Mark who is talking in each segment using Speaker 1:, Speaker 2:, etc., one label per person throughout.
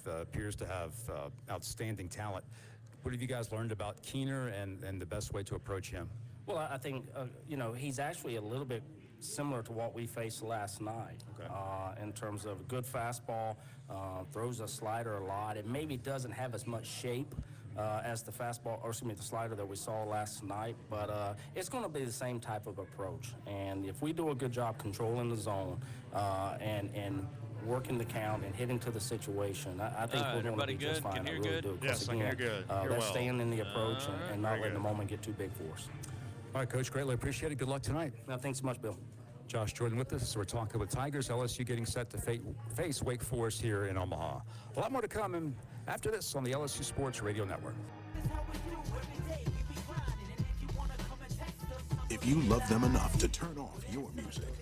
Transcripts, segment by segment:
Speaker 1: appears to have outstanding talent. What have you guys learned about Keener and the best way to approach him?
Speaker 2: Well, I think, he's actually a little bit similar to what we faced last night.
Speaker 1: Okay.
Speaker 2: In terms of good fastball, throws a slider a lot. It maybe doesn't have as much shape as the fastball, or excuse me, the slider that we saw last night, but it's going to be the same type of approach. And if we do a good job controlling the zone and working the count and hitting to the situation, I think we're going to be just fine.
Speaker 3: Can
Speaker 2: I
Speaker 3: you
Speaker 2: really
Speaker 3: good?
Speaker 2: do.
Speaker 4: Yes, I can hear good.
Speaker 2: That's staying in the approach and not letting the moment get too big for us.
Speaker 1: All right, Coach, greatly appreciate it. Good luck tonight.
Speaker 2: No, thanks so much, Bill.
Speaker 1: Josh Jordan with us. We're talking with Tigers. LSU getting set to face Wake Forest here in Omaha. A lot more to come after this on the LSU Sports Radio Network.
Speaker 5: If you love them enough to turn off your music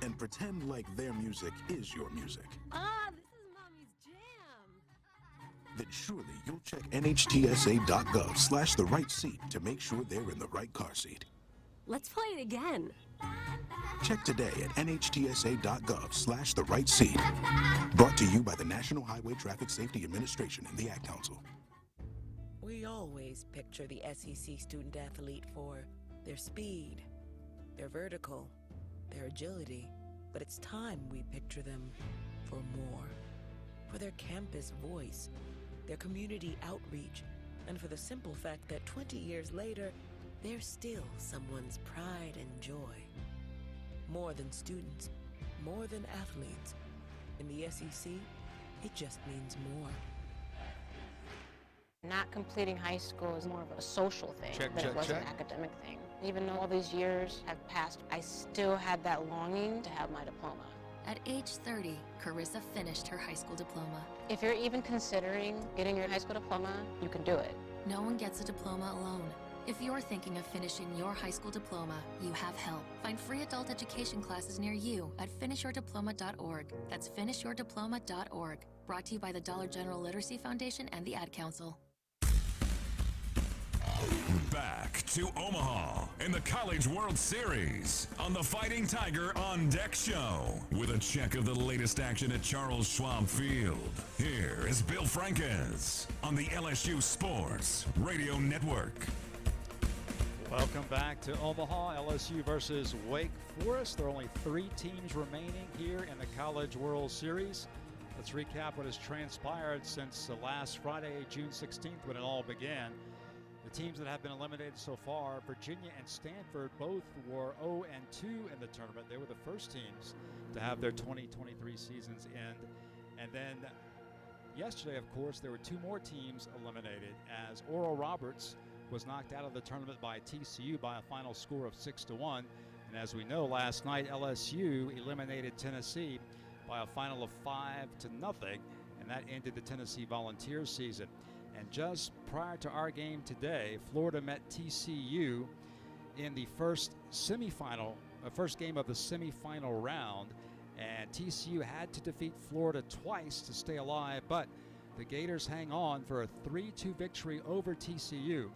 Speaker 5: and pretend like their music is your music,
Speaker 6: This is Mommy's jam.
Speaker 5: then surely you'll check nhtsa.gov/the right seat to make sure they're in the right car seat.
Speaker 6: Let's play it again.
Speaker 5: Check today at nhtsa.gov/the right seat. Brought to you by the National Highway Traffic Safety Administration and the Ad Council.
Speaker 7: We always picture the SEC student athlete for their speed, their vertical, their agility, but it's time we picture them for more. For their campus voice, their community outreach, and for the simple fact that 20 years later, they're still someone's pride and joy. More than students, more than athletes. In the SEC, it just means more.
Speaker 8: Not completing high school is more of a social thing than it was an academic thing. Even though all these years have passed, I still had that longing to have my diploma.
Speaker 9: At age 30, Carissa finished her high school diploma.
Speaker 8: If you're even considering getting your high school diploma, you can do it.
Speaker 9: No one gets a diploma alone. If you're thinking of finishing your high school diploma, you have help. Find free adult education classes near you at finishyourdiploma.org. That's finishyourdiploma.org. Brought to you by the Dollar General Literacy Foundation and the Ad Council.
Speaker 10: Back to Omaha in the College World Series on the Fighting Tiger on Deck Show with a check of the latest action at Charles Schwab Field. Here is Bill Francis on the LSU Sports Radio Network.
Speaker 4: Welcome back to Omaha. LSU versus Wake Forest. There are only 3 teams remaining here in the College World Series. Let's recap what has transpired since last Friday, June 16th, when it all began. The teams that have been eliminated so far, Virginia and Stanford, both were 0-2 in the tournament. They were the first teams to have their 2023 seasons end. And then yesterday, of course, there were 2 more teams eliminated as Oral Roberts was knocked out of the tournament by TCU by a final score of 6-1. And as we know, last night LSU eliminated Tennessee by a final of 5-0, and that ended the Tennessee Volunteers season. And just prior to our game today, Florida met TCU in the first game of the semifinal round, and TCU had to defeat Florida twice to stay alive, but the Gators hang on for a 3-2 victory over TCU.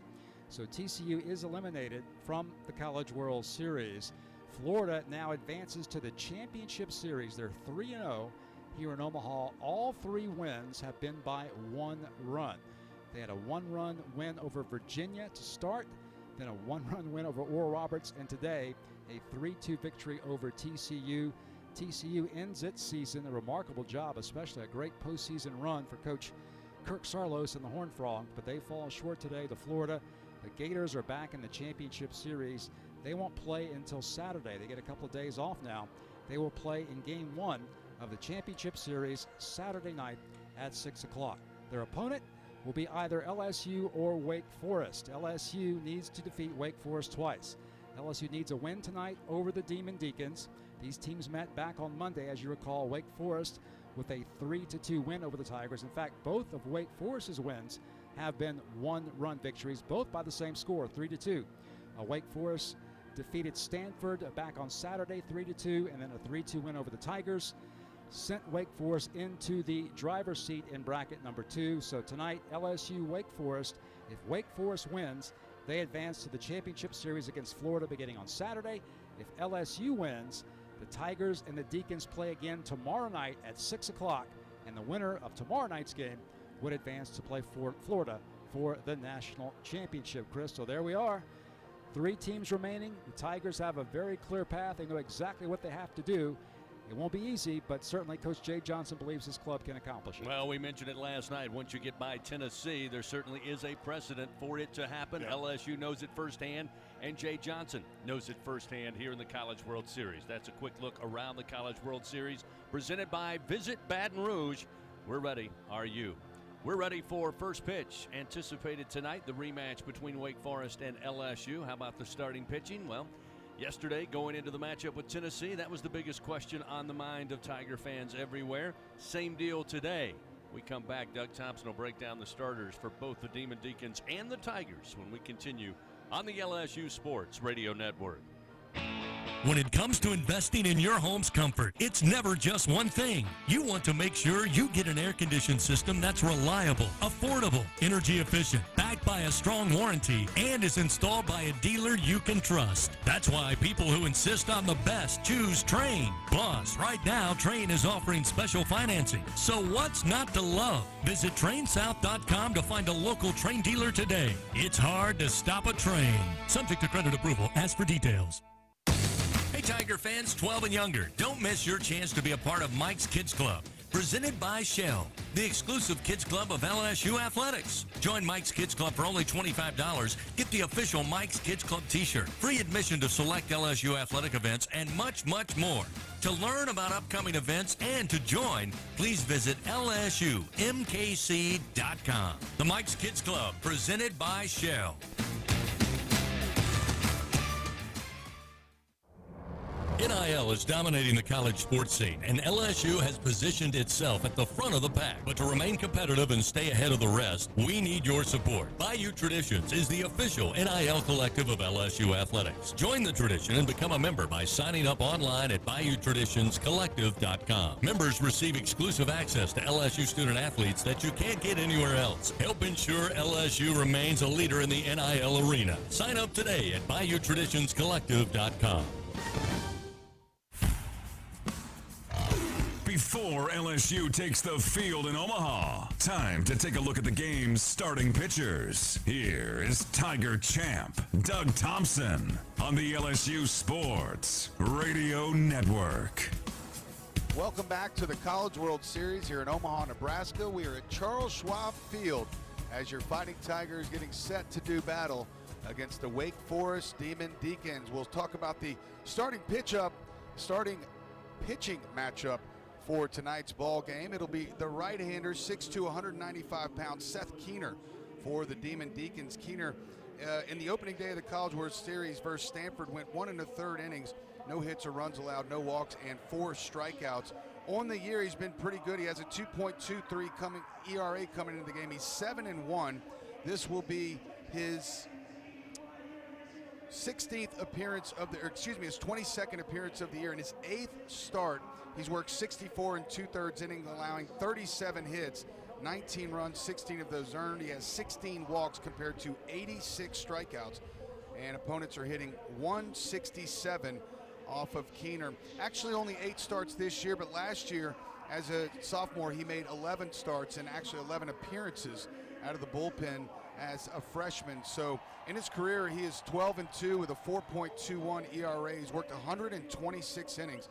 Speaker 4: So TCU is eliminated from the College World Series. Florida now advances to the championship series. They're 3-0 here in Omaha. All 3 wins have been by 1 run. They had a 1-run win over Virginia to start, then a 1-run win over Oral Roberts, and today a 3-2 victory over TCU. TCU ends its season, a remarkable job, especially a great postseason run for Coach Kirk Sarlos and the Horned Frog, but they fall short today to Florida. The Gators are back in the championship series. They won't play until Saturday. They get a couple of days off now. They will play in Game 1 of the championship series Saturday night at 6 o'clock. Their opponent will be either LSU or Wake Forest. LSU needs to defeat Wake Forest twice. LSU needs a win tonight over the Demon Deacons. These teams met back on Monday, as you recall. Wake Forest with a 3-2 win over the Tigers. In fact, both of Wake Forest's wins have been 1-run victories, both by the same score, 3-2. Wake Forest defeated Stanford back on Saturday, 3-2, and then a 3-2 win over the Tigers sent Wake Forest into the driver's seat in bracket number 2. So tonight, LSU, Wake Forest. If Wake Forest wins, they advance to the championship series against Florida beginning on Saturday. If LSU wins, the Tigers and the Deacons play again tomorrow night at 6 o'clock and the winner of tomorrow night's game would advance to play for Florida for the national championship, Chris. So there we are. 3 teams remaining. The Tigers have a very clear path. They know exactly what they have to do. It won't be easy, but certainly Coach Jay Johnson believes his club can accomplish it.
Speaker 3: Well, we mentioned it last night. Once you get by Tennessee, there certainly is a precedent for it to happen. Yeah. LSU knows it firsthand, and Jay Johnson knows it firsthand here in the College World Series. That's a quick look around the College World Series presented by Visit Baton Rouge. We're ready. Are you? We're ready for first pitch. Anticipated tonight, the rematch between Wake Forest and LSU. How about the starting pitching? Well, yesterday, going into the matchup with Tennessee, that was the biggest question on the mind of Tiger fans everywhere. Same deal today. We come back, Doug Thompson will break down the starters for both the Demon Deacons and the Tigers when we continue on the LSU Sports Radio Network.
Speaker 11: When it comes to investing in your home's comfort, it's never just one thing. You want to make sure you get an air-conditioned system that's reliable, affordable, energy efficient, backed by a strong warranty, and is installed by a dealer you can trust. That's why people who insist on the best choose Trane. Plus, right now, Trane is offering special financing. So what's not to love? Visit TraneSouth.com to find a local Trane dealer today. It's hard to stop a train. Subject to credit approval. Ask for details. Hey Tiger fans 12 and younger, don't miss your chance to be a part of Mike's Kids Club, presented by Shell, the exclusive kids club of LSU Athletics. Join Mike's Kids Club for only $25. Get the official Mike's Kids Club t-shirt, free admission to select LSU athletic events, and much, much more. To learn about upcoming events and to join, please visit LSUMKC.com. The Mike's Kids Club, presented by Shell. NIL is dominating the college sports scene, and LSU has positioned itself at the front of the pack. But to remain competitive and stay ahead of the rest, we need your support. Bayou Traditions is the official NIL collective of LSU Athletics. Join the tradition and become a member by signing up online at BayouTraditionsCollective.com. Members receive exclusive access to LSU student athletes that you can't get anywhere else. Help ensure LSU remains a leader in the NIL arena. Sign up today at BayouTraditionsCollective.com.
Speaker 10: Before LSU takes the field in Omaha, time to take a look at the game's starting pitchers. Here is Tiger champ Doug Thompson on the LSU Sports Radio Network.
Speaker 12: Welcome back to the College World Series here in Omaha, Nebraska. We are at Charles Schwab Field as your Fighting Tigers getting set to do battle against the Wake Forest Demon Deacons. We'll talk about the starting pitching matchup for tonight's ball game. It'll be the right-hander, 6'2", 195-pound Seth Keener for the Demon Deacons. Keener, in the opening day of the College World Series versus Stanford, went 1 1/3 innings, no hits or runs allowed, no walks, and 4 strikeouts. On the year, he's been pretty good. He has a 2.23 ERA coming into the game. He's 7-1. This will be his 16th appearance of his 22nd appearance of the year. In his 8th start, he's worked 64 2/3 innings, allowing 37 hits, 19 runs, 16 of those earned. He has 16 walks compared to 86 strikeouts, and opponents are hitting 167 off of Keener. Actually only 8 starts this year, but last year as a sophomore he made 11 starts and actually 11 appearances out of the bullpen as a freshman. So in his career, he is 12-2 with a 4.21 ERA. He's worked 126 innings,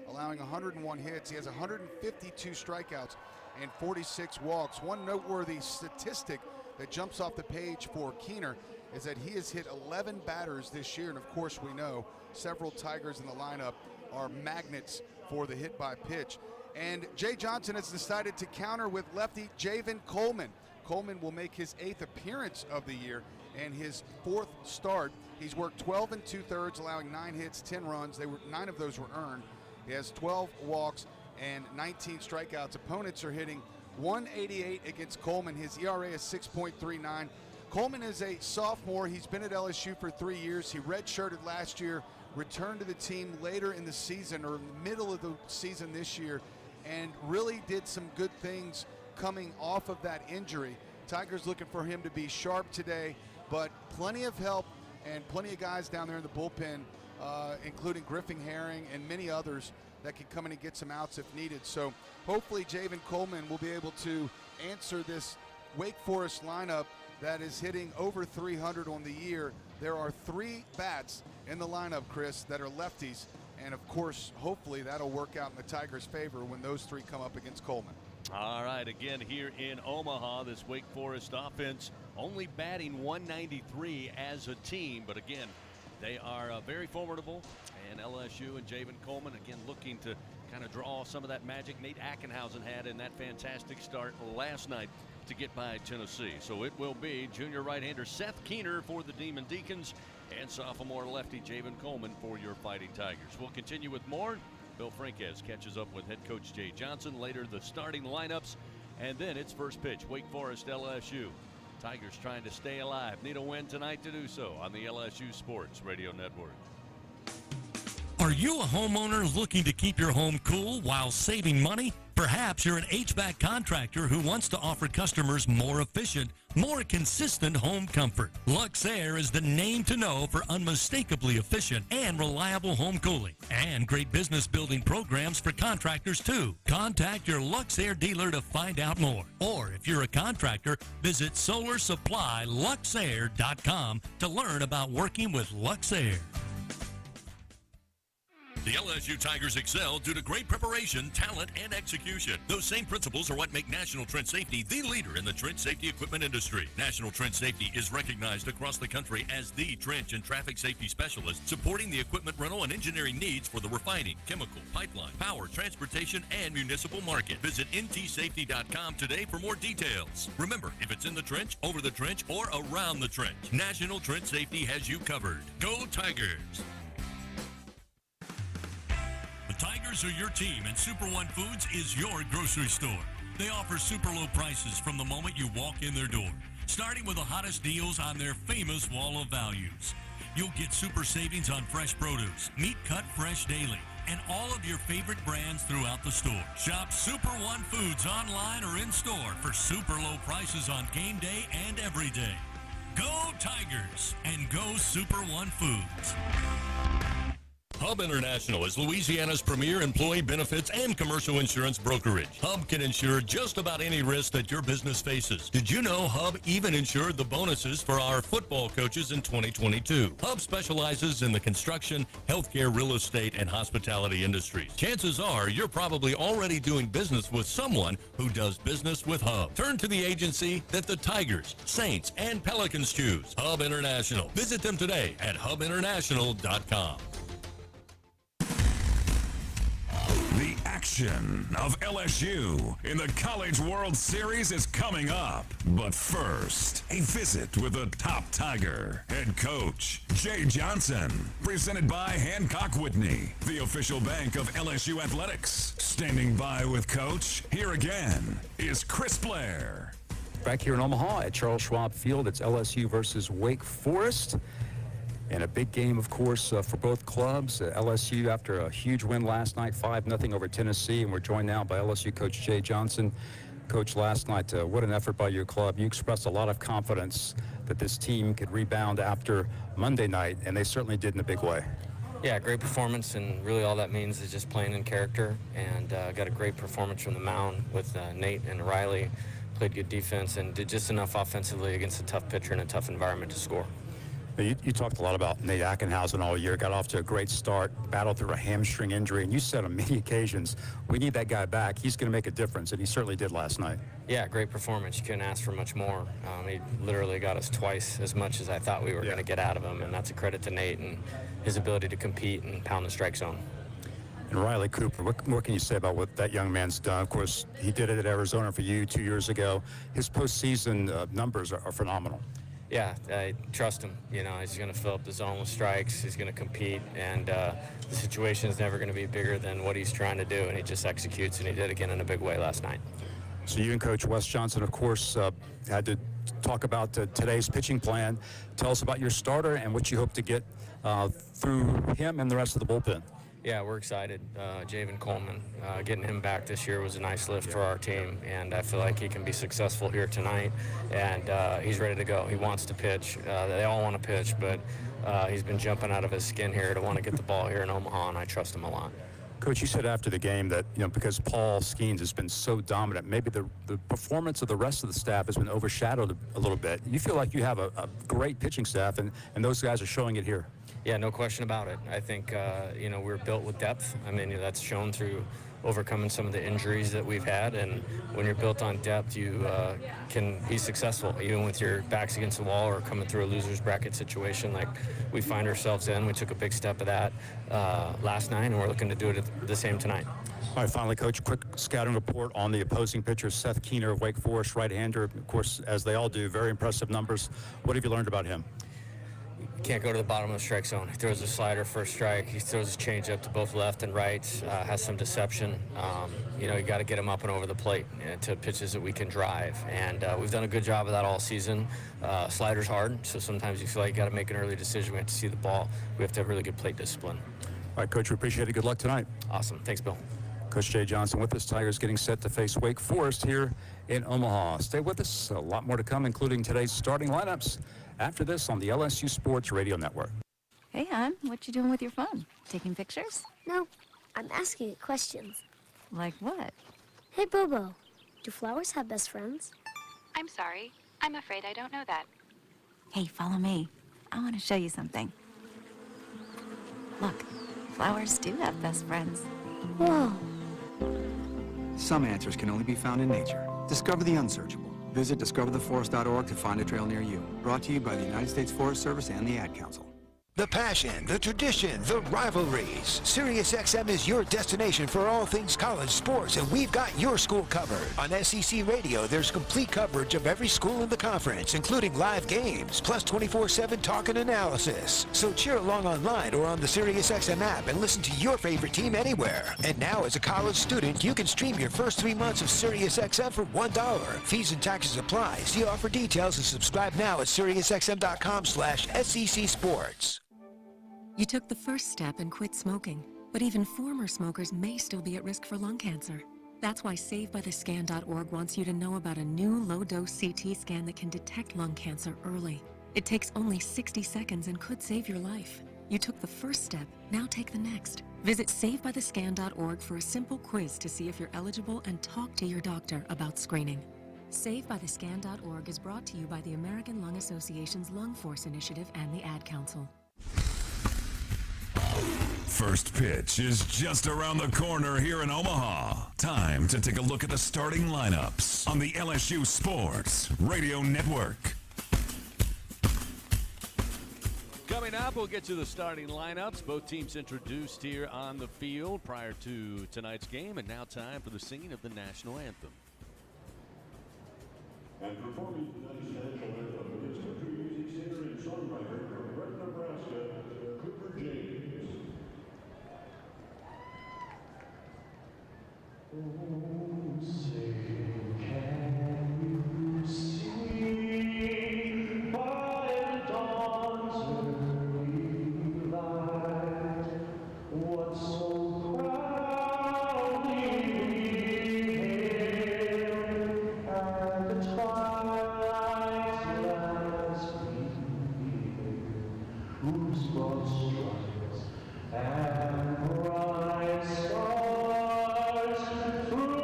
Speaker 12: allowing 101 hits. He has 152 strikeouts and 46 walks. One noteworthy statistic that jumps off the page for Keener is that he has hit 11 batters this year, and of course we know several Tigers in the lineup are magnets for the hit by pitch. And Jay Johnson has decided to counter with lefty Javen Coleman. Coleman will make his 8th appearance of the year and his 4th start. He's worked 12 2/3, allowing 9 hits, 10 runs. 9 of those were earned. He has 12 walks and 19 strikeouts. Opponents are hitting 188 against Coleman. His ERA is 6.39. Coleman is a sophomore. He's been at LSU for 3 years. He redshirted last year, returned to the team later in the season or middle of the season this year, and really did some good things coming off of that injury. Tigers looking for him to be sharp today, but plenty of help and plenty of guys down there in the bullpen, including Griffin Herring and many others that can come in and get some outs if needed. So hopefully Javen Coleman will be able to answer this Wake Forest lineup that is hitting over 300 on the year. There are 3 bats in the lineup, Chris, that are lefties. And, of course, hopefully that'll work out in the Tigers' favor when those 3 come up against Coleman.
Speaker 3: All right, again here in Omaha, this Wake Forest offense only batting 193 as a team. But, again, they are very formidable. And LSU and Javen Coleman, again, looking to kind of draw some of that magic Nate Ackenhausen had in that fantastic start last night to get by Tennessee. So it will be junior right-hander Seth Keener for the Demon Deacons and sophomore lefty Javen Coleman for your Fighting Tigers. We'll continue with more. Bill Franquez catches up with head coach Jay Johnson. Later, the starting lineups. And then it's first pitch, Wake Forest, LSU. Tigers trying to stay alive. Need a win tonight to do so on the LSU Sports Radio Network.
Speaker 11: Are you a homeowner looking to keep your home cool while saving money? Perhaps you're an HVAC contractor who wants to offer customers more efficient, more consistent home comfort. Luxair is the name to know for unmistakably efficient and reliable home cooling, and great business building programs for contractors too. Contact your Luxair dealer to find out more. Or if you're a contractor, visit solarsupplyluxair.com to learn about working with Luxair. The LSU Tigers excel due to great preparation, talent, and execution. Those same principles are what make National Trench Safety the leader in the trench safety equipment industry. National Trench Safety is recognized across the country as the trench and traffic safety specialist, supporting the equipment rental and engineering needs for the refining, chemical, pipeline, power, transportation, and municipal market. Visit ntsafety.com today for more details. Remember, if it's in the trench, over the trench, or around the trench, National Trench Safety has you covered. Go Tigers! The Tigers are your team, and Super One Foods is your grocery store. They offer super low prices from the moment you walk in their door, starting with the hottest deals on their famous wall of values. You'll get super savings on fresh produce, meat cut fresh daily, and all of your favorite brands throughout the store. Shop Super One Foods online or in store for super low prices on game day and every day. Go Tigers and go Super One Foods. Hub International is Louisiana's premier employee benefits and commercial insurance brokerage. Hub can insure just about any risk that your business faces. Did you know Hub even insured the bonuses for our football coaches in 2022? Hub specializes in the construction, healthcare, real estate, and hospitality industries. Chances are you're probably already doing business with someone who does business with Hub. Turn to the agency that the Tigers, Saints, and Pelicans choose. Hub International. Visit them today at hubinternational.com.
Speaker 10: The action of LSU in the College World Series is coming up. But first, a visit with the top Tiger, head coach Jay Johnson. Presented by Hancock Whitney, the official bank of LSU Athletics. Standing by with Coach, here again is Chris Blair.
Speaker 1: Back here in Omaha at Charles Schwab Field, it's LSU versus Wake Forest. And a big game, of course, for both clubs. LSU, after a huge win last night, 5-0 over Tennessee. And we're joined now by LSU coach Jay Johnson. Coach, last night, what an effort by your club. You expressed a lot of confidence that this team could rebound after Monday night, and they certainly did in a big way.
Speaker 13: Yeah, great performance, and really all that means is just playing in character. And got a great performance from the mound with Nate and Riley. Played good defense and did just enough offensively against a tough pitcher in a tough environment to score.
Speaker 1: You talked a lot about Nate Ackenhausen all year, got off to a great start, battled through a hamstring injury, and you said on many occasions, we need that guy back. He's going to make a difference, and he certainly did last night.
Speaker 13: Yeah, great performance. You couldn't ask for much more. He literally got us twice as much as I thought we were going to get out of him, and that's a credit to Nate and his ability to compete and pound the strike zone.
Speaker 1: And Riley Cooper, what more can you say about what that young man's done? Of course, he did it at Arizona for you 2 years ago. His postseason numbers are phenomenal.
Speaker 13: Yeah, I trust him. You know, he's going to fill up the zone with strikes. He's going to compete, and the situation is never going to be bigger than what he's trying to do, and he just executes, and he did again in a big way last night.
Speaker 1: So you and Coach Wes Johnson, of course, had to talk about today's pitching plan. Tell us about your starter and what you hope to get through him and the rest of the bullpen.
Speaker 13: Yeah, we're excited. Javen Coleman, getting him back this year was a nice lift for our team, and I feel like he can be successful here tonight, and he's ready to go. He wants to pitch. They all want to pitch, but he's been jumping out of his skin here to want to get the ball here in Omaha, and I trust him a lot.
Speaker 1: Coach, you said after the game that, because Paul Skeens has been so dominant, maybe the performance of the rest of the staff has been overshadowed a little bit. You feel like you have a great pitching staff, and those guys are showing it here.
Speaker 13: Yeah, no question about it. I think, we're built with depth. I mean, that's shown through overcoming some of the injuries that we've had, and when you're built on depth, you can be successful, even with your backs against the wall or coming through a loser's bracket situation like we find ourselves in. We took a big step of that last night, and we're looking to do it the same tonight.
Speaker 1: All right, finally, Coach, quick scouting report on the opposing pitcher, Seth Keener of Wake Forest, right-hander. Of course, as they all do, very impressive numbers. What have you learned about him?
Speaker 13: Can't go to the bottom of the strike zone. He throws a slider first strike. He throws his changeup to both left and right. Has some deception. You got to get him up and over the plate to pitches that we can drive. And we've done a good job of that all season. Slider's hard, so sometimes you feel like you got to make an early decision. We have to see the ball. We have to have really good plate discipline.
Speaker 1: All right, Coach, we appreciate it. Good luck tonight.
Speaker 13: Awesome. Thanks, Bill.
Speaker 1: Coach Jay Johnson with us. Tigers getting set to face Wake Forest here in Omaha. Stay with us. A lot more to come, including today's starting lineups after this on the LSU Sports Radio Network.
Speaker 14: Hey, hon, what you doing with your phone? Taking pictures?
Speaker 6: No, I'm asking it questions.
Speaker 14: Like what?
Speaker 6: Hey, Bobo, do flowers have best friends?
Speaker 15: I'm sorry. I'm afraid I don't know that.
Speaker 14: Hey, follow me. I want to show you something. Look, flowers do have best friends.
Speaker 6: Whoa.
Speaker 16: Some answers can only be found in nature. Discover the unsearchable. Visit discovertheforest.org to find a trail near you. Brought to you by the United States Forest Service and the Ad Council.
Speaker 17: The passion, the tradition, the rivalries. SiriusXM is your destination for all things college sports, and we've got your school covered. On SEC Radio, there's complete coverage of every school in the conference, including live games, plus 24/7 talk and analysis. So cheer along online or on the SiriusXM app and listen to your favorite team anywhere. And now, as a college student, you can stream your first 3 months of SiriusXM for $1. Fees and taxes apply. See offer details and subscribe now at SiriusXM.com/SEC Sports.
Speaker 9: You took the first step and quit smoking, but even former smokers may still be at risk for lung cancer. That's why SaveByTheScan.org wants you to know about a new low-dose CT scan that can detect lung cancer early. It takes only 60 seconds and could save your life. You took the first step, now take the next. Visit SaveByTheScan.org for a simple quiz to see if you're eligible and talk to your doctor about screening. SaveByTheScan.org is brought to you by the American Lung Association's Lung Force Initiative and the Ad Council.
Speaker 10: First pitch is just around the corner here in Omaha. Time to take a look at the starting lineups on the LSU Sports Radio Network.
Speaker 3: Coming up, we'll get to the starting lineups. Both teams introduced here on the field prior to tonight's game, and now time for the singing of the national anthem.
Speaker 18: And performing tonight's national anthem is country music singer and songwriter from Brett, Nebraska, Cooper James. Oh, say, can you see by the dawn's early light what so proudly we hailed at the twilight's last gleaming, whose broad stripes and bright stars through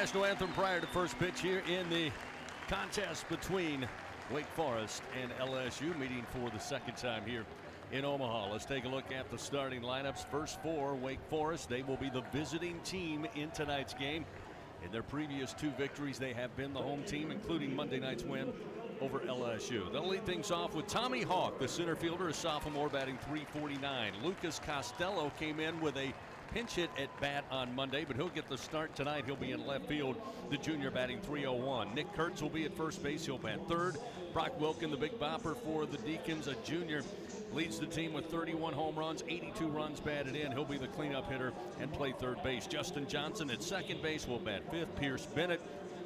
Speaker 3: national anthem prior to first pitch here in the contest between Wake Forest and LSU, meeting for the second time here in Omaha. Let's take a look at the starting lineups. First for Wake Forest, they will be the visiting team in tonight's game. In their previous 2 victories, they have been the home team, including Monday night's win over LSU. They'll lead things off with Tommy Hawk, the center fielder, a sophomore, batting .349. Lucas Costello came in with a pinch hit at bat on Monday, but he'll get the start tonight. He'll be in left field, the junior, batting .301. Nick Kurtz will be at first base. He'll bat third. Brock Wilkin, the big bopper for the Deacons, a junior, leads the team with 31 home runs, 82 runs batted in. He'll be the cleanup hitter and play third base. Justin Johnson at second base will bat fifth. Pierce Bennett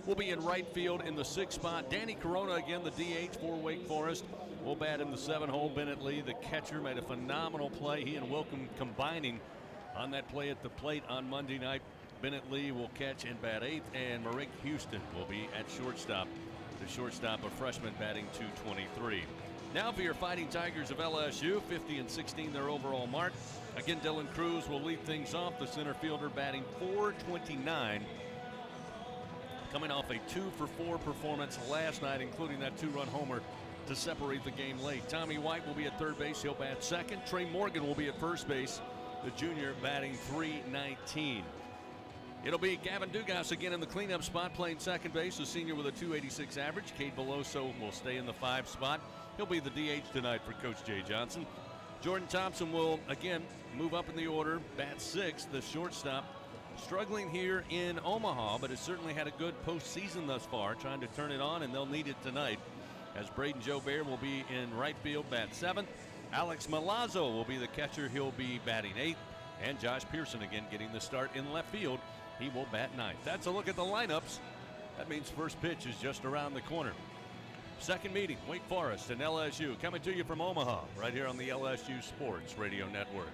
Speaker 3: will be in right field in the 6th spot. Danny Corona, again, the DH for Wake Forest, will bat in the 7-hole. Bennett Lee, the catcher, made a phenomenal play. He and Wilkin combining on that play at the plate on Monday night. Bennett Lee will catch and bat 8th, and Merrick Houston will be at shortstop. The shortstop, a freshman, batting .223. Now for your Fighting Tigers of LSU, 50-16 their overall mark. Again, Dylan Cruz will lead things off, the center fielder, batting .429. Coming off a 2-for-4 performance last night, including that 2-run homer to separate the game late. Tommy White will be at third base. He'll bat second. Trey Morgan will be at first base, the junior, batting .319. It'll be Gavin Dugas again in the cleanup spot, playing second base, a senior with a .286 average. Cade Beloso will stay in the 5 spot. He'll be the DH tonight for Coach Jay Johnson. Jordan Thompson will again move up in the order, bat 6th, the shortstop. Struggling here in Omaha, but has certainly had a good postseason thus far, trying to turn it on, and they'll need it tonight, as Braden Joubert will be in right field, bat 7th. Alex Milazzo will be the catcher. He'll be batting 8th. And Josh Pearson again getting the start in left field. He will bat 9th. That's a look at the lineups. That means first pitch is just around the corner. Second meeting, Wake Forest and LSU, coming to you from Omaha, right here on the LSU Sports Radio Network.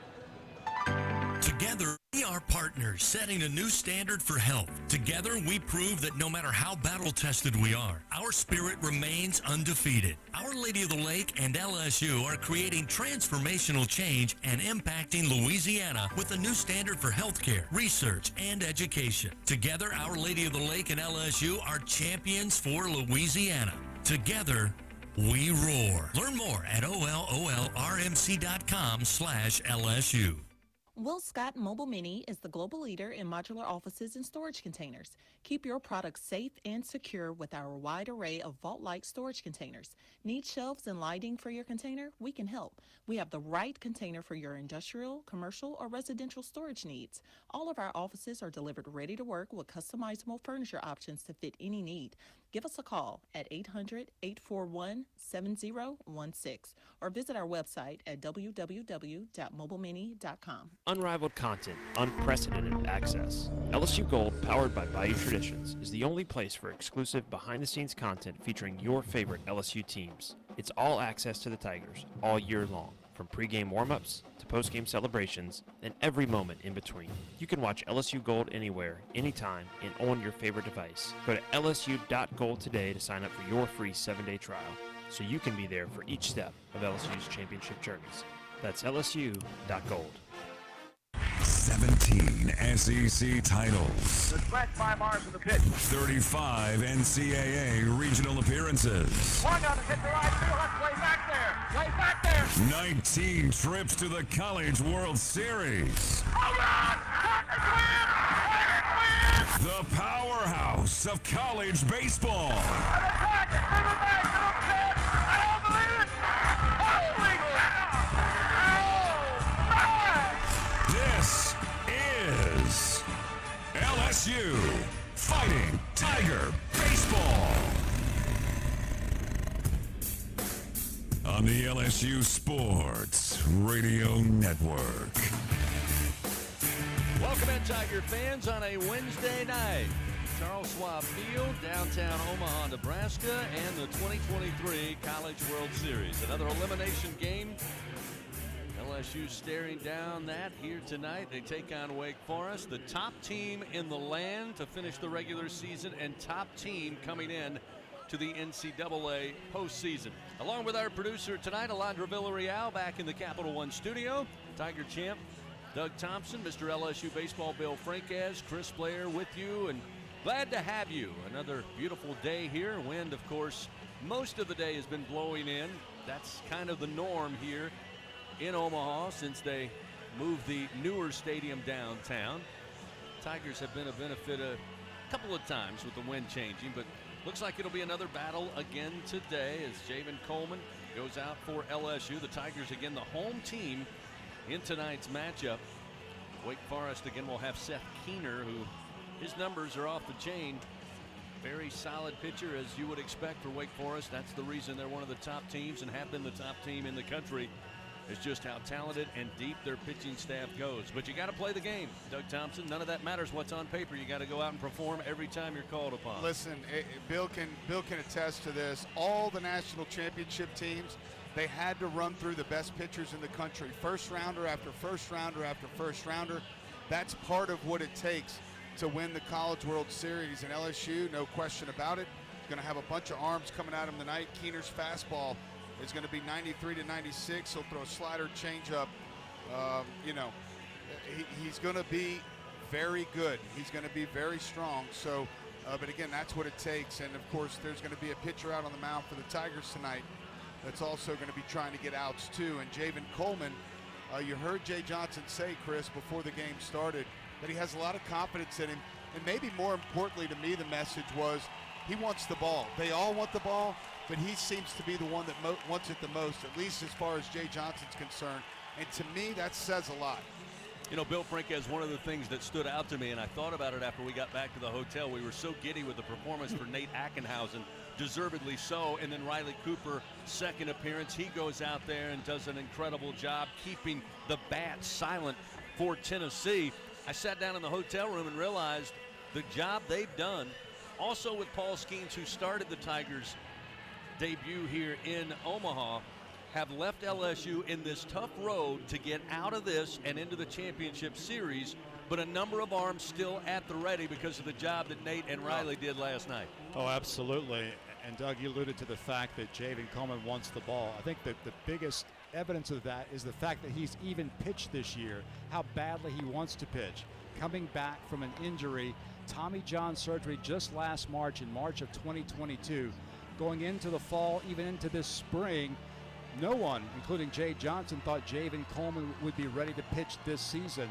Speaker 11: Together, we are partners, setting a new standard for health. Together, we prove that no matter how battle-tested we are, our spirit remains undefeated. Our Lady of the Lake and LSU are creating transformational change and impacting Louisiana with a new standard for healthcare, research, and education. Together, Our Lady of the Lake and LSU are champions for Louisiana. Together, we roar. Learn more at ololrmc.com/LSU.
Speaker 19: Will Scott Mobile Mini is the global leader in modular offices and storage containers. Keep your products safe and secure with our wide array of vault-like storage containers. Need shelves and lighting for your container? We can help. We have the right container for your industrial, commercial, or residential storage needs. All of our offices are delivered ready to work with customizable furniture options to fit any need. Give us a call at 800-841-7016 or visit our website at www.mobilemini.com.
Speaker 20: Unrivaled content, unprecedented access. LSU Gold, powered by Bayou Traditions, is the only place for exclusive behind-the-scenes content featuring your favorite LSU teams. It's all access to the Tigers all year long, from pregame warm-ups to postgame celebrations and every moment in between. You can watch LSU Gold anywhere, anytime, and on your favorite device. Go to lsu.gold today to sign up for your free 7-day trial, so you can be there for each step of LSU's championship journeys. That's lsu.gold.
Speaker 10: 17 SEC titles.
Speaker 21: The scratch 5 R's in the pitch.
Speaker 10: 35 NCAA regional appearances.
Speaker 21: Swung on the hit the right field. That's way back there. Way back there.
Speaker 10: 19 trips to the College World Series.
Speaker 21: Hold on! Tigers win!
Speaker 10: The powerhouse of college baseball.
Speaker 21: I don't believe it! Holy cow!
Speaker 10: This is LSU Fighting Tiger Baseball on the LSU Sports Radio Network.
Speaker 3: Welcome in, Tiger fans, on a Wednesday night. Charles Schwab Field, downtown Omaha, Nebraska, and the 2023 College World Series. Another elimination game. LSU staring down that here tonight. They take on Wake Forest, the top team in the land to finish the regular season and top team coming in to the NCAA postseason. Along with our producer tonight, Alondra Villarreal, back in the Capital One studio. Tiger champ Doug Thompson, Mr. LSU Baseball Bill Franquez, Chris Blair with you, and Glad to have you. Another beautiful day here. Wind, of course, most of the day has been blowing in. That's kind of the norm here in Omaha since they moved the newer stadium downtown. Tigers have been a benefit a couple of times with the wind changing, but looks like it'll be another battle again today as Javen Coleman goes out for LSU. The Tigers again the home team in tonight's matchup. Wake Forest again will have Seth Keener, who his numbers are off the chain. Very solid pitcher, as you would expect for Wake Forest. That's the reason they're one of the top teams and have been the top team in the country. It's just how talented and deep their pitching staff goes. But you got to play the game, Doug Thompson. None of that matters what's on paper. You got to go out and perform every time you're called upon.
Speaker 12: Listen, Bill can attest to this. All the national championship teams, they had to run through the best pitchers in the country. First rounder after first rounder after first rounder. That's part of what it takes to win the College World Series. And LSU, no question about it, is going to have a bunch of arms coming at him tonight. Keener's fastball is going to be 93 to 96. He'll throw a slider, changeup. He's going to be very good. He's going to be very strong. So, but again, that's what it takes. And of course, there's going to be a pitcher out on the mound for the Tigers tonight that's also going to be trying to get outs too. And Javen Coleman, you heard Jay Johnson say, Chris, before the game started, that he has a lot of confidence in him. And maybe more importantly to me, the message was he wants the ball. They all want the ball, but he seems to be the one that wants it the most, at least as far as Jay Johnson's concerned. And to me, that says a lot.
Speaker 3: You know, Bill Franquez, one of the things that stood out to me, and I thought about it after we got back to the hotel, we were so giddy with the performance for Nate Ackenhausen, deservedly so, and then Riley Cooper, second appearance. He goes out there and does an incredible job keeping the bat silent for Tennessee. I sat down in the hotel room and realized the job they've done, also with Paul Skeens, who started the Tigers' debut here in Omaha, have left LSU in this tough road to get out of this and into the championship series, but a number of arms still at the ready because of the job that Nate and Riley did last night.
Speaker 4: Oh, absolutely. And Doug, you alluded to the fact that Javen Coleman wants the ball. I think that the biggest evidence of that is the fact that he's even pitched this year, how badly he wants to pitch. Coming back from an injury, Tommy John surgery just last March, in March of 2022. Going into the fall, even into this spring, no one, including Jay Johnson, thought Javen Coleman would be ready to pitch this season.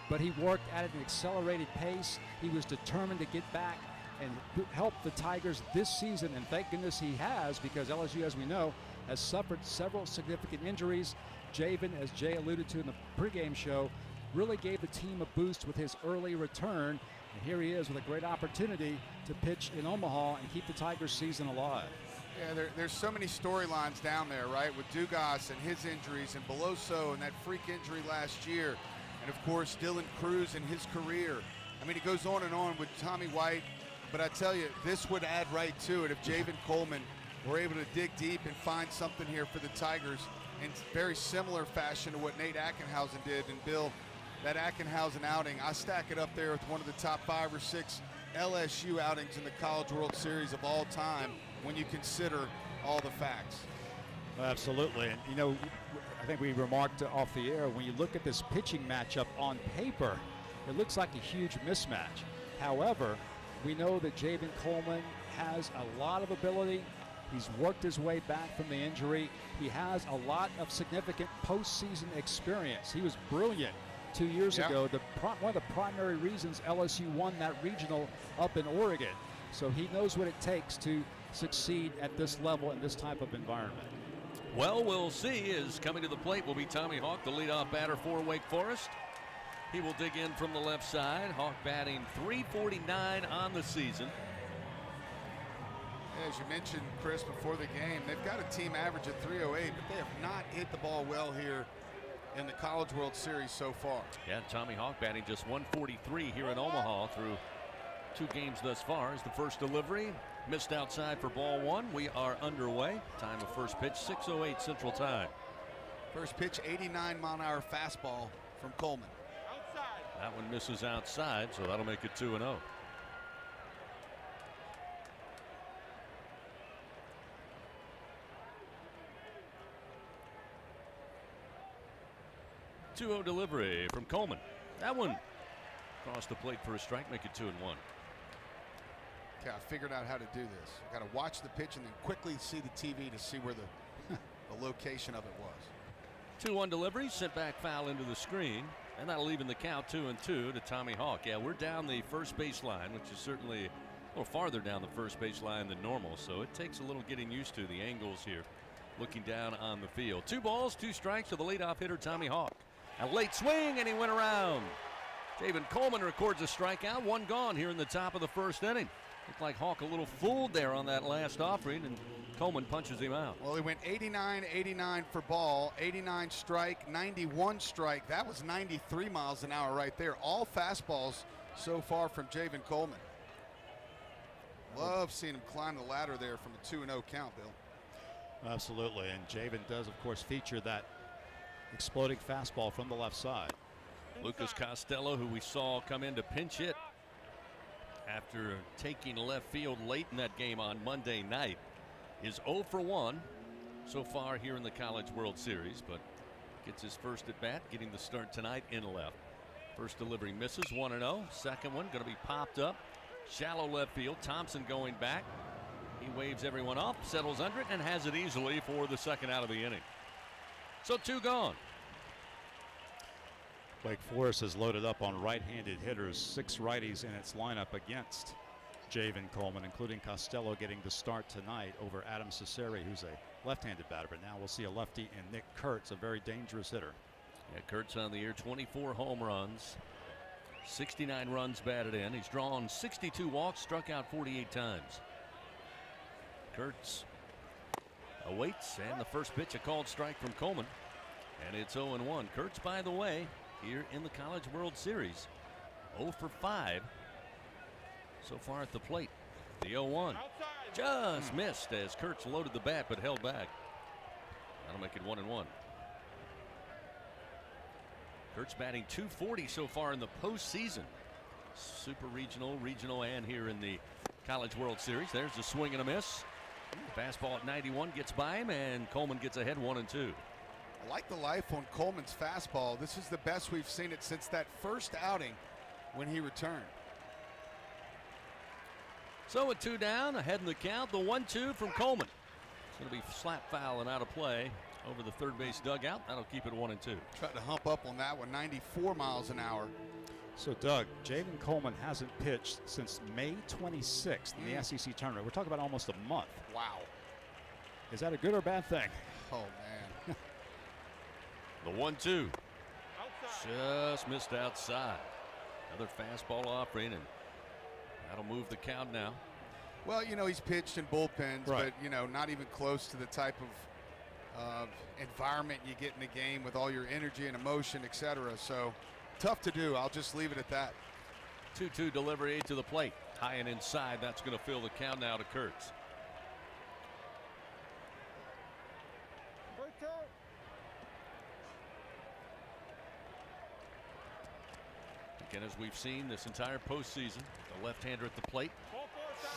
Speaker 4: But he worked at an accelerated pace. He was determined to get back and help the Tigers this season, and thank goodness he has, because LSU, as we know, has suffered several significant injuries. Javen, as Jay alluded to in the pregame show, really gave the team a boost with his early return, and here he is with a great opportunity to pitch in Omaha and keep the Tigers season alive.
Speaker 12: Yeah, there's so many storylines down there, right, with Dugas and his injuries, and Beloso and that freak injury last year, and of course Dylan Cruz and his career. I mean, it goes on and on with Tommy White, but I tell you, this would add right to it if Javen Coleman were able to dig deep and find something here for the Tigers in very similar fashion to what Nate Ackenhausen did. And Bill, that Ackenhausen outing, I stack it up there with one of the top 5 or 6 LSU outings in the College World Series of all time when you consider all the facts.
Speaker 4: Absolutely. And, you know, I think we remarked off the air, when you look at this pitching matchup on paper, it looks like a huge mismatch. However, we know that Javen Coleman has a lot of ability. He's worked his way back from the injury. He has a lot of significant postseason experience. He was brilliant 2 years ago. One of the primary reasons LSU won that regional up in Oregon. So he knows what it takes to succeed at this level in this type of environment.
Speaker 3: Well, we'll see. As coming to the plate will be Tommy Hawk, the leadoff batter for Wake Forest. He will dig in from the left side. Hawk batting .349 on the season.
Speaker 12: As you mentioned, Chris, before the game, they've got a team average of .308, but they have not hit the ball well here in the College World Series so far.
Speaker 3: Yeah, Tommy Hawk batting just .143 here in Omaha through 2 games thus far. As the first delivery missed outside for ball 1. We are underway. Time of first pitch, 6:08 Central Time.
Speaker 12: First pitch, 89-mile-an-hour fastball from Coleman.
Speaker 3: That one misses outside, so that'll make it 2-0. .2-0 delivery from Coleman. That one across the plate for a strike, make it 2-1.
Speaker 12: okay, I figured out how to do this. I got to watch the pitch and then quickly see the TV to see where the location of it was.
Speaker 3: 2-1 delivery, sent back foul into the screen, and that'll even the count 2-2 to Tommy Hawk. Yeah, we're down the first base line, which is certainly a little farther down the first base line than normal, so it takes a little getting used to the angles here looking down on the field. 2 balls, 2 strikes to the leadoff hitter Tommy Hawk. A late swing and he went around. Javen Coleman records a strikeout, 1 gone here in the top of the first inning. Looked like Hawk a little fooled there on that last offering, and Coleman punches him out.
Speaker 12: Well, he went 89 for ball, 89 strike, 91 strike. That was 93 miles an hour right there. All fastballs so far from Javen Coleman. Love seeing him climb the ladder there from a 2-0 count, Bill.
Speaker 4: Absolutely, and Javen does, of course, feature that exploding fastball from the left side.
Speaker 3: Lucas Costello, who we saw come in to pinch hit after taking left field late in that game on Monday night, is 0 for 1 so far here in the College World Series, but gets his first at bat, getting the start tonight in left. First delivery misses, 1-0. Second one going to be popped up. Shallow left field. Thompson going back. He waves everyone off, settles under it, and has it easily for the second out of the inning. So 2 gone.
Speaker 4: Wake Forest has loaded up on right-handed hitters, 6 righties in its lineup against Javen Coleman, including Costello getting the start tonight over Adam Cesare, who's a left-handed batter. But now we'll see a lefty in Nick Kurtz, a very dangerous hitter.
Speaker 3: Yeah, Kurtz on the year, 24 home runs, 69 runs batted in. He's drawn 62 walks, struck out 48 times. Kurtz awaits, and the first pitch, a called strike from Coleman, and it's 0-1. Kurtz, by the way, here in the College World Series, 0 for 5 so far at the plate. The 0-1 just missed as Kurtz loaded the bat but held back. That'll make it 1-1. Kurtz batting .240 so far in the postseason. Super regional, and here in the College World Series. There's a swing and a miss. Fastball at 91 gets by him, and Coleman gets ahead 1-2.
Speaker 12: I like the life on Coleman's fastball. This is the best we've seen it since that first outing when he returned.
Speaker 3: So with 2 down, ahead in the count, the 1-2 from Coleman. It's going to be slap foul and out of play over the third base dugout. That'll keep it 1-2.
Speaker 12: Tried to hump up on that one, 94 miles an hour.
Speaker 4: So, Doug, Javen Coleman hasn't pitched since May 26th in the SEC tournament. We're talking about almost a month.
Speaker 12: Wow.
Speaker 4: Is that a good or bad thing?
Speaker 12: Oh, man.
Speaker 3: The 1-2 just missed outside. Another fastball offering, and that'll move the count now.
Speaker 12: Well, you know, he's pitched in bullpens,
Speaker 4: right,
Speaker 12: but, you know, not even close to the type of environment you get in the game with all your energy and emotion, etc. So tough to do. I'll just leave it at that.
Speaker 3: 2-2 delivery to the plate. High and inside. That's going to fill the count now to Kurtz. Again, as we've seen this entire postseason, the left-hander at the plate.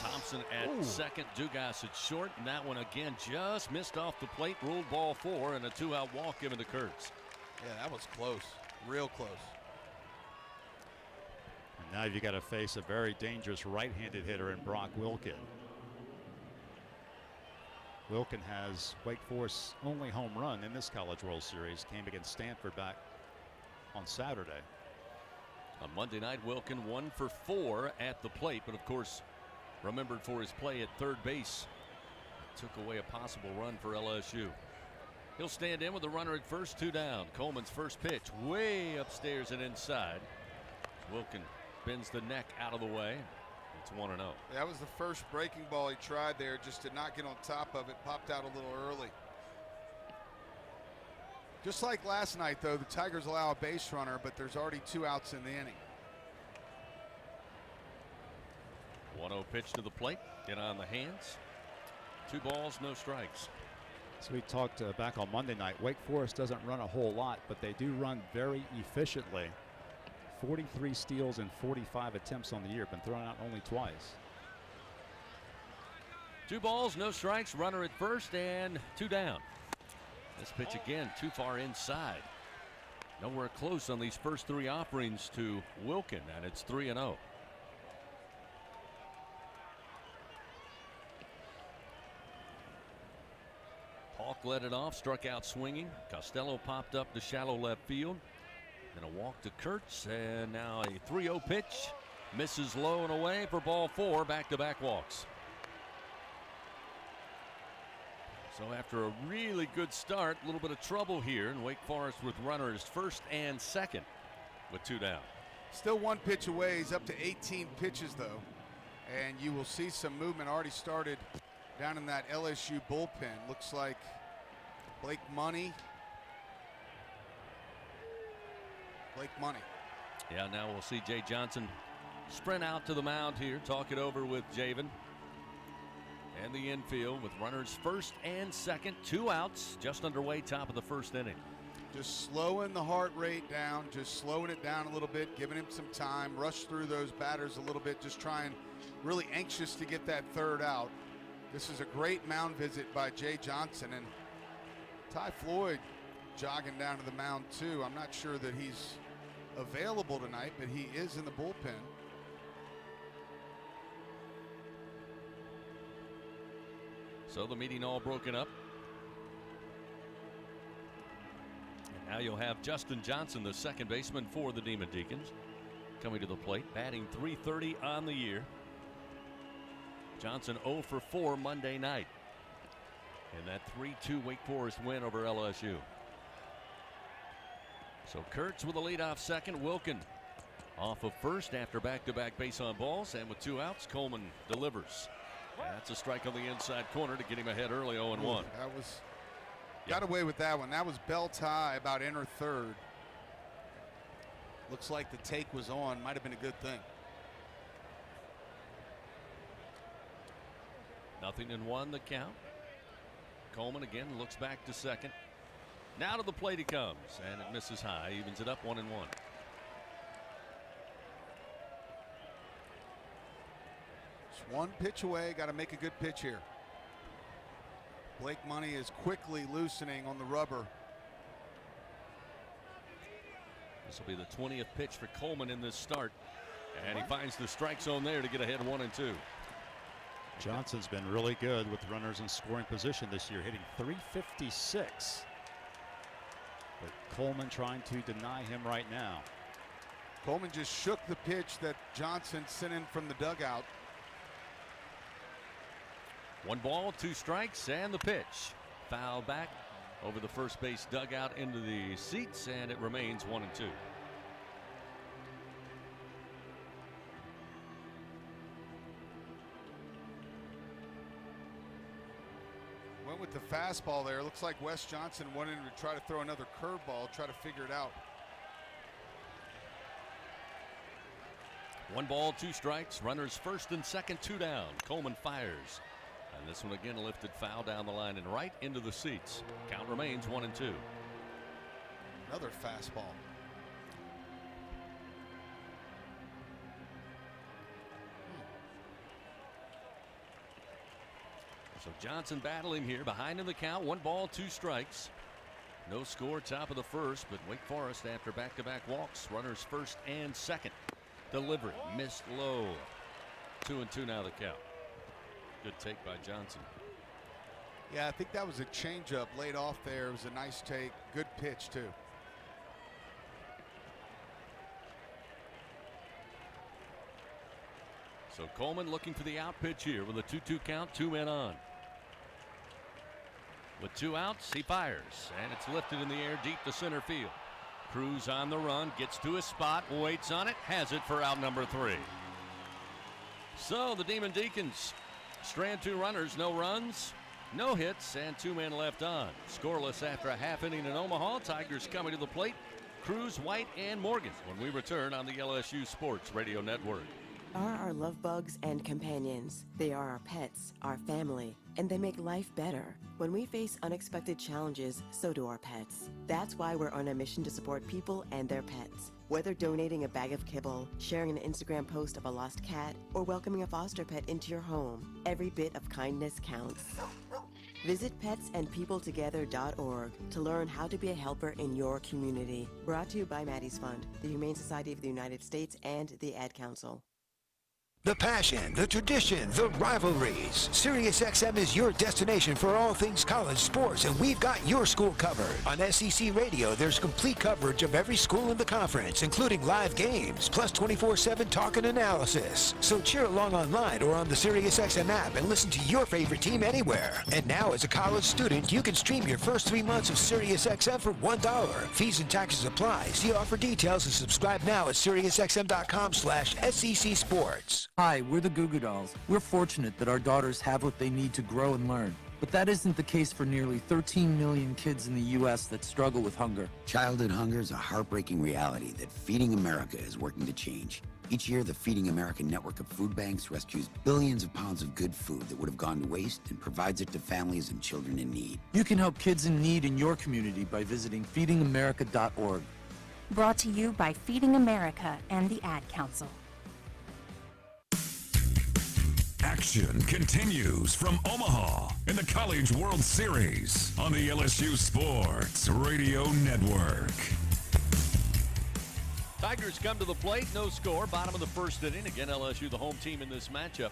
Speaker 3: Thompson at second, Dugas at short, and that one again just missed off the plate, ruled ball 4, and a 2-out walk given to Kurtz.
Speaker 12: Yeah, that was close, real close.
Speaker 4: And now you got to face a very dangerous right-handed hitter in Brock Wilken. Wilken has Wake Forest's only home run in this College World Series, came against Stanford back on Saturday.
Speaker 3: On Monday night, Wilken 1 for 4 at the plate, but of course remembered for his play at third base. Took away a possible run for LSU. He'll stand in with the runner at first, 2 down. Coleman's first pitch way upstairs and inside. Wilken bends the neck out of the way. It's 1-0.
Speaker 12: That was the first breaking ball he tried there, just did not get on top of it, popped out a little early. Just like last night, though, the Tigers allow a base runner, but there's already 2 outs in the inning.
Speaker 3: 1-0 pitch to the plate. Get on the hands. 2 balls, no strikes.
Speaker 4: So we talked back on Monday night. Wake Forest doesn't run a whole lot, but they do run very efficiently. 43 steals and 45 attempts on the year. Been thrown out only twice.
Speaker 3: 2 balls, no strikes. Runner at first and 2 down. This pitch again too far inside. Nowhere close on these first 3 offerings to Wilken, and it's 3-0. Falk led it off, struck out swinging. Costello popped up to shallow left field. And a walk to Kurtz, and now a 3-0 pitch. Misses low and away for ball 4, back-to-back walks. So after a really good start, a little bit of trouble here, and Wake Forest with runners first and second with 2 down.
Speaker 12: Still 1 pitch away. He's up to 18 pitches, though. And you will see some movement already started down in that LSU bullpen. Looks like Blake Money.
Speaker 3: Yeah, now we'll see Jay Johnson sprint out to the mound here, talk it over with Javen. And the infield with runners first and second, 2 outs, just underway, top of the first inning.
Speaker 12: Just slowing the heart rate down, just slowing it down a little bit, giving him some time, rush through those batters a little bit, just trying, really anxious to get that 3rd out. This is a great mound visit by Jay Johnson, and Ty Floyd jogging down to the mound too. I'm not sure that he's available tonight, but he is in the bullpen.
Speaker 3: So the meeting all broken up. And now you'll have Justin Johnson, the second baseman for the Demon Deacons, coming to the plate, batting .330 on the year. Johnson 0 for 4 Monday night in that 3-2 Wake Forest win over LSU. So Kurtz with a leadoff second. Wilkin off of first after back-to-back base on balls, and with 2 outs, Coleman delivers. That's a strike on the inside corner to get him ahead early, 0-1.
Speaker 12: That was got away with that one. That was belt high, about inner third. Looks like the take was on. Might have been a good thing.
Speaker 3: 0-1 the count. Coleman again looks back to second. Now to the plate he comes, and it misses high, evens it up 1-1.
Speaker 12: Just 1 pitch away, got to make a good pitch here. Blake Money is quickly loosening on the rubber.
Speaker 3: This will be the 20th pitch for Coleman in this start, and he finds the strike zone there to get ahead 1-2.
Speaker 4: Johnson's been really good with runners in scoring position this year, hitting .356. But Coleman trying to deny him right now.
Speaker 12: Coleman just shook the pitch that Johnson sent in from the dugout.
Speaker 3: 1 ball, 2 strikes, and the pitch. Foul back over the first base dugout into the seats, and it remains 1-2.
Speaker 12: Went with the fastball there. Looks like Wes Johnson wanted him to try to throw another curveball, try to figure it out.
Speaker 3: 1 ball, 2 strikes, runners first and second, 2 down. Coleman fires, and this one again lifted foul down the line and right into the seats. Count remains 1-2.
Speaker 12: Another fastball.
Speaker 3: So Johnson battling here, behind in the count, 1 ball, 2 strikes. No score, top of the first, but Wake Forest after back-to-back walks, runners first and second. Delivery missed low. 2-2 now the count. Good take by Johnson.
Speaker 12: Yeah, I think that was a changeup laid off there. It was a nice take. Good pitch too.
Speaker 3: So Coleman looking for the out pitch here with a 2-2 count, 2 men on. With 2 outs, he fires, and it's lifted in the air deep to center field. Cruz on the run, gets to his spot, waits on it, has it for out number 3. So the Demon Deacons strand 2 runners, no runs, no hits, and 2 men left on. Scoreless after a half inning in Omaha. Tigers coming to the plate. Cruz, White, and Morgan when we return on the LSU Sports Radio Network.
Speaker 2: Are our love bugs and companions. They are our pets, our family, and they make life better. When we face unexpected challenges, so do our pets. That's why we're on a mission to support people and their pets. Whether donating a bag of kibble, sharing an Instagram post of a lost cat, or welcoming a foster pet into your home, every bit of kindness counts. Visit petsandpeopletogether.org to learn how to be a helper in your community. Brought to you by Maddie's Fund, the Humane Society of the United States, and the Ad Council.
Speaker 17: The passion, the tradition, the rivalries. SiriusXM is your destination for all things college sports, and we've got your school covered. On SEC Radio, there's complete coverage of every school in the conference, including live games, plus 24/7 talk and analysis. So cheer along online or on the SiriusXM app and listen to your favorite team anywhere. And now, as a college student, you can stream your first 3 months of SiriusXM for $1. Fees and taxes apply. See offer details and subscribe now at SiriusXM.com/SEC Sports.
Speaker 5: Hi, we're the Goo Goo Dolls. We're fortunate that our daughters have what they need to grow and learn. But that isn't the case for nearly 13 million kids in the U.S. that struggle with hunger.
Speaker 22: Childhood hunger is a heartbreaking reality that Feeding America is working to change. Each year, the Feeding America network of food banks rescues billions of pounds of good food that would have gone to waste and provides it to families and children in need.
Speaker 5: You can help kids in need in your community by visiting feedingamerica.org.
Speaker 23: Brought to you by Feeding America and the Ad Council.
Speaker 10: Action continues from Omaha in the College World Series on the LSU Sports Radio Network.
Speaker 3: Tigers come to the plate, no score, bottom of the first inning. Again, LSU the home team in this matchup,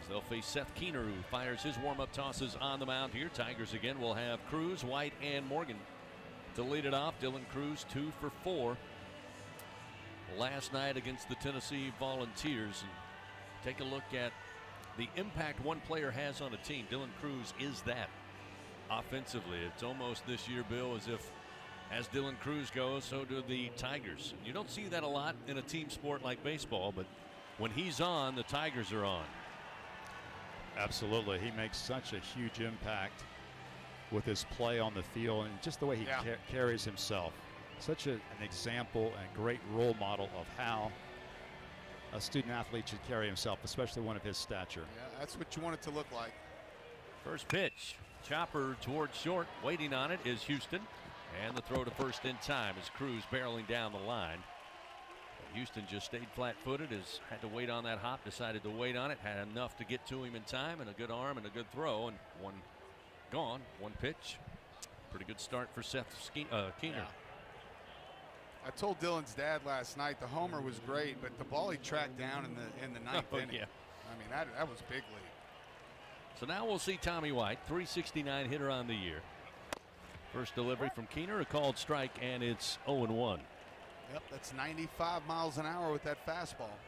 Speaker 3: as they'll face Seth Keener, who fires his warm-up tosses on the mound here. Tigers again will have Cruz, White, and Morgan to lead it off. Dylan Cruz 2 for 4 last night against the Tennessee Volunteers. And take a look at the impact one player has on a team. Dylan Cruz is that offensively. It's almost this year, Bill, as if as Dylan Cruz goes, so do the Tigers. You don't see that a lot in a team sport like baseball, but when he's on, the Tigers are on.
Speaker 4: Absolutely. He makes such a huge impact with his play on the field and just the way he carries himself. Such an example and great role model of how a student athlete should carry himself, especially one of his stature.
Speaker 12: Yeah, that's what you want it to look like.
Speaker 3: First pitch, chopper towards short. Waiting on it is Houston, and the throw to first in time as Cruz barreling down the line. Houston just stayed flat-footed, had to wait on that hop, decided to wait on it, had enough to get to him in time, and a good arm and a good throw, and one gone, one pitch. Pretty good start for Seth Keener.
Speaker 12: Yeah. I told Dylan's dad last night the homer was great, but the ball he tracked down in the ninth inning.
Speaker 3: Yeah.
Speaker 12: I mean, that was big league.
Speaker 3: So now we'll see Tommy White, 369 hitter on the year. First delivery from Keener, a called strike, and it's 0-1.
Speaker 12: Yep, that's 95 miles an hour with that fastball.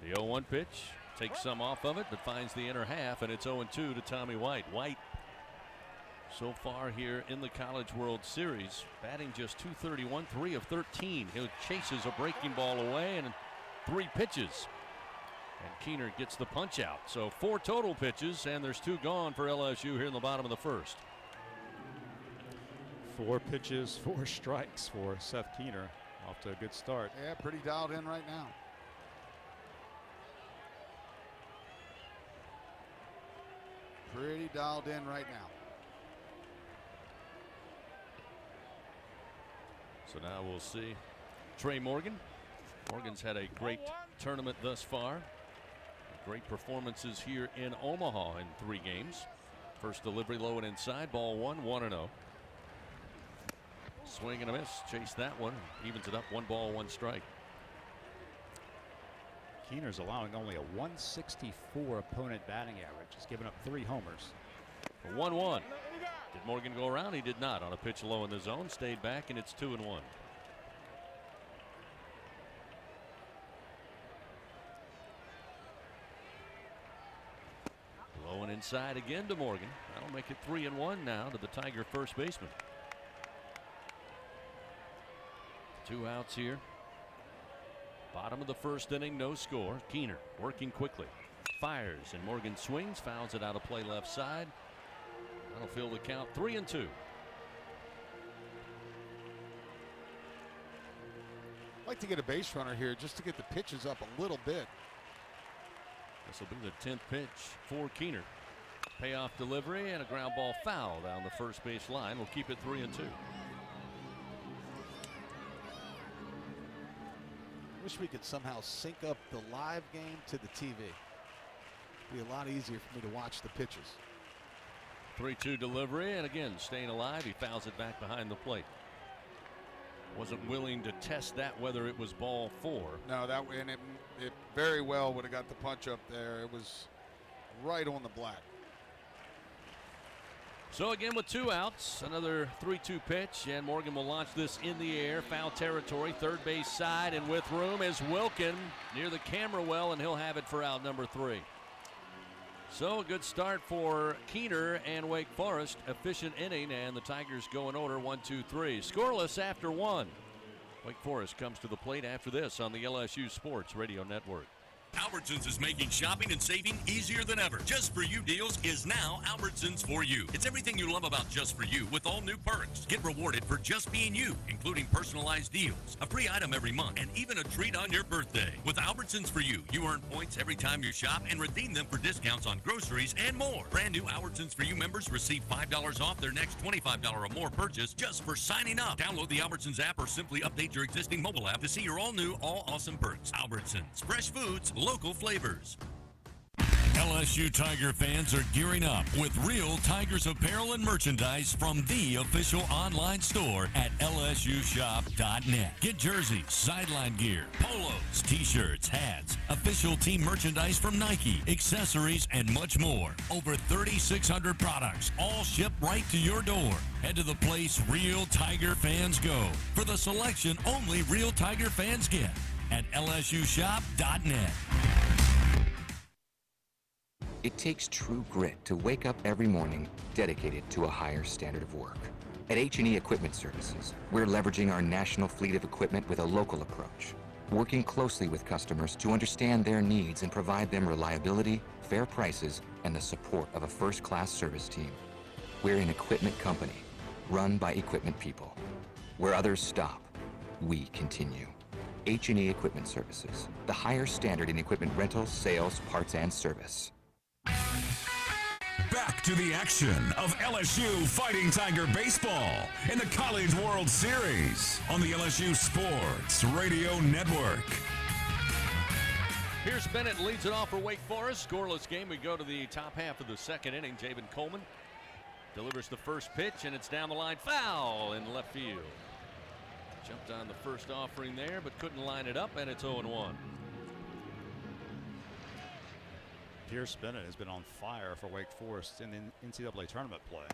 Speaker 3: The 0-1 pitch takes some off of it, but finds the inner half, and it's 0-2 to Tommy White. White, so far here in the College World Series, batting just .231, 3 of 13. He chases a breaking ball away and 3 pitches. And Keener gets the punch out. So 4 total pitches, and there's 2 gone for LSU here in the bottom of the first.
Speaker 4: 4 pitches, 4 strikes for Seth Keener. Off to a good start.
Speaker 12: Yeah, pretty dialed in right now. Pretty dialed in right now.
Speaker 3: So now we'll see Trey Morgan. Morgan's had a great tournament thus far. Great performances here in Omaha in 3 games. First delivery low and inside, ball 1, 1-0. Swing and a miss, chase that one, evens it up, 1 ball, 1 strike.
Speaker 4: Keener's allowing only a 164 opponent batting average. He's given up 3 homers.
Speaker 3: 1-1. Did Morgan go around? He did not. On a pitch low in the zone, stayed back, and it's 2-1. Low and inside again to Morgan. That'll make it 3-1 now to the Tiger first baseman. 2 outs here. Bottom of the first inning, no score. Keener working quickly. Fires, and Morgan swings, fouls it out of play left side. That'll fill the count, 3-2.
Speaker 12: I'd like to get a base runner here just to get the pitches up a little bit.
Speaker 3: This will be the 10th pitch for Keener. Payoff delivery and a ground ball foul down the first base line. We'll keep it 3-2.
Speaker 24: Wish we could somehow sync up the live game to the TV. It'd be a lot easier for me to watch the pitches.
Speaker 3: 3-2 delivery, and again staying alive. He fouls it back behind the plate. wasn't willing to test that whether it was ball 4.
Speaker 12: No, and it very well would have got the punch up there. It was right on the black.
Speaker 3: So again with 2 outs, another 3-2 pitch, and Morgan will launch this in the air, foul territory, third base side, and with room is Wilkin near the camera well, and he'll have it for out number 3. So a good start for Keener and Wake Forest. Efficient inning, and the Tigers go in order 1-2-3. Scoreless after 1. Wake Forest comes to the plate after this on the LSU Sports Radio Network.
Speaker 11: Albertsons is making shopping and saving easier than ever. Just For You deals is now Albertsons For You. It's everything you love about Just For You with all new perks. Get rewarded for just being you, including personalized deals, a free item every month, and even a treat on your birthday. With Albertsons For You, you earn points every time you shop and redeem them for discounts on groceries and more. Brand new Albertsons For You members receive $5 off their next $25 or more purchase just for signing up. Download the Albertsons app or simply update your existing mobile app to see your all new, all awesome perks. Albertsons, fresh foods, local flavors. LSU Tiger fans are gearing up with real Tigers apparel and merchandise from the official online store at lsushop.net. Get jerseys, sideline gear, polos, t-shirts, hats, official team merchandise from Nike, accessories, and much more. Over 3,600 products, all shipped right to your door. Head to the place real Tiger fans go for the selection only real Tiger fans get at lsushop.net.
Speaker 1: It takes true grit to wake up every morning dedicated to a higher standard of work. At H&E Equipment Services, we're leveraging our national fleet of equipment with a local approach, working closely with customers to understand their needs and provide them reliability, fair prices, and the support of a first-class service team. We're an equipment company, run by equipment people. Where others stop, we continue. H&E Equipment Services, the higher standard in equipment rental, sales, parts, and service.
Speaker 10: Back to the action of LSU Fighting Tiger baseball in the College World Series on the LSU Sports Radio Network.
Speaker 3: Pierce Bennett leads it off for Wake Forest. Scoreless game. We go to the top half of the second inning. Javen Coleman delivers the first pitch, and it's down the line. Foul in left field. Jumped on the first offering there, but couldn't line it up, and it's 0-1.
Speaker 4: Pierce Bennett has been on fire for Wake Forest in the NCAA tournament play.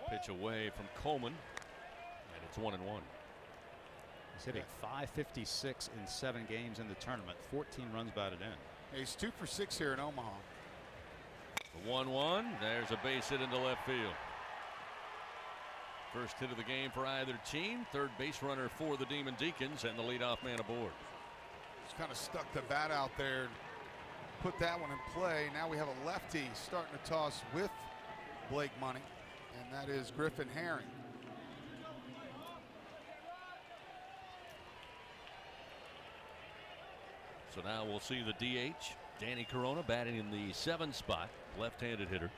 Speaker 3: Pitch away from Coleman, and it's 1-1.
Speaker 4: He's hitting .556 in 7 games in the tournament, 14 runs batted in.
Speaker 12: He's 2 for 6 here in Omaha.
Speaker 3: The 1-1. There's a base hit into left field. First hit of the game for either team. Third base runner for the Demon Deacons, and the leadoff man aboard.
Speaker 12: He's kind of stuck the bat out there. Put that one in play. Now we have a lefty starting to toss with Blake Money, and that is Griffin Herring.
Speaker 3: So now we'll see the DH, Danny Corona, batting in the 7 spot, left-handed hitter.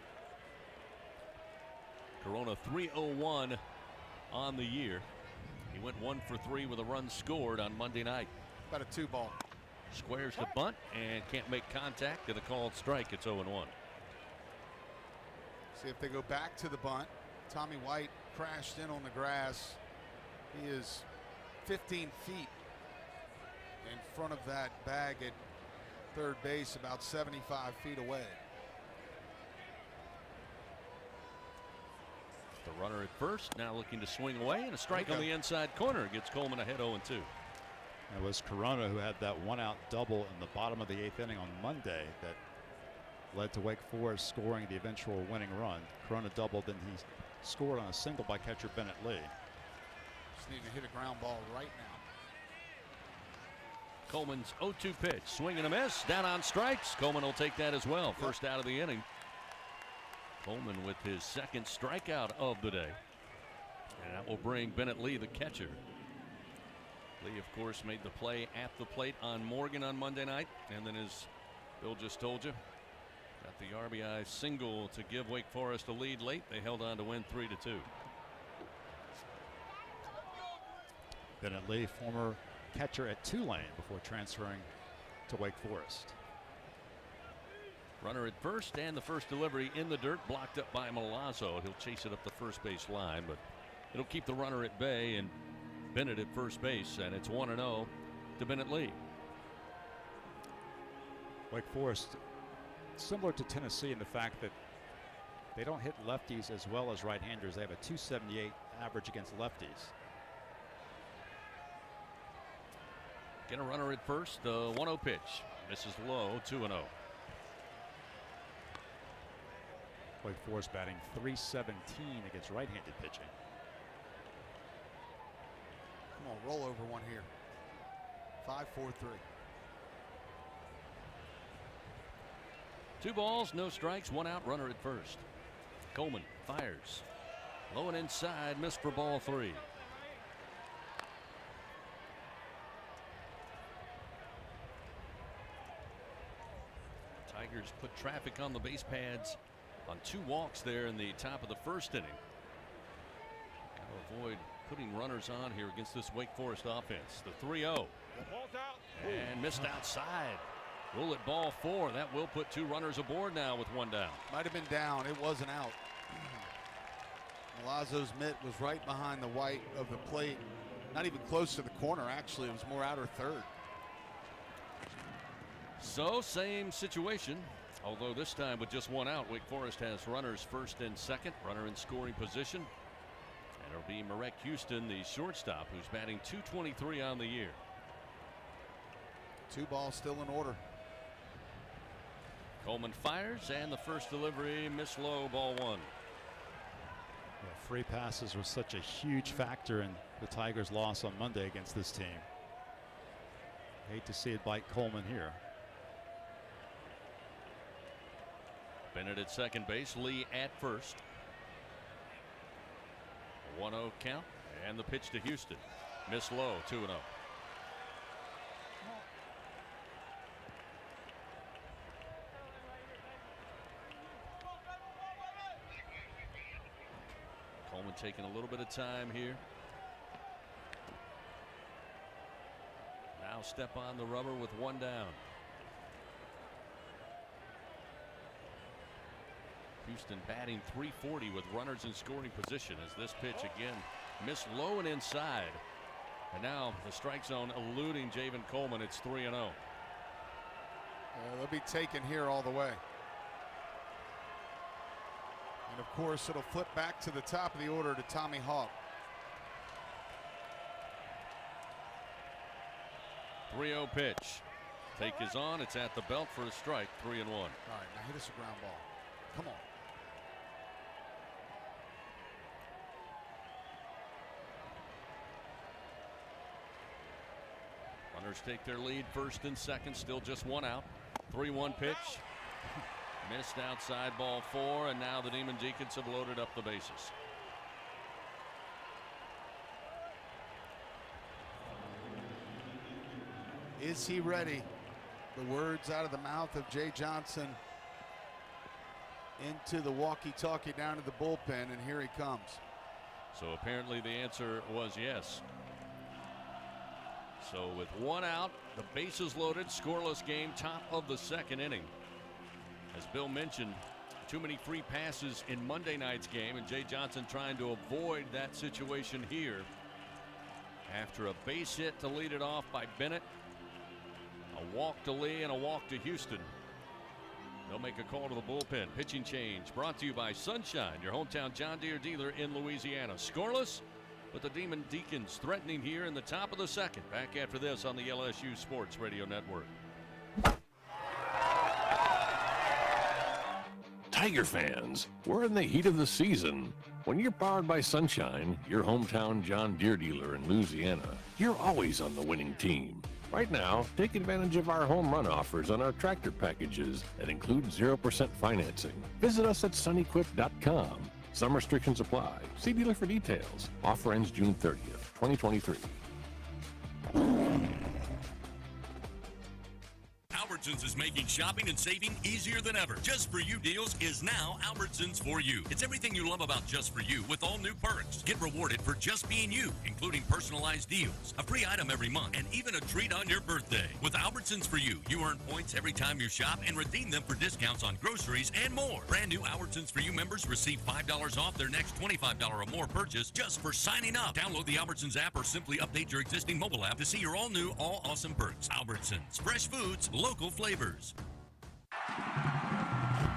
Speaker 3: Corona 301 on the year. He went 1 for 3 with a run scored on Monday night.
Speaker 12: About a 2-ball.
Speaker 3: Squares the bunt and can't make contact, and a called strike. It's 0-1.
Speaker 12: See if they go back to the bunt. Tommy White crashed in on the grass. He is 15 feet in front of that bag at third base, about 75 feet away.
Speaker 3: The runner at first now looking to swing away, and a strike on the inside corner gets Coleman ahead 0-2.
Speaker 4: It was Corona who had that 1-out double in the bottom of the 8th inning on Monday that led to Wake Forest scoring the eventual winning run. Corona doubled, then he scored on a single by catcher Bennett Lee.
Speaker 12: Just need to hit a ground ball right now.
Speaker 3: Coleman's 0-2 pitch, swing and a miss, down on strikes. Coleman will take that as well. First out of the inning. Coleman with his second strikeout of the day, and that will bring Bennett Lee, the catcher. Lee, of course, made the play at the plate on Morgan on Monday night, and then, as Bill just told you, got the RBI single to give Wake Forest a lead late. They held on to win 3-2.
Speaker 4: Bennett Lee, former catcher at Tulane before transferring to Wake Forest.
Speaker 3: Runner at first, and the first delivery in the dirt, blocked up by Milazzo. He'll chase it up the first base line, but it'll keep the runner at bay, and Bennett at first base, and it's 1-0 to Bennett Lee.
Speaker 4: Wake Forest, similar to Tennessee in the fact that they don't hit lefties as well as right-handers. They have a .278 average against lefties.
Speaker 3: Get a runner at first. The 1-0 pitch misses low. 2-0.
Speaker 4: Wake Forest batting .317 against right-handed pitching.
Speaker 12: Come on, roll over one here. 5-4-3.
Speaker 3: 2 balls, no strikes, 1 out, runner at first. Coleman fires. Low and inside, missed for ball 3. Tigers put traffic on the base pads on 2 walks there in the top of the first inning. Got to avoid putting runners on here against this Wake Forest offense. The 3-0. And missed outside. Rule at ball 4. That will put 2 runners aboard now with 1 down.
Speaker 12: Might have been down. It wasn't out. Milazzo's mitt was right behind the white of the plate. Not even close to the corner, actually. It was more outer third.
Speaker 3: So, same situation. Although this time with just 1 out, Wake Forest has runners first and second. Runner in scoring position. And it'll be Marek Houston, the shortstop, who's batting .223 on the year.
Speaker 12: 2 balls still in order.
Speaker 3: Coleman fires, and the first delivery missed low, ball 1.
Speaker 4: Yeah, free passes was such a huge factor in the Tigers' loss on Monday against this team. Hate to see it bite Coleman here.
Speaker 3: Bennett at second base, Lee at first. 1-0 count, and the pitch to Houston. Miss low, 2-0. Coleman taking a little bit of time here. Now step on the rubber with 1 down. Houston batting .340 with runners in scoring position as this pitch again missed low and inside. And now the strike zone eluding Javen Coleman. It's 3-0.
Speaker 12: They'll be taken here all the way. And of course, it'll flip back to the top of the order to Tommy Hawk.
Speaker 3: 3-0 pitch. Take is on. It's at the belt for a strike. 3-1.
Speaker 12: All right, now hit us a ground ball. Come on.
Speaker 3: Runners take their lead first and second. Still just 1 out. 3-1 pitch. Missed outside, ball 4, and now the Demon Deacons have loaded up the bases.
Speaker 12: Is he ready? The words out of the mouth of Jay Johnson into the walkie-talkie down to the bullpen, and here he comes.
Speaker 3: So apparently the answer was yes. So with 1 out, the bases loaded, scoreless game, top of the second inning. As Bill mentioned, too many free passes in Monday night's game, and Jay Johnson trying to avoid that situation here. After a base hit to lead it off by Bennett, a walk to Lee and a walk to Houston. They'll make a call to the bullpen. Pitching change brought to you by Sunshine, your hometown John Deere dealer in Louisiana. Scoreless, but the Demon Deacons threatening here in the top of the second. Back after this on the LSU Sports Radio Network.
Speaker 7: Tiger fans, we're in the heat of the season. When you're powered by Sunshine, your hometown John Deere dealer in Louisiana, you're always on the winning team. Right now, take advantage of our home run offers on our tractor packages that include 0% financing. Visit us at sunequip.com. Some restrictions apply. See dealer for details. Offer ends June 30th, 2023.
Speaker 11: Howard Albertsons is making shopping and saving easier than ever. Just For You deals is now Albertsons For You. It's everything you love about Just For You with all new perks. Get rewarded for just being you, including personalized deals, a free item every month, and even a treat on your birthday. With Albertsons For You, you earn points every time you shop and redeem them for discounts on groceries and more. Brand new Albertsons For You members receive $5 off their next $25 or more purchase just for signing up. Download the Albertsons app or simply update your existing mobile app to see your all new, all awesome perks. Albertsons, fresh foods, local flavors.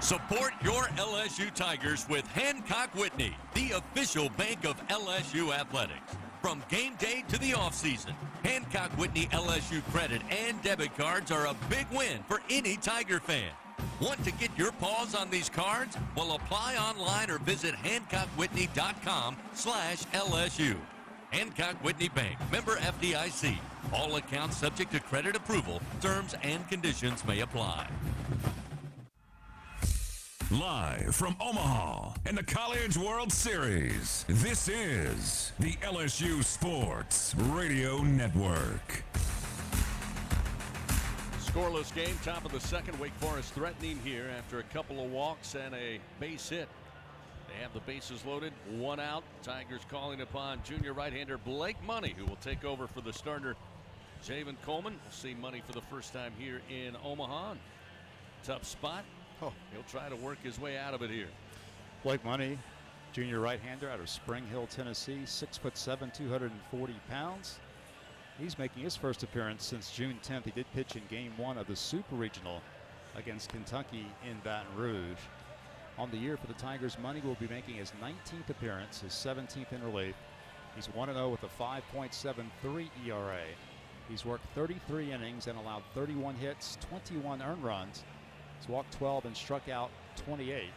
Speaker 11: Support your LSU Tigers with Hancock Whitney, the official bank of LSU athletics. From game day to the offseason, Hancock Whitney LSU credit and debit cards are a big win for any Tiger fan. Want to get your paws on these cards? Well, apply online or visit HancockWhitney.com/LSU. Hancock Whitney Bank, member FDIC. All accounts subject to credit approval. Terms and conditions may apply.
Speaker 10: Live from Omaha and the College World Series, this is the LSU Sports Radio Network.
Speaker 3: Scoreless game, top of the second. Wake Forest threatening here after a couple of walks and a base hit. They have the bases loaded, one out. Tigers calling upon junior right-hander Blake Money, who will take over for the starter Javen Coleman. We'll see Money for the first time here in Omaha. Tough spot. He'll try to work his way out of it here.
Speaker 4: Blake Money, junior right-hander out of Spring Hill, Tennessee, 6'7", 240 pounds. He's making his first appearance since June 10th. He did pitch in Game 1 of the Super Regional against Kentucky in Baton Rouge. On the year for the Tigers, Money will be making his 19th appearance, his 17th in relief. He's 1-0 with a 5.73 ERA. He's worked 33 innings and allowed 31 hits, 21 earned runs. He's walked 12 and struck out 28,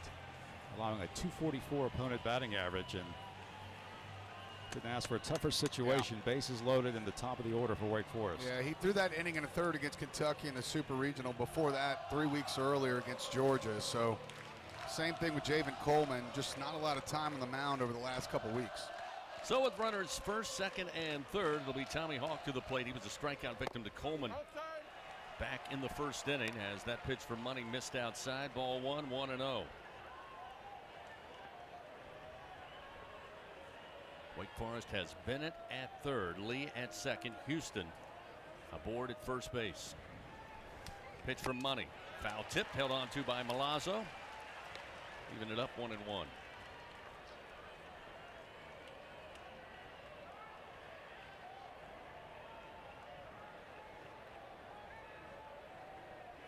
Speaker 4: allowing a .244 opponent batting average, and couldn't ask for a tougher situation. Yeah. Bases loaded in the top of the order for Wake Forest.
Speaker 12: Yeah, he threw that inning in a third against Kentucky in the Super Regional. Before that, 3 weeks earlier against Georgia. So same thing with Javen Coleman, just not a lot of time on the mound over the last couple weeks.
Speaker 3: So with runners first, second, and third, it'll be Tommy Hawk to the plate. He was a strikeout victim to Coleman back in the first inning as that pitch for Money missed outside. Ball one, 1-0. Wake Forest has Bennett at third, Lee at second, Houston aboard at first base. Pitch from Money. Foul tip held on to by Milazzo. Even it up 1-1.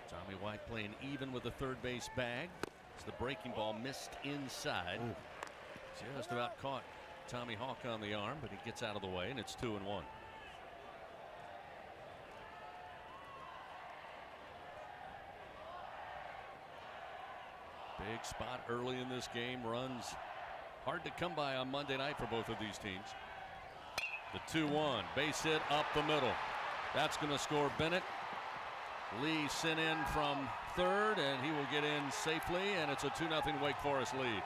Speaker 3: Tommy White playing even with the third base bag. As the breaking ball missed inside. Ooh. Just about caught Tommy Hawk on the arm, but he gets out of the way, and it's 2-1. Big spot early in this game. Runs hard to come by on Monday night for both of these teams. The 2-1 base hit up the middle. That's going to score Bennett. Lee sent in from third, and he will get in safely, and it's a 2-0 Wake Forest lead.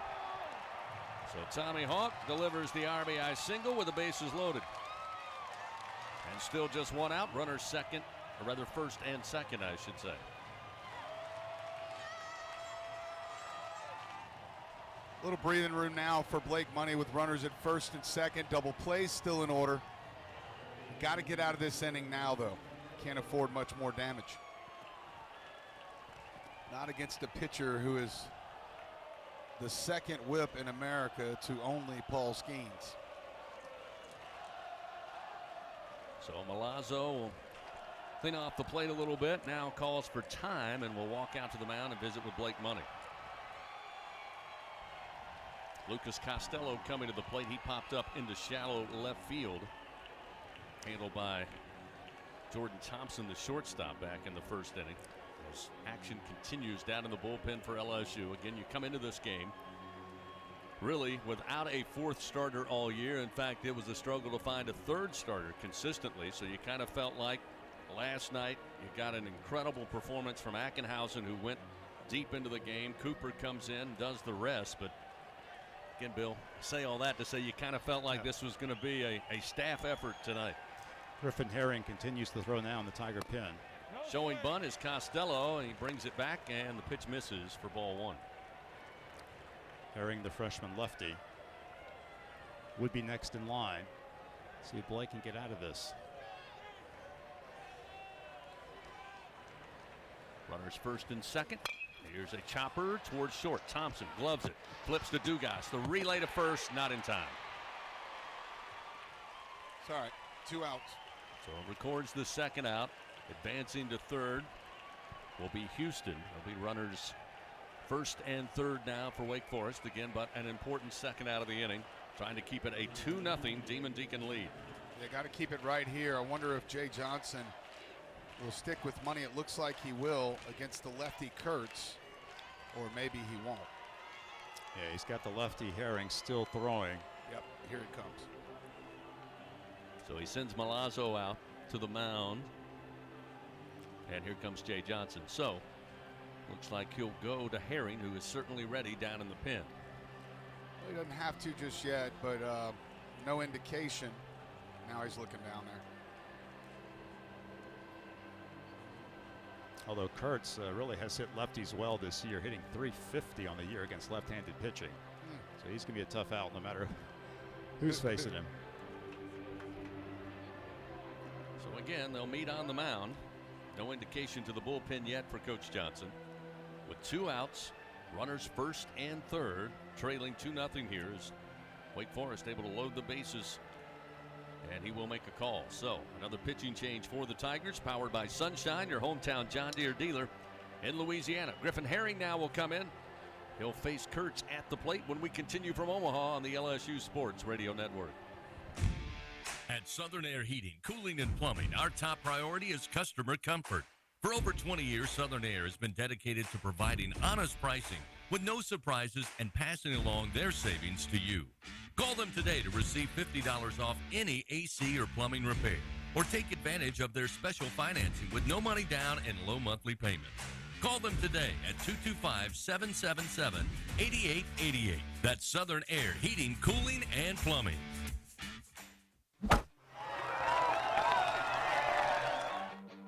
Speaker 3: So Tommy Hawk delivers the RBI single with the bases loaded. And still just one out. Runners second, or rather first and second, I should say.
Speaker 12: A little breathing room now for Blake Money with runners at first and second. Double play still in order. Got to get out of this inning now, though. Can't afford much more damage. Not against a pitcher who is the second whip in America to only Paul Skeens.
Speaker 3: So Milazzo will clean off the plate a little bit. Now calls for time and will walk out to the mound and visit with Blake Money. Lucas Costello coming to the plate. He popped up into shallow left field. Handled by Jordan Thompson, the shortstop, back in the first inning. As action continues down in the bullpen for LSU. Again, you come into this game really without a fourth starter all year. In fact, it was a struggle to find a third starter consistently. So you kind of felt like last night you got an incredible performance from Ackenhausen, who went deep into the game. Cooper comes in, does the rest. But again, Bill, say all that to say you kind of felt like this was going to be a staff effort tonight.
Speaker 4: Griffin Herring continues to throw now in the Tiger pen.
Speaker 3: Showing bunt is Costello, and he brings it back, and the pitch misses for ball one.
Speaker 4: Herring, the freshman lefty, would be next in line. See if Blake can get out of this.
Speaker 3: Runners first and second. Here's a chopper towards short. Thompson gloves it, flips to Dugas. The relay to first, not in time.
Speaker 12: It's all right. 2 outs.
Speaker 3: So records the second out. Advancing to third will be Houston. There'll be runners first and third now for Wake Forest again, but an important second out of the inning, trying to keep it a 2-0 Demon Deacon lead.
Speaker 12: They got to keep it right here. I wonder if Jay Johnson will stick with money. It looks like he will against the lefty Kurtz, or maybe he won't.
Speaker 4: Yeah, he's got the lefty Herring still throwing.
Speaker 12: Yep, here it comes.
Speaker 3: So he sends Milazzo out to the mound. And here comes Jay Johnson. So looks like he'll go to Herring, who is certainly ready down in the pen.
Speaker 12: He doesn't have to just yet, but no indication. Now he's looking down there.
Speaker 4: Although Kurtz really has hit lefties well this year, hitting .350 on the year against left-handed pitching. So he's going to be a tough out no matter who's facing him.
Speaker 3: So again, they'll meet on the mound. No indication to the bullpen yet for Coach Johnson. With 2 outs, runners first and third, trailing 2-0 here is Wake Forest able to load the bases. And he will make a call. So another pitching change for the Tigers, powered by Sunshine, your hometown John Deere dealer in Louisiana. Griffin Herring now will come in. He'll face Kurtz at the plate when we continue from Omaha on the LSU Sports Radio Network.
Speaker 11: At Southern Air Heating, Cooling, and Plumbing, our top priority is customer comfort. For over 20 years, Southern Air has been dedicated to providing honest pricing with no surprises and passing along their savings to you. Call them today to receive $50 off any AC or plumbing repair, or take advantage of their special financing with no money down and low monthly payments. Call them today at 225-777-8888. That's Southern Air Heating, Cooling, and Plumbing.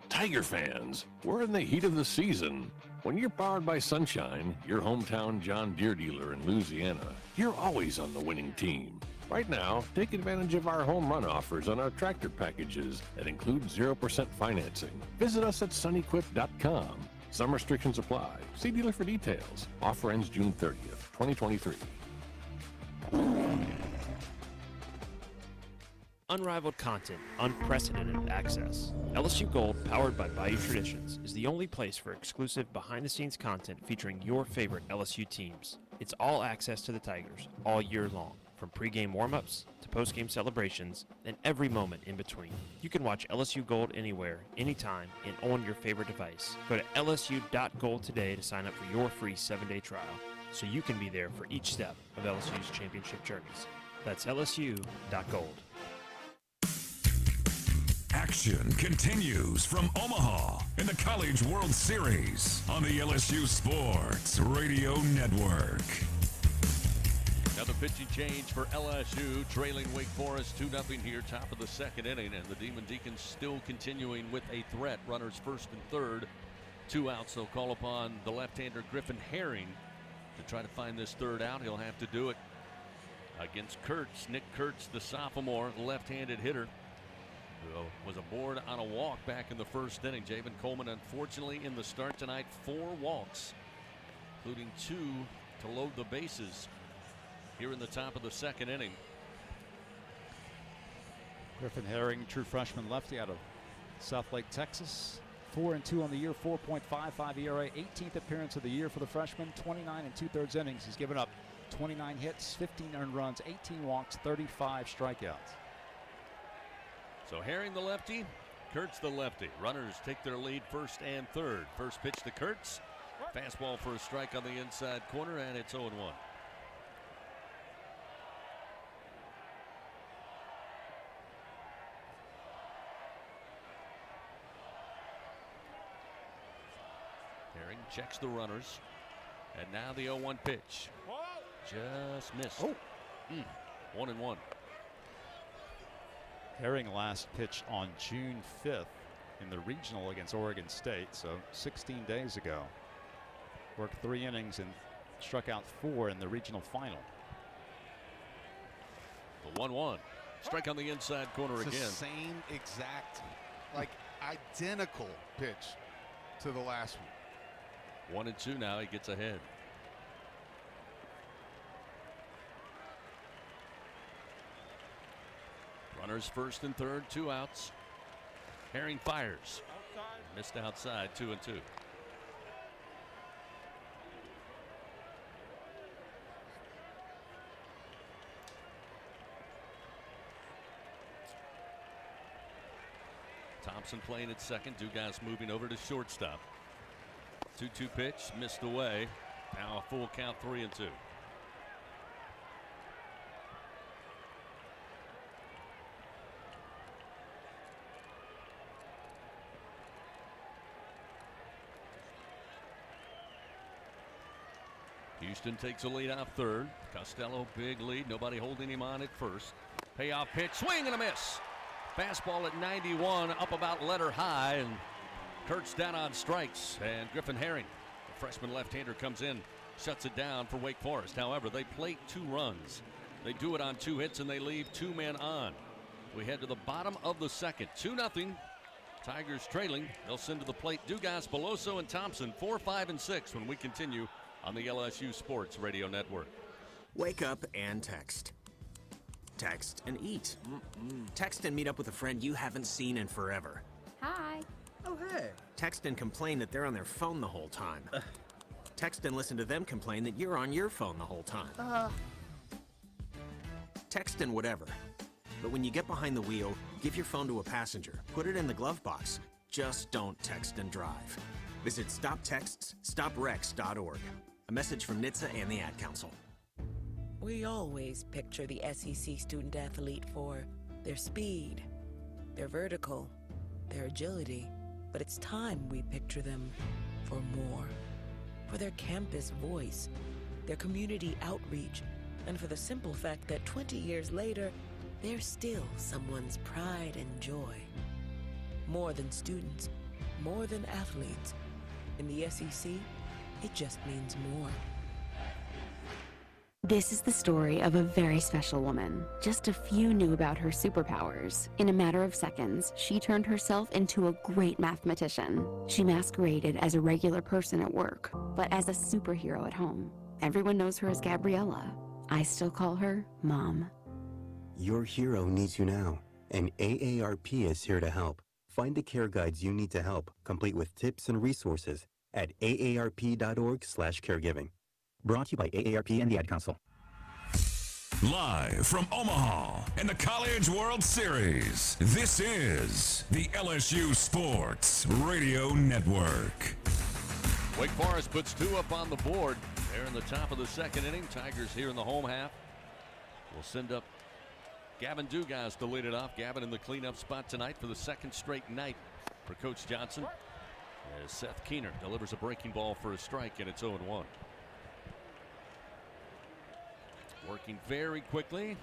Speaker 7: Tiger fans, we're in the heat of the season. When you're powered by Sunshine, your hometown John Deere dealer in Louisiana, you're always on the winning team. Right now, take advantage of our home run offers on our tractor packages that include 0% financing. Visit us at sunequip.com. Some restrictions apply. See dealer for details. Offer ends June 30th, 2023.
Speaker 20: Unrivaled content, unprecedented access. LSU Gold, powered by Bayou Traditions, is the only place for exclusive behind-the-scenes content featuring your favorite LSU teams. It's all access to the Tigers, all year long, from pregame warm-ups to postgame celebrations and every moment in between. You can watch LSU Gold anywhere, anytime, and on your favorite device. Go to lsu.gold today to sign up for your free 7-day trial, so you can be there for each step of LSU's championship journeys. That's lsu.gold.
Speaker 10: Action continues from Omaha in the College World Series on the LSU Sports Radio Network.
Speaker 3: Another pitching change for LSU, trailing Wake Forest 2-0 here, top of the second inning, and the Demon Deacons still continuing with a threat. Runners first and third, 2 outs. They'll call upon the left-hander Griffin Herring to try to find this third out. He'll have to do it against Kurtz. Nick Kurtz, the sophomore, left-handed hitter, was aboard on a walk back in the first inning. Javen Coleman, unfortunately, in the start tonight, 4 walks, including 2 to load the bases here in the top of the second inning.
Speaker 4: Griffin Herring, true freshman lefty out of Southlake, Texas. 4-2 on the year, 4.55 ERA, 18th appearance of the year for the freshman, 29 2/3 innings. He's given up 29 hits, 15 earned runs, 18 walks, 35 strikeouts.
Speaker 3: So Herring the lefty, Kurtz the lefty. Runners take their lead first and third. First pitch to Kurtz. Fastball for a strike on the inside corner, and it's 0-1. Herring checks the runners. And now the 0-1 pitch. Just missed. 1-1.
Speaker 4: Herring last pitched on June 5th in the regional against Oregon State, so 16 days ago. Worked 3 innings and struck out 4 in the regional final.
Speaker 3: The 1-1. Strike on the inside corner
Speaker 12: it's
Speaker 3: again.
Speaker 12: The same exact, like identical pitch to the last one.
Speaker 3: 1-2 now. He gets ahead. Runners first and third, 2 outs. Herring fires. Missed outside, 2-2. Thompson playing at second. Dugas moving over to shortstop. 2-2 pitch, missed away. Now a full count, 3-2. Houston takes a lead off third. Costello, big lead. Nobody holding him on at first. Payoff pitch, swing and a miss. Fastball at 91, up about letter high, and Kurtz down on strikes. And Griffin Herring, the freshman left-hander, comes in, shuts it down for Wake Forest. However, they plate 2 runs. They do it on 2 hits, and they leave 2 men on. We head to the bottom of the second. 2-0. Tigers trailing. They'll send to the plate Dugas, Beloso, and Thompson. 4, 5, and 6 when we continue on the LSU Sports Radio Network.
Speaker 8: Wake up and text. Text and eat. Text and meet up with a friend you haven't seen in forever.
Speaker 13: Hi.
Speaker 8: Oh, hey. Text and complain that they're on their phone the whole time. Text and listen to them complain that you're on your phone the whole time. Text and whatever. But when you get behind the wheel, give your phone to a passenger. Put it in the glove box. Just don't text and drive. Visit StopTextsStopWrecks.org. A message from NHTSA and the Ad Council.
Speaker 14: We always picture the SEC student athlete for their speed, their vertical, their agility. But it's time we picture them for more. For their campus voice, their community outreach, and for the simple fact that 20 years later, they're still someone's pride and joy. More than students, more than athletes. In the SEC, it just means more.
Speaker 13: This is the story of a very special woman. Just a few knew about her superpowers. In a matter of seconds, she turned herself into a great mathematician. She masqueraded as a regular person at work, but as a superhero at home. Everyone knows her as Gabriella. I still call her Mom.
Speaker 15: Your hero needs you now, and AARP is here to help. Find the care guides you need to help, complete with tips and resources at aarp.org/caregiving. Brought to you by AARP and the Ad Council.
Speaker 10: Live from Omaha and the College World Series, this is the LSU Sports Radio Network.
Speaker 3: Wake Forest puts 2 up on the board. They're in the top of the second inning. Tigers here in the home half. We'll send up Gavin Dugas to lead it off. Gavin in the cleanup spot tonight for the second straight night for Coach Johnson. As Seth Keener delivers a breaking ball for a strike, and it's 0-1. Working very quickly.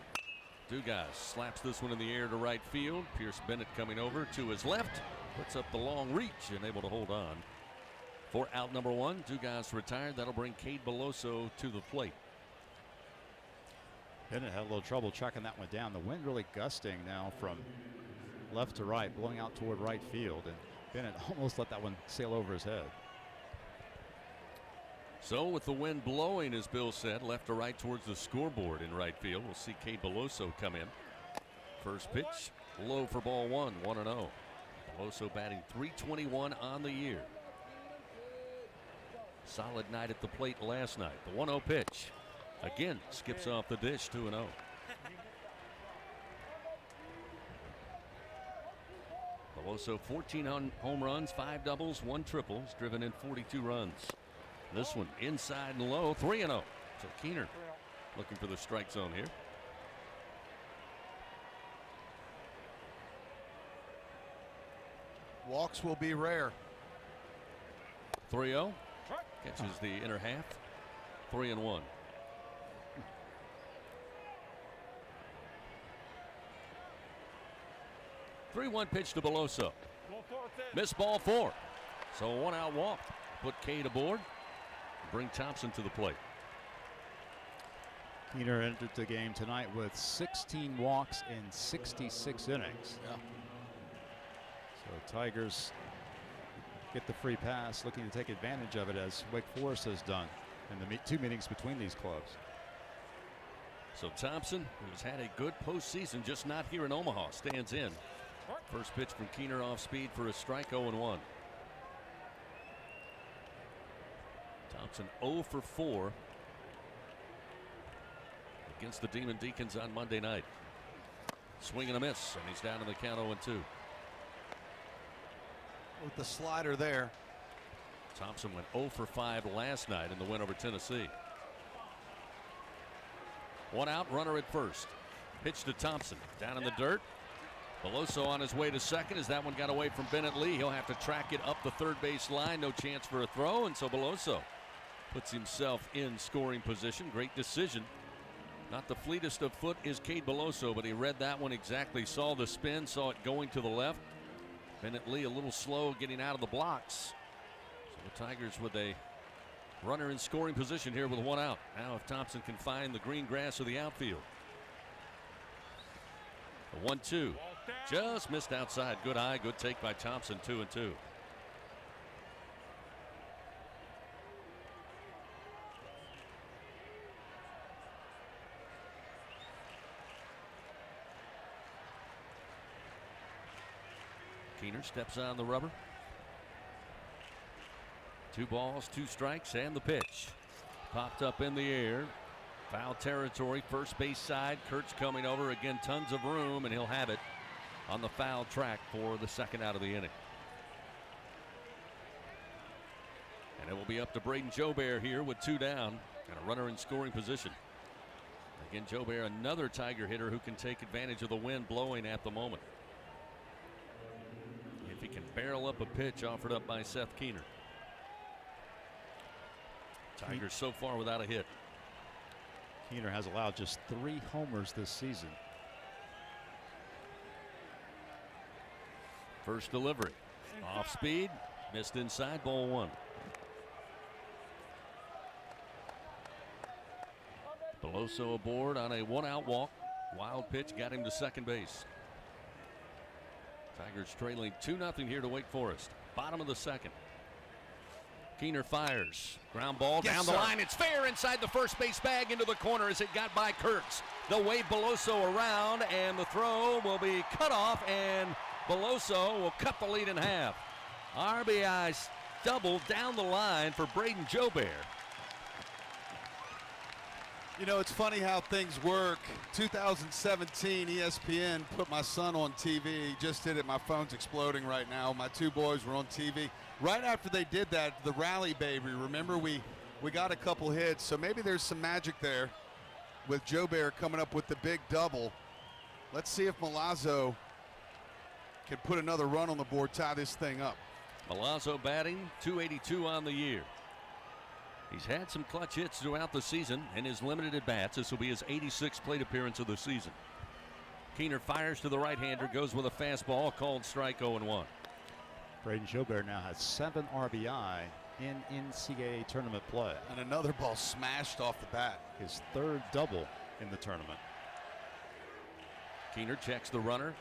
Speaker 3: Dugas slaps this one in the air to right field. Pierce Bennett coming over to his left. Puts up the long reach and able to hold on. For out number 1, Dugas retired. That'll bring Cade Beloso to the plate.
Speaker 4: Bennett had a little trouble tracking that one down. The wind really gusting now from left to right, blowing out toward right field. And Bennett almost let that one sail over his head.
Speaker 3: So with the wind blowing, as Bill said, left to right towards the scoreboard in right field, we'll see Cade Beloso come in. First pitch, low for ball 1, 1-0. Beloso batting .321 on the year. Solid night at the plate last night. The 1-0 pitch. Again, skips off the dish, 2-0. Beloso 14 home runs, 5 doubles, 1 triple. He's driven in 42 runs. This one inside and low, 3-0. So Keener looking for the strike zone here.
Speaker 12: Walks will be rare.
Speaker 3: 3-0. Catches the inner half. 3-1. Three-one pitch to Beloso. Missed ball 4. So a 1-out walk. Put Cade aboard. Bring Thompson to the plate.
Speaker 4: Keener entered the game tonight with 16 walks in 66 innings.
Speaker 24: Yeah.
Speaker 4: So Tigers get the free pass, looking to take advantage of it as Wake Forest has done in the 2 meetings between these clubs.
Speaker 3: So Thompson, who's had a good postseason, just not here in Omaha, stands in. First pitch from Keener off speed for a strike, 0-1. Thompson 0 for 4 against the Demon Deacons on Monday night. Swing and a miss, and he's down in the count 0-2.
Speaker 24: With the slider there.
Speaker 3: Thompson went 0 for 5 last night in the win over Tennessee. 1 out, runner at first. Pitch to Thompson, down in the dirt. Beloso on his way to second as that one got away from Bennett Lee. He'll have to track it up the third base line. No chance for a throw, and so Beloso puts himself in scoring position. Great decision. Not the fleetest of foot is Cade Beloso, but he read that one exactly. Saw the spin, saw it going to the left. Bennett Lee a little slow getting out of the blocks. So the Tigers with a runner in scoring position here with 1 out. Now if Thompson can find the green grass of the outfield. The 1-2 just missed outside. Good eye, good take by Thompson. 2-2. Keener steps on the rubber. 2 balls, 2 strikes, and the pitch. Popped up in the air. Foul territory, first base side. Kurtz coming over again, tons of room, and he'll have it on the foul track for the second out of the inning. And it will be up to Braden Jobert here with 2 down and a runner in scoring position. Again, Jobert, another Tiger hitter who can take advantage of the wind blowing at the moment. If he can barrel up a pitch offered up by Seth Keener. Tigers so far without a hit.
Speaker 4: Keener has allowed just 3 homers this season.
Speaker 3: First delivery. Off speed. Missed inside. Ball 1. Beloso aboard on a 1-out walk. Wild pitch got him to second base. Tigers trailing 2-0 here to Wake Forest. Bottom of the second. Keener fires. Ground ball down the line. It's fair inside the first base bag into the corner as it got by Kurtz. They'll wave Beloso around, and the throw will be cut off, and Beloso will cut the lead in half. RBI double down the line for Braden Jobert.
Speaker 12: You know, it's funny how things work. 2017, ESPN put my son on TV. He just did it. My phone's exploding right now. My 2 boys were on TV. Right after they did that, the rally baby, remember we got a couple hits. So maybe there's some magic there with Jobert coming up with the big double. Let's see if Milazzo can put another run on the board, tie this thing up.
Speaker 3: Milazzo batting, 282 on the year. He's had some clutch hits throughout the season in his limited at-bats. This will be his 86th plate appearance of the season. Keener fires to the right-hander, goes with a fastball, called strike 0-1.
Speaker 4: Braden Jobert now has 7 RBI in NCAA tournament play.
Speaker 12: And another ball smashed off the bat.
Speaker 4: His 3rd double in the tournament.
Speaker 3: Keener checks the runner.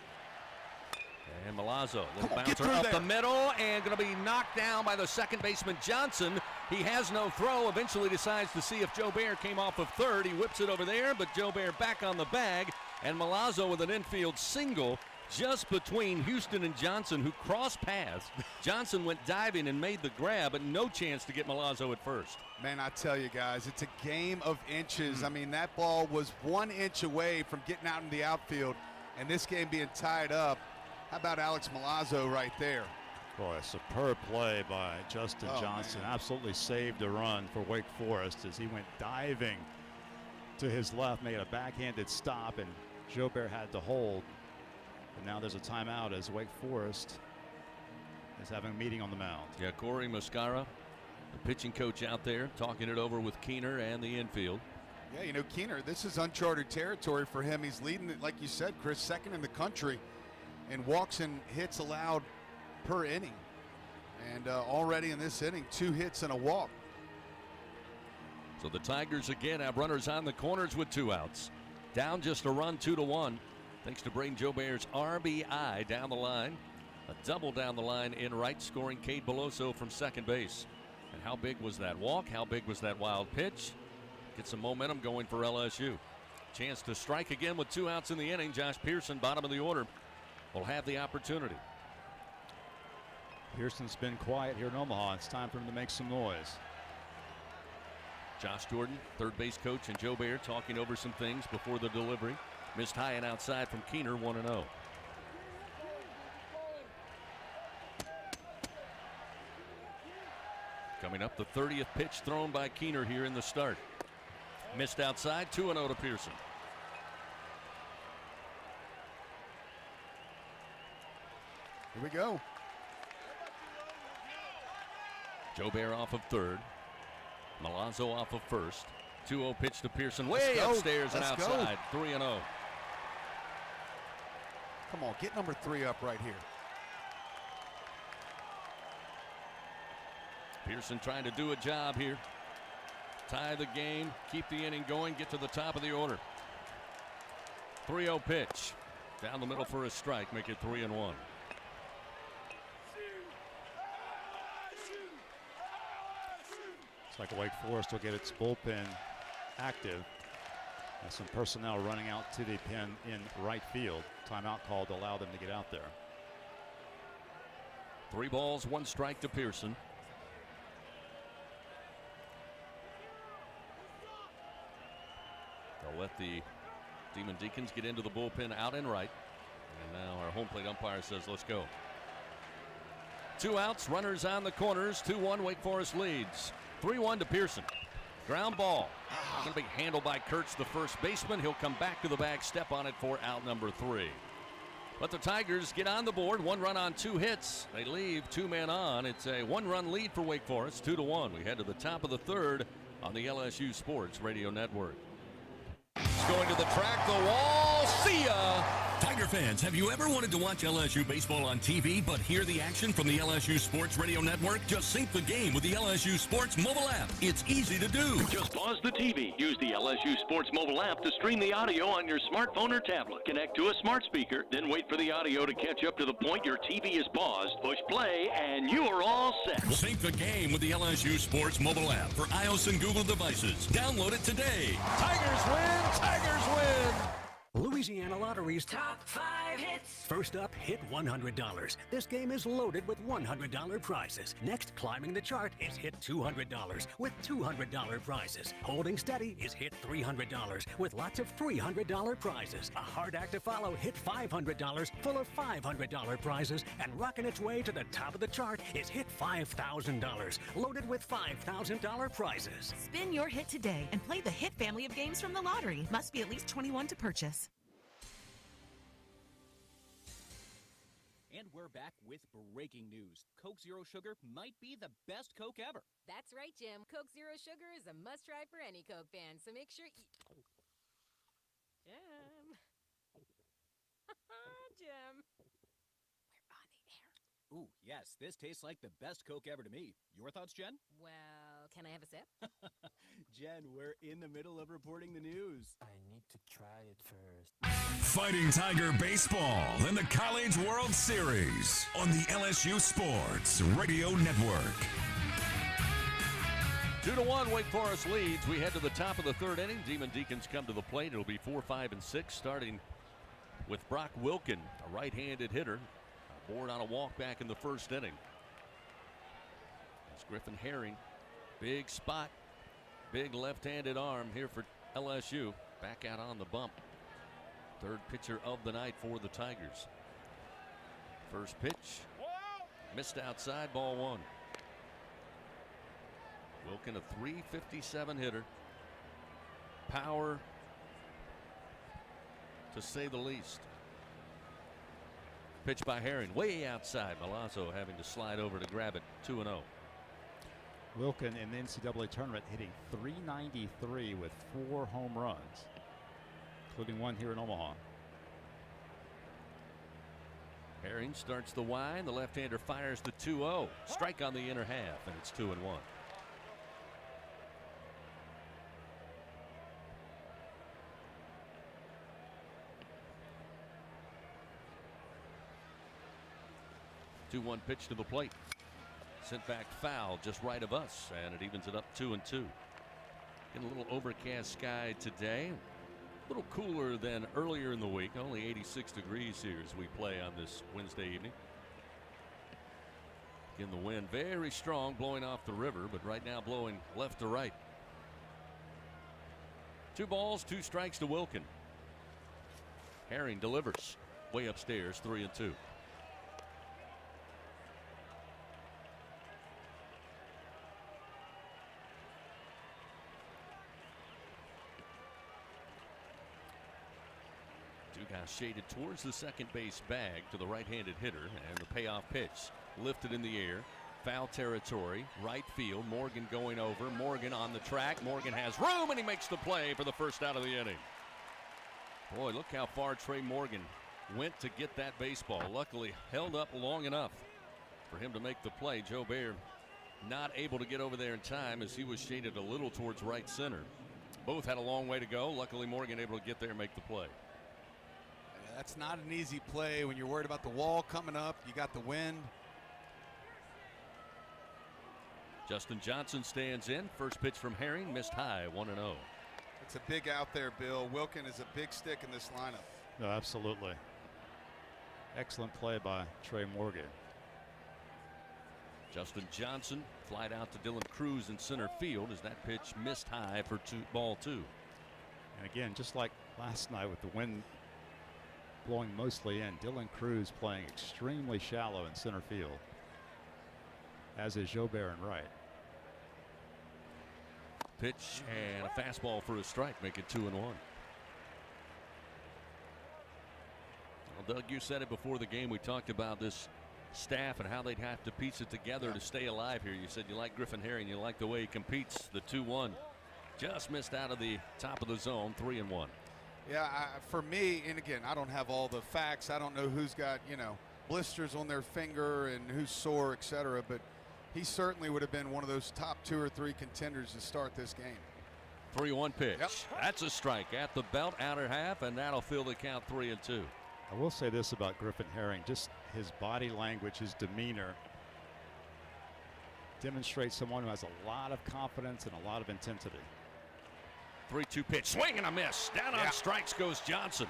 Speaker 3: And Milazzo, little bouncer up the middle, and going to be knocked down by the second baseman Johnson. He has no throw, eventually decides to see if Jobert came off of third. He whips it over there, but Jobert back on the bag, and Milazzo with an infield single just between Houston and Johnson, who crossed paths. Johnson went diving and made the grab, but no chance to get Milazzo at first.
Speaker 12: Man, I tell you guys, it's a game of inches. I mean, that ball was 1 inch away from getting out in the outfield, and this game being tied up. How about Alex Milazzo right there?
Speaker 4: Boy, a superb play by Justin Johnson. Man. Absolutely saved a run for Wake Forest as he went diving to his left, made a backhanded stop, and Jobert had to hold. And now there's a timeout as Wake Forest is having a meeting on the mound.
Speaker 3: Yeah, Corey Muscara, the pitching coach out there, talking it over with Keener and the infield.
Speaker 12: Yeah, you know, Keener, this is uncharted territory for him. He's leading, like you said, Chris, second in the country in walks and hits allowed per inning. And already in this inning, 2 hits and a walk.
Speaker 3: So the Tigers again have runners on the corners with 2 outs. Down just a run, 2-1. Thanks to Braden Jobert's RBI down the line. A double down the line in right, scoring Cade Beloso from second base. And how big was that walk? How big was that wild pitch? Get some momentum going for LSU. Chance to strike again with 2 outs in the inning. Josh Pearson, bottom of the order, will have the opportunity.
Speaker 4: Pearson's been quiet here in Omaha. It's time for him to make some noise.
Speaker 3: Josh Jordan, third base coach, and Jobert talking over some things before the delivery. Missed high and outside from Keener, 1-0. Coming up, the 30th pitch thrown by Keener here in the start. Missed outside, 2-0 to Pearson.
Speaker 12: Here we go.
Speaker 3: Jobert off of third. Milazzo off of first. 2-0 pitch to Pearson. Way upstairs and outside. 3-0.
Speaker 12: Come on, get number 3 up right here.
Speaker 3: Pearson trying to do a job here. Tie the game, keep the inning going, get to the top of the order. 3-0 pitch. Down the middle for a strike, make it 3-1.
Speaker 4: It's like Wake Forest will get its bullpen active. Has some personnel running out to the pen in right field. Timeout called to allow them to get out there.
Speaker 3: 3 balls, 1 strike to Pearson. They'll let the Demon Deacons get into the bullpen out and right. And now our home plate umpire says, let's go. 2 outs, runners on the corners. 2-1, Wake Forest leads. 3-1 to Pearson. Ground ball. Going to be handled by Kurtz, the first baseman. He'll come back to the bag, step on it for out number 3. But the Tigers get on the board. 1 run on 2 hits. They leave 2 men on. It's a 1-run lead for Wake Forest, 2-1. We head to the top of the 3rd on the LSU Sports Radio Network. It's going to the track, the wall. See ya.
Speaker 11: Tiger fans, have you ever wanted to watch LSU baseball on TV but hear the action from the LSU Sports Radio Network? Just sync the game with the LSU Sports mobile app. It's easy to do.
Speaker 6: Just pause the TV. Use the LSU Sports mobile app to stream the audio on your smartphone or tablet. Connect to a smart speaker, then wait for the audio to catch up to the point your TV is paused. Push play, and you are all set.
Speaker 11: Sync the game with the LSU Sports mobile app for iOS and Google devices. Download it today.
Speaker 3: Tigers win! Tigers win!
Speaker 9: Louisiana Lottery's Top 5 Hits. First up, hit $100. This game is loaded with $100 prizes. Next, climbing the chart is hit $200 with $200 prizes. Holding steady is hit $300 with lots of $300 prizes. A hard act to follow hit $500 full of $500 prizes. And rocking its way to the top of the chart is hit $5,000 loaded with $5,000 prizes.
Speaker 16: Spin your hit today and play the Hit family of games from the lottery. Must be at least 21 to purchase.
Speaker 18: And we're back with breaking news. Coke Zero Sugar might be the best Coke ever.
Speaker 25: That's right, Jim. Coke Zero Sugar is a must-try for any Coke fan, so make sure you... Jim. Jim. We're on the air.
Speaker 18: Ooh, yes, this tastes like the best Coke ever to me. Your thoughts, Jen?
Speaker 25: Well, can I have a sip?
Speaker 18: Jen, we're in the middle of reporting the news.
Speaker 26: I need to try it first.
Speaker 10: Fighting Tiger Baseball in the College World Series on the LSU Sports Radio Network.
Speaker 3: 2-1, Wake Forest leads. We head to the top of the 3rd inning. Demon Deacons come to the plate. It'll be 4, 5, and 6, starting with Brock Wilkin, a right-handed hitter. Aboard on a walk back in the 1st inning. It's Griffin Herring. Big spot. Big left-handed arm here for LSU. Back out on the bump. 3rd pitcher of the night for the Tigers. First pitch. Missed outside, ball 1. Wilkin, a .357 hitter. Power, to say the least. Pitch by Herring, way outside. Milazzo having to slide over to grab it. 2-0.
Speaker 4: Wilkin in the NCAA tournament hitting .393 with 4 home runs, including 1 here in Omaha.
Speaker 3: Herring starts the Y, and the left-hander fires the 2-0. Strike on the inner half, and it's 2-1. Two-1 pitch to the plate. Sent back foul just right of us, and it evens it up 2-2. Getting a little overcast sky today. A little cooler than earlier in the week. Only 86 degrees here as we play on this Wednesday evening. Again, the wind very strong, blowing off the river, but right now blowing left to right. 2 balls, 2 strikes to Wilkin. Herring delivers. Way upstairs, 3-2. Dugas shaded towards the second base bag to the right-handed hitter, and the payoff pitch lifted in the air. Foul territory, right field. Morgan going over. Morgan on the track. Morgan has room, and he makes the play for the first out of the inning. Boy, look how far Trey Morgan went to get that baseball. Luckily held up long enough for him to make the play. Joe Bear not able to get over there in time as he was shaded a little towards right center. Both had a long way to go. Luckily Morgan able to get there and make the play.
Speaker 24: That's not an easy play when you're worried about the wall coming up. You got the wind.
Speaker 3: Justin Johnson stands in. First pitch from Herring, missed high, 1-0.
Speaker 12: It's a big out there, Bill. Wilkin is a big stick in this lineup.
Speaker 4: No, absolutely. Excellent play by Trey Morgan.
Speaker 3: Justin Johnson flied out to Dylan Cruz in center field as that pitch missed high for ball 2.
Speaker 4: And again, just like last night with the wind blowing mostly in, Dylan Cruz playing extremely shallow in center field, as is Joe Barron right.
Speaker 3: Pitch and a fastball for a strike, make it 2-1. Well, Doug, you said it before the game. We talked about this staff and how they'd have to piece it together to stay alive here. You said you like Griffin Herring, you like the way he competes. The 2-1 just missed out of the top of the zone, 3-1.
Speaker 12: Yeah, for me, and again, I don't have all the facts. I don't know who's got, blisters on their finger and who's sore, etc. But he certainly would have been one of those top 2 or 3 contenders to start this game.
Speaker 3: 3-1 pitch.
Speaker 12: Yep.
Speaker 3: That's a strike at the belt, outer half, and that'll fill the count 3-2.
Speaker 4: I will say this about Griffin Herring, just his body language, his demeanor demonstrates someone who has a lot of confidence and a lot of intensity.
Speaker 3: 3-2 pitch, swing and a miss. Down on strikes goes Johnson.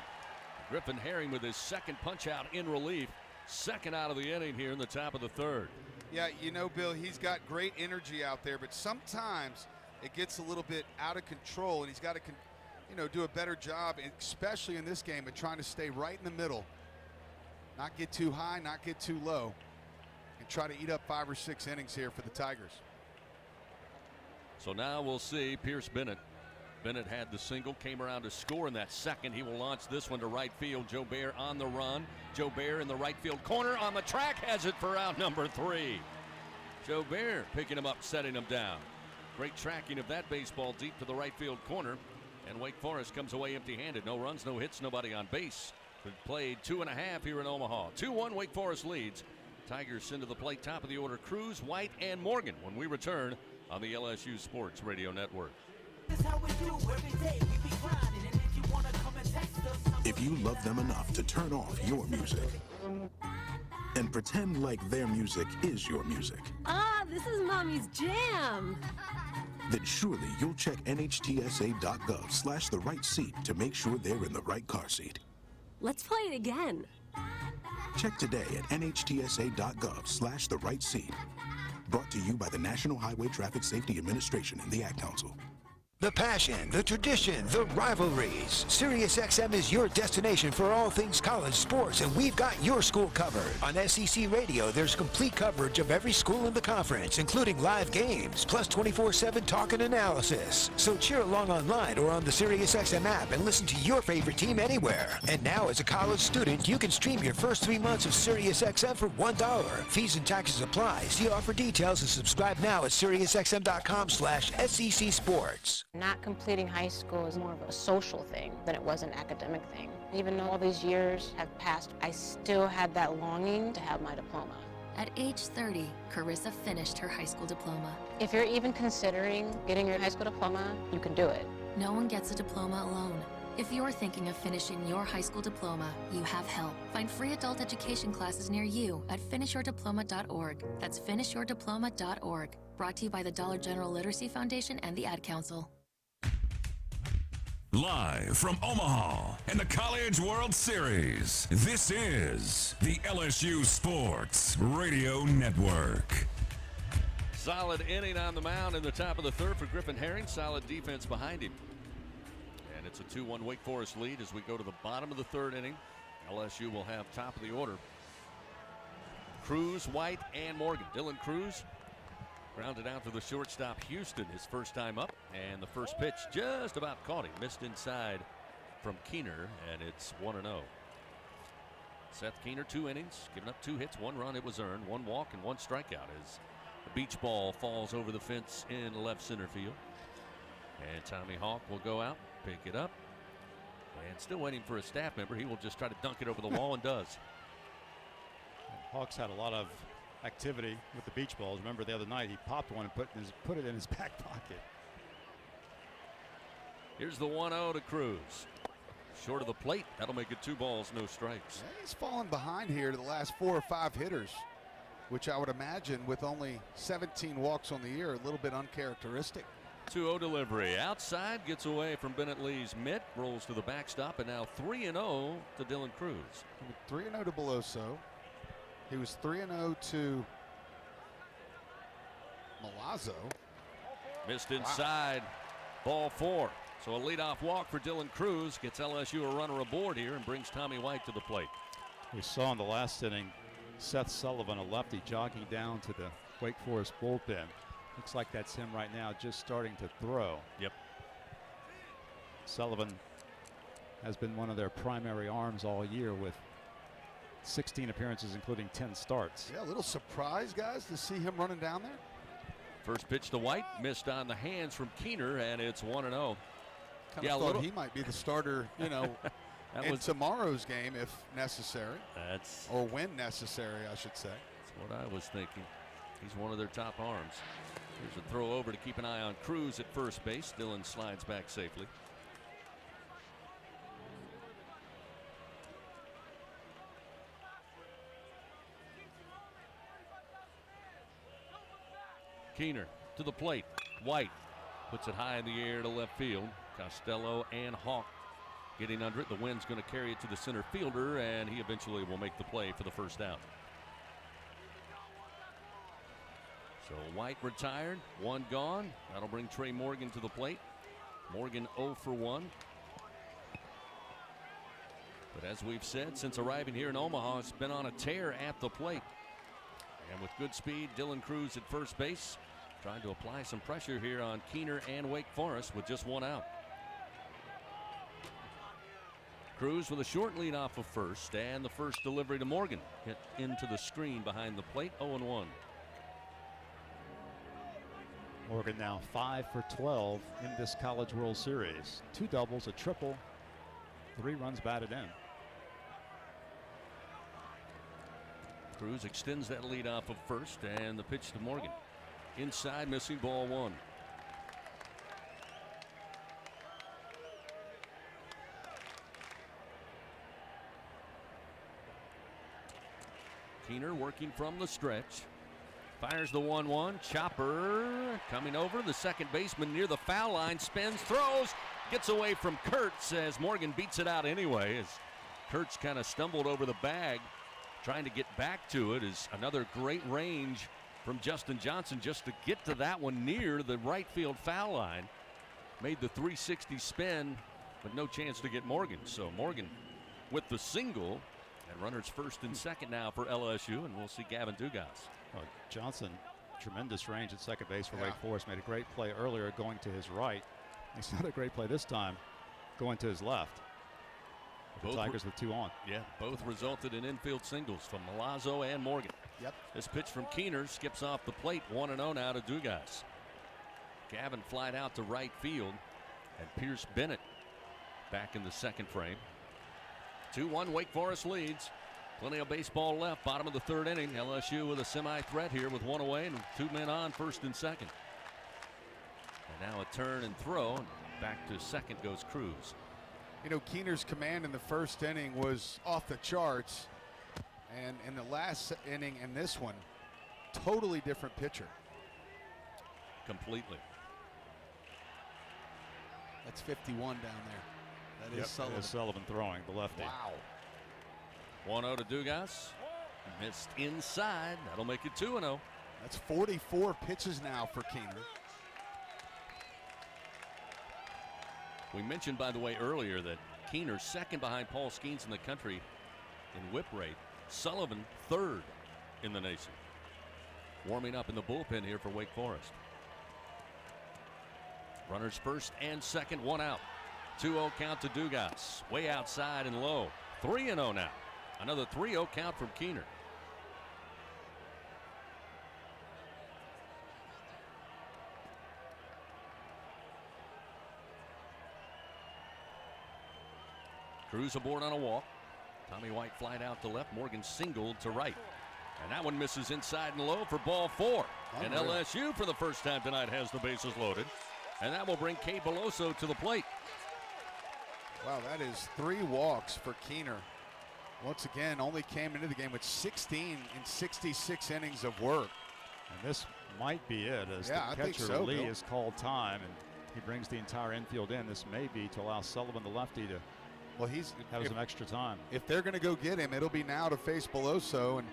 Speaker 3: Griffin Herring with his second punch out in relief. Second out of the inning here in the top of the 3rd.
Speaker 12: Yeah, Bill, he's got great energy out there, but sometimes it gets a little bit out of control, and he's got to do a better job, especially in this game, of trying to stay right in the middle, not get too high, not get too low, and try to eat up 5 or 6 innings here for the Tigers.
Speaker 3: So now we'll see Pierce Bennett. Bennett had the single, came around to score in that second. He will launch this one to right field. Joe Bear on the run. Joe Bear in the right field corner on the track, has it for out number 3. Joe Bear picking him up, setting him down. Great tracking of that baseball deep to the right field corner. And Wake Forest comes away empty-handed. No runs, no hits, nobody on base. We've played 2.5 here in Omaha. 2-1 Wake Forest leads. Tigers send to the plate, top of the order, Cruz, White, and Morgan when we return on the LSU Sports Radio Network.
Speaker 2: If you love them enough to turn off your music and pretend like their music is your music.
Speaker 5: Ah, this is Mommy's jam.
Speaker 2: Then surely you'll check nhtsa.gov/the right seat to make sure they're in the right car seat.
Speaker 5: Let's play it again.
Speaker 2: Check today at nhtsa.gov/the right seat. Brought to you by the National Highway Traffic Safety Administration and the Ad Council.
Speaker 17: The passion, the tradition, the rivalries. SiriusXM is your destination for all things college sports, and we've got your school covered. On SEC Radio, there's complete coverage of every school in the conference, including live games, plus 24/7 talk and analysis. So cheer along online or on the SiriusXM app and listen to your favorite team anywhere. And now, as a college student, you can stream your first 3 months of SiriusXM for $1. Fees and taxes apply. See offer details and subscribe now at SiriusXM.com/SEC Sports.
Speaker 1: Not completing high school is more of a social thing than it was an academic thing. Even though all these years have passed, I still had that longing to have my diploma.
Speaker 7: At age 30, Carissa finished her high school diploma.
Speaker 1: If you're even considering getting your high school diploma, you can do it.
Speaker 7: No one gets a diploma alone. If you're thinking of finishing your high school diploma, you have help. Find free adult education classes near you at finishyourdiploma.org. That's finishyourdiploma.org. Brought to you by the Dollar General Literacy Foundation and the Ad Council.
Speaker 10: Live from Omaha and the College World Series, this is the LSU Sports Radio Network.
Speaker 3: Solid inning on the mound in the top of the third for Griffin Herring. Solid defense behind him. And it's a 2-1 Wake Forest lead as we go to the bottom of the third inning. LSU will have top of the order. Cruz, White, and Morgan. Dylan Cruz grounded out to the shortstop Houston his first time up. And the first pitch just about caught him. Missed inside from Keener, and it's 1-0. Seth Keener, 2 innings, giving up 2 hits, 1 run. It was earned, 1 walk, and 1 strikeout as the beach ball falls over the fence in left center field. And Tommy Hawk will go out, pick it up, and still waiting for a staff member. He will just try to dunk it over the wall and does.
Speaker 4: Hawks had a lot of activity with the beach balls. Remember the other night he popped one and put it in his back pocket.
Speaker 3: Here's the 1-0 to Cruz. Short of the plate. That'll make it 2 balls, no strikes.
Speaker 12: Yeah, he's fallen behind here to the last 4 or 5 hitters, which I would imagine with only 17 walks on the year, a little bit uncharacteristic.
Speaker 3: 2-0 delivery. Outside, gets away from Bennett Lee's mitt, rolls to the backstop, and now 3-0 to Dylan Cruz.
Speaker 12: 3-0 to Beloso. He was 3-0 to Milazzo.
Speaker 3: Missed inside. Ball 4. So a leadoff walk for Dylan Cruz gets LSU a runner aboard here and brings Tommy White to the plate.
Speaker 4: We saw in the last inning Seth Sullivan, a lefty, jogging down to the Wake Forest bullpen. Looks like that's him right now, just starting to throw.
Speaker 3: Yep.
Speaker 4: Sullivan has been one of their primary arms all year with 16 appearances, including 10 starts.
Speaker 12: Yeah, a little surprise, guys, to see him running down there.
Speaker 3: First pitch to White, missed on the hands from Keener, and it's 1-0.
Speaker 12: Kind of thought he might be the starter, you know, in tomorrow's game if necessary. Or when necessary, I should say.
Speaker 3: That's what I was thinking. He's one of their top arms. Here's a throw over to keep an eye on Cruz at first base. Dylan slides back safely. Keener to the plate. White puts it high in the air to left field. Costello and Hawk getting under it. The wind's going to carry it to the center fielder, and he eventually will make the play for the first out. So White retired, 1 gone. That'll bring Trey Morgan to the plate. Morgan 0 for 1. But as we've said, since arriving here in Omaha, it's been on a tear at the plate. And with good speed, Dylan Cruz at first base, trying to apply some pressure here on Keener and Wake Forest with just 1 out. Cruz with a short lead off of first, and the first delivery to Morgan hit into the screen behind the plate. 0-1.
Speaker 4: Morgan now 5 for 12 in this College World Series. 2 doubles, a triple, 3 runs batted in.
Speaker 3: Cruz extends that lead off of first, and the pitch to Morgan. Inside, missing, ball 1. Keener working from the stretch. Fires the 1-1. Chopper coming over. The second baseman near the foul line. Spins, throws, gets away from Kurtz as Morgan beats it out anyway. As Kurtz kind of stumbled over the bag, trying to get back to it. Is another great range from Justin Johnson just to get to that one near the right field foul line. Made the 360 spin, but no chance to get Morgan. So Morgan with the single. And runners first and second now for LSU, and we'll see Gavin Dugas.
Speaker 4: Well, Johnson, tremendous range at second base for Wake Forest. Made a great play earlier going to his right. He's not a great play this time going to his left. The Tigers with 2 on.
Speaker 3: Yeah, both resulted in infield singles from Milazzo and Morgan.
Speaker 12: Yep.
Speaker 3: This pitch from Keener skips off the plate. 1-0 now to Dugas. Gavin flied out to right field. And Pierce Bennett back in the second frame. 2-1 Wake Forest leads. Plenty of baseball left. Bottom of the third inning. LSU with a semi-threat here with one away and 2 men on, first and second. And now a turn and throw. And back to second goes Cruz.
Speaker 12: You know, Keener's command in the first inning was off the charts. And in the last inning and this one, totally different pitcher.
Speaker 3: Completely.
Speaker 24: That's 51 down there. That is Sullivan.
Speaker 4: That is Sullivan throwing, the lefty.
Speaker 12: Wow.
Speaker 3: 1-0 to Dugas. Missed inside. That'll make it 2-0.
Speaker 12: That's 44 pitches now for Keener.
Speaker 3: We mentioned, by the way, earlier that Keener second behind Paul Skeens in the country in whip rate. Sullivan third in the nation. Warming up in the bullpen here for Wake Forest. Runners first and second, one out. 2-0 count to Dugas. Way outside and low. 3-0 now. Another 3-0 count from Keener. Cruz aboard on a walk. Tommy White flied out to left. Morgan singled to right. And that one misses inside and low for ball 4. And LSU for the first time tonight has the bases loaded. And that will bring Cade Beloso to the plate.
Speaker 12: Wow, that is 3 walks for Keener. Once again, only came into the game with 16 in 66 innings of work.
Speaker 4: And this might be it, as the catcher Lee has called time, and he brings the entire infield in. This may be to allow Sullivan, the lefty, to have some extra time.
Speaker 12: If they're going to go get him, it'll be now to face Beloso, and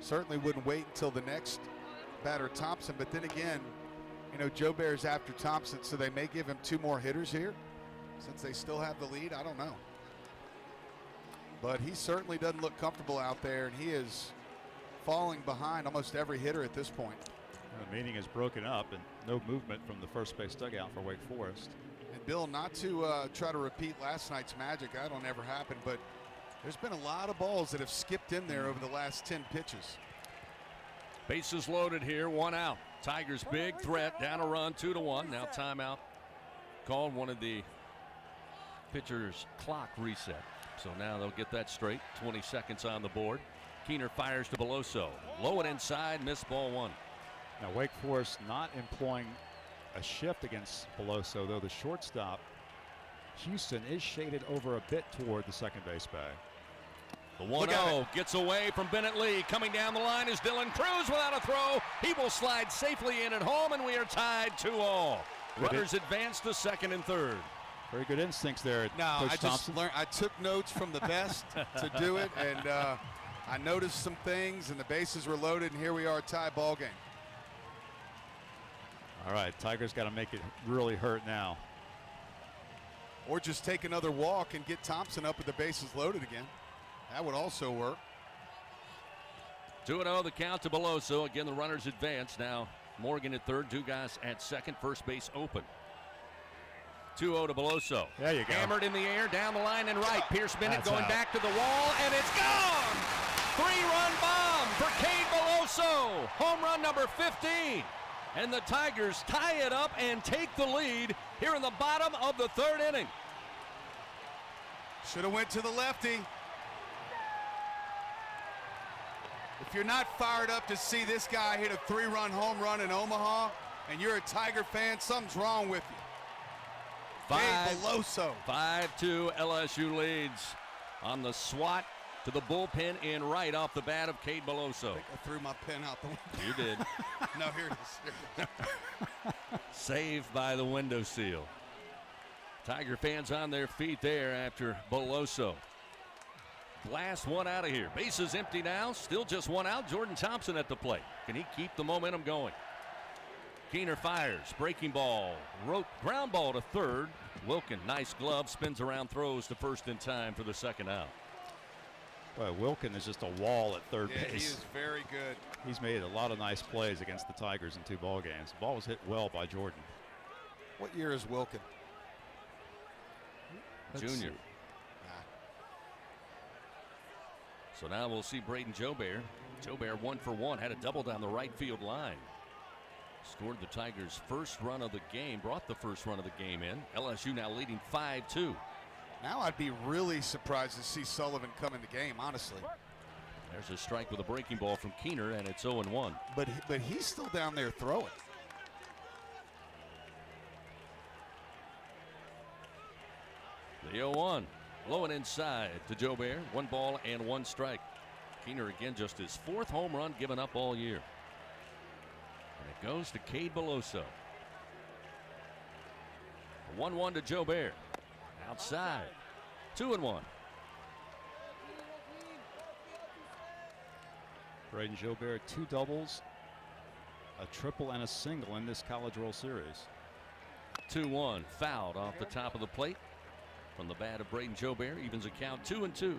Speaker 12: certainly wouldn't wait until the next batter, Thompson. But then again, you know, Joe Bear's after Thompson, so they may give him 2 more hitters here since they still have the lead. I don't know. But he certainly doesn't look comfortable out there, and he is falling behind almost every hitter at this point.
Speaker 4: The meeting is broken up, and no movement from the first base dugout for Wake Forest.
Speaker 12: And Bill, not to try to repeat last night's magic, that'll never happen, but there's been a lot of balls that have skipped in there over the last 10 pitches.
Speaker 3: Bases loaded here, 1 out. Tigers big threat, down a run, 2-1. Now timeout called. One of the pitcher's clock reset. So now they'll get that straight. 20 seconds on the board. Keener fires to Beloso. Low and inside, missed ball 1.
Speaker 4: Now Wake Forest not employing a shift against Beloso, though the shortstop, Houston, is shaded over a bit toward the second base bag.
Speaker 3: The 1-0 gets away from Bennett Lee. Coming down the line is Dylan Cruz without a throw. He will slide safely in at home, and we are tied 2-all. Runners advance to second and third.
Speaker 4: Very good instincts there, Coach Thompson.
Speaker 12: I took notes from the best to do it, and I noticed some things, and the bases were loaded, and here we are, tie ball game.
Speaker 4: All right, Tigers got to make it really hurt now.
Speaker 12: Or just take another walk and get Thompson up with the bases loaded again. That would also work.
Speaker 3: 2-0 the count to Beloso. Again, the runners advance. Now Morgan at third, Dugas at second, first base open. 2-0 to Beloso.
Speaker 4: There you go.
Speaker 3: Hammered in the air, down the line and right. Pierce Bennett going back to the wall, and it's gone! 3-run bomb for Cade Beloso. Home run number 15. And the Tigers tie it up and take the lead here in the bottom of the third inning.
Speaker 12: Should have went to the lefty. If you're not fired up to see this guy hit a 3-run home run in Omaha, and you're a Tiger fan, something's wrong with you. Cade Beloso.
Speaker 3: 5-2 LSU leads on the swat to the bullpen in right off the bat of Cade Beloso.
Speaker 12: I think I threw my pen out the window.
Speaker 3: You did.
Speaker 12: No, here it is.
Speaker 3: Saved by the window seal. Tiger fans on their feet there after Beloso. Blast one out of here. Bases empty now. Still just 1 out. Jordan Thompson at the plate. Can he keep the momentum going? Keener fires. Breaking ball. Ground ball to third. Wilkin, nice glove. Spins around, throws to first in time for the second out.
Speaker 4: Well, Wilkin is just a wall at third base.
Speaker 12: He is very good.
Speaker 4: He's made a lot of nice plays against the Tigers in 2 ball games. The ball was hit well by Jordan.
Speaker 12: What year is Wilkin?
Speaker 3: Junior. So now we'll see Braden Joubert. Joubert 1 for 1, had a double down the right field line. Scored the Tigers' first run of the game, brought the first run of the game in. LSU now leading 5-2.
Speaker 12: Now I'd be really surprised to see Sullivan come in the game, honestly.
Speaker 3: There's a strike with a breaking ball from Keener, and it's 0-1.
Speaker 12: But he's still down there throwing.
Speaker 3: The 0-1. Low and inside to Joe Bear. 1 ball and 1 strike. Keener again, just his 4th home run given up all year. And it goes to Cade Beloso. 1-1 to Joe Bear. Outside. 2-1.
Speaker 4: Braden Joe Bear, 2 doubles, a triple, and a single in this College World Series.
Speaker 3: 2-1. Fouled off the top of the plate from the bat of Braden Joe Bear. Evens a count 2-2.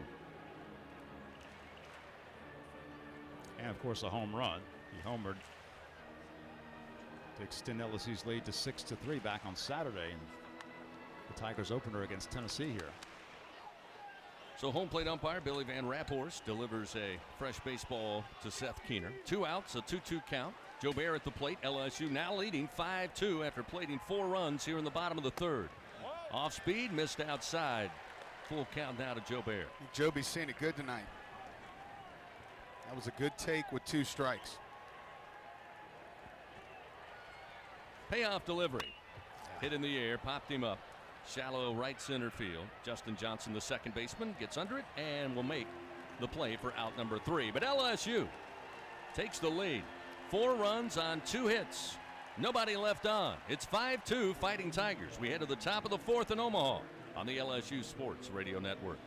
Speaker 4: And of course a home run. He homered to extend LSU's lead to 6-3 back on Saturday in the Tigers opener against Tennessee here.
Speaker 3: So home plate umpire Billy Van Raphorst delivers a fresh baseball to Seth Keener. 2 outs, a 2-2 count. Joe Bear at the plate. LSU now leading 5-2 after plating 4 runs here in the bottom of the 3rd. Off speed, missed outside. Full count now to Joe Bear.
Speaker 12: Joby's seeing it good tonight. That was a good take with 2 strikes.
Speaker 3: Payoff delivery. Hit in the air, popped him up. Shallow right center field. Justin Johnson, the second baseman, gets under it and will make the play for out number 3. But LSU takes the lead. 4 runs on 2 hits. Nobody left on. It's 5-2 Fighting Tigers. We head to the top of the 4th in Omaha on the LSU Sports Radio Network.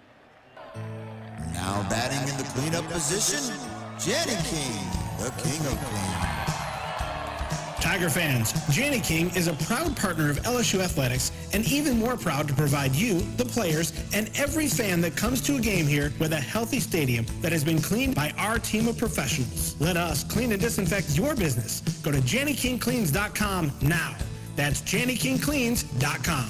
Speaker 8: Now batting in the cleanup position, Jenny King, the king of clean.
Speaker 19: Tiger fans, Janny King is a proud partner of LSU Athletics and even more proud to provide you, the players, and every fan that comes to a game here with a healthy stadium that has been cleaned by our team of professionals. Let us clean and disinfect your business. Go to JannyKingCleans.com now. That's JannyKingCleans.com.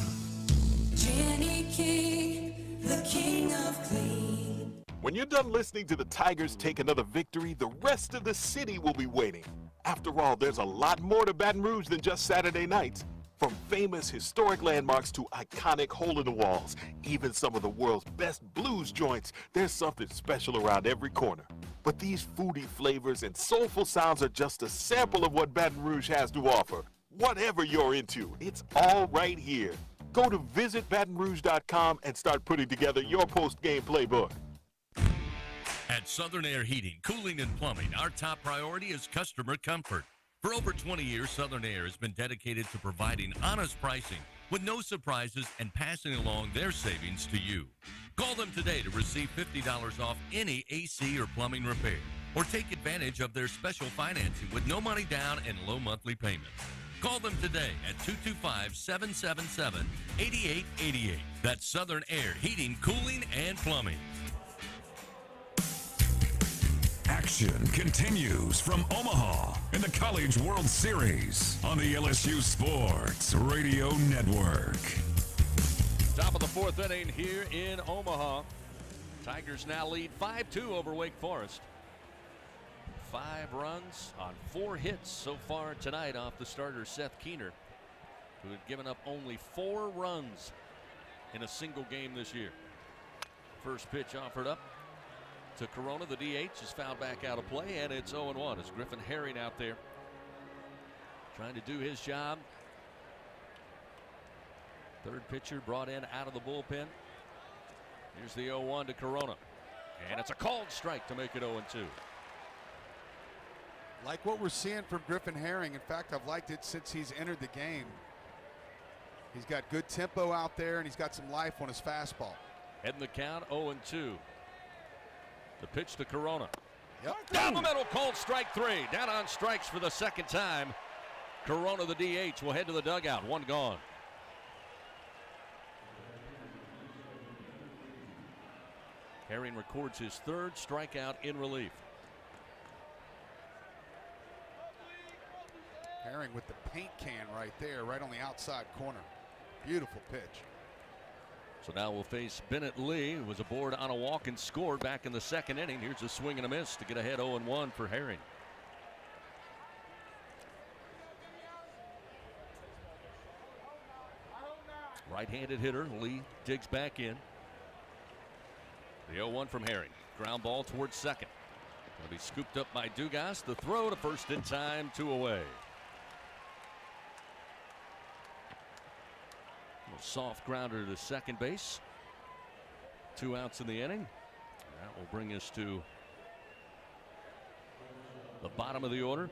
Speaker 20: Janny King, the king of clean.
Speaker 21: When you're done listening to the Tigers take another victory, the rest of the city will be waiting. After all, there's a lot more to Baton Rouge than just Saturday nights. From famous historic landmarks to iconic hole-in-the-walls, even some of the world's best blues joints, there's something special around every corner. But these foodie flavors and soulful sounds are just a sample of what Baton Rouge has to offer. Whatever you're into, it's all right here. Go to visitbatonrouge.com and start putting together your post-game playbook.
Speaker 11: At Southern Air Heating, Cooling, and Plumbing, our top priority is customer comfort. For over 20 years, Southern Air has been dedicated to providing honest pricing with no surprises and passing along their savings to you. Call them today to receive $50 off any AC or plumbing repair, or take advantage of their special financing with no money down and low monthly payments. Call them today at 225-777-8888. That's Southern Air Heating, Cooling, and Plumbing.
Speaker 10: Action continues from Omaha in the College World Series on the LSU Sports Radio Network.
Speaker 3: Top of the 4th inning here in Omaha. Tigers now lead 5-2 over Wake Forest. 5 runs on 4 hits so far tonight off the starter Seth Keener, who had given up only 4 runs in a single game this year. First pitch offered up to Corona. The DH is fouled back out of play, and it's 0-1 as Griffin Herring out there trying to do his job. Third pitcher brought in out of the bullpen. Here's the 0-1 to Corona, and it's a called strike to make it 0-2.
Speaker 12: Like what we're seeing from Griffin Herring. In fact, I've liked it since he's entered the game. He's got good tempo out there, and he's got some life on his fastball.
Speaker 3: Heading the count 0-2. The pitch to Corona.
Speaker 12: Yep.
Speaker 3: Down the middle, called strike 3. Down on strikes for the second time. Corona, the DH, will head to the dugout. 1 gone. Herring records his 3rd strikeout in relief.
Speaker 12: Herring with the paint can right there, right on the outside corner. Beautiful pitch.
Speaker 3: So now we'll face Bennett Lee, who was aboard on a walk and scored back in the 2nd inning. Here's a swing and a miss to get ahead 0-1 for Herring. right-handed hitter. Lee digs back in. The 0-1 from Herring. Ground ball towards second. It'll be scooped up by Dugas. The throw to first in time, 2 away. A soft grounder to second base. 2 outs in the inning. That will bring us to the bottom of the order.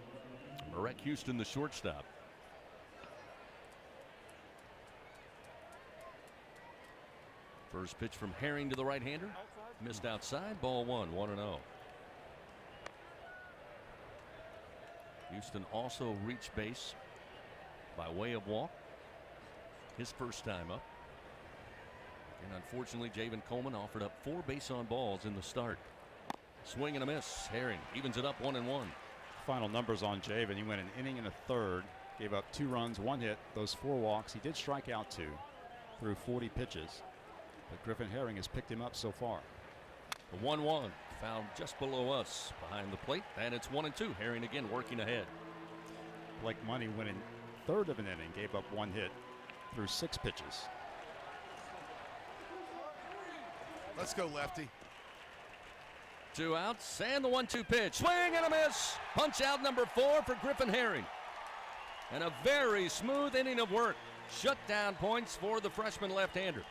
Speaker 3: Marek Houston, the shortstop. First pitch from Herring to the right-hander. Missed outside. Ball 1, 1-0. Houston also reached base by way of walk. His first time up. And unfortunately, Javen Coleman offered up 4 base on balls in the start. Swing and a miss. Herring evens it up 1-1.
Speaker 4: Final numbers on Javen. He went an inning and a third. Gave up 2 runs, 1 hit, those 4 walks. He did strike out 2 through 40 pitches. But Griffin Herring has picked him up so far.
Speaker 3: The 1-1 found just below us behind the plate, and it's 1-2. Herring again working ahead.
Speaker 4: Blake Money went in third of an inning, gave up 1 hit through 6 pitches.
Speaker 12: Let's go, lefty.
Speaker 3: 2 outs and the 1-2 pitch. Swing and a miss. Punch out number 4 for Griffin Herring. And a very smooth inning of work. Shutdown points for the freshman left-hander.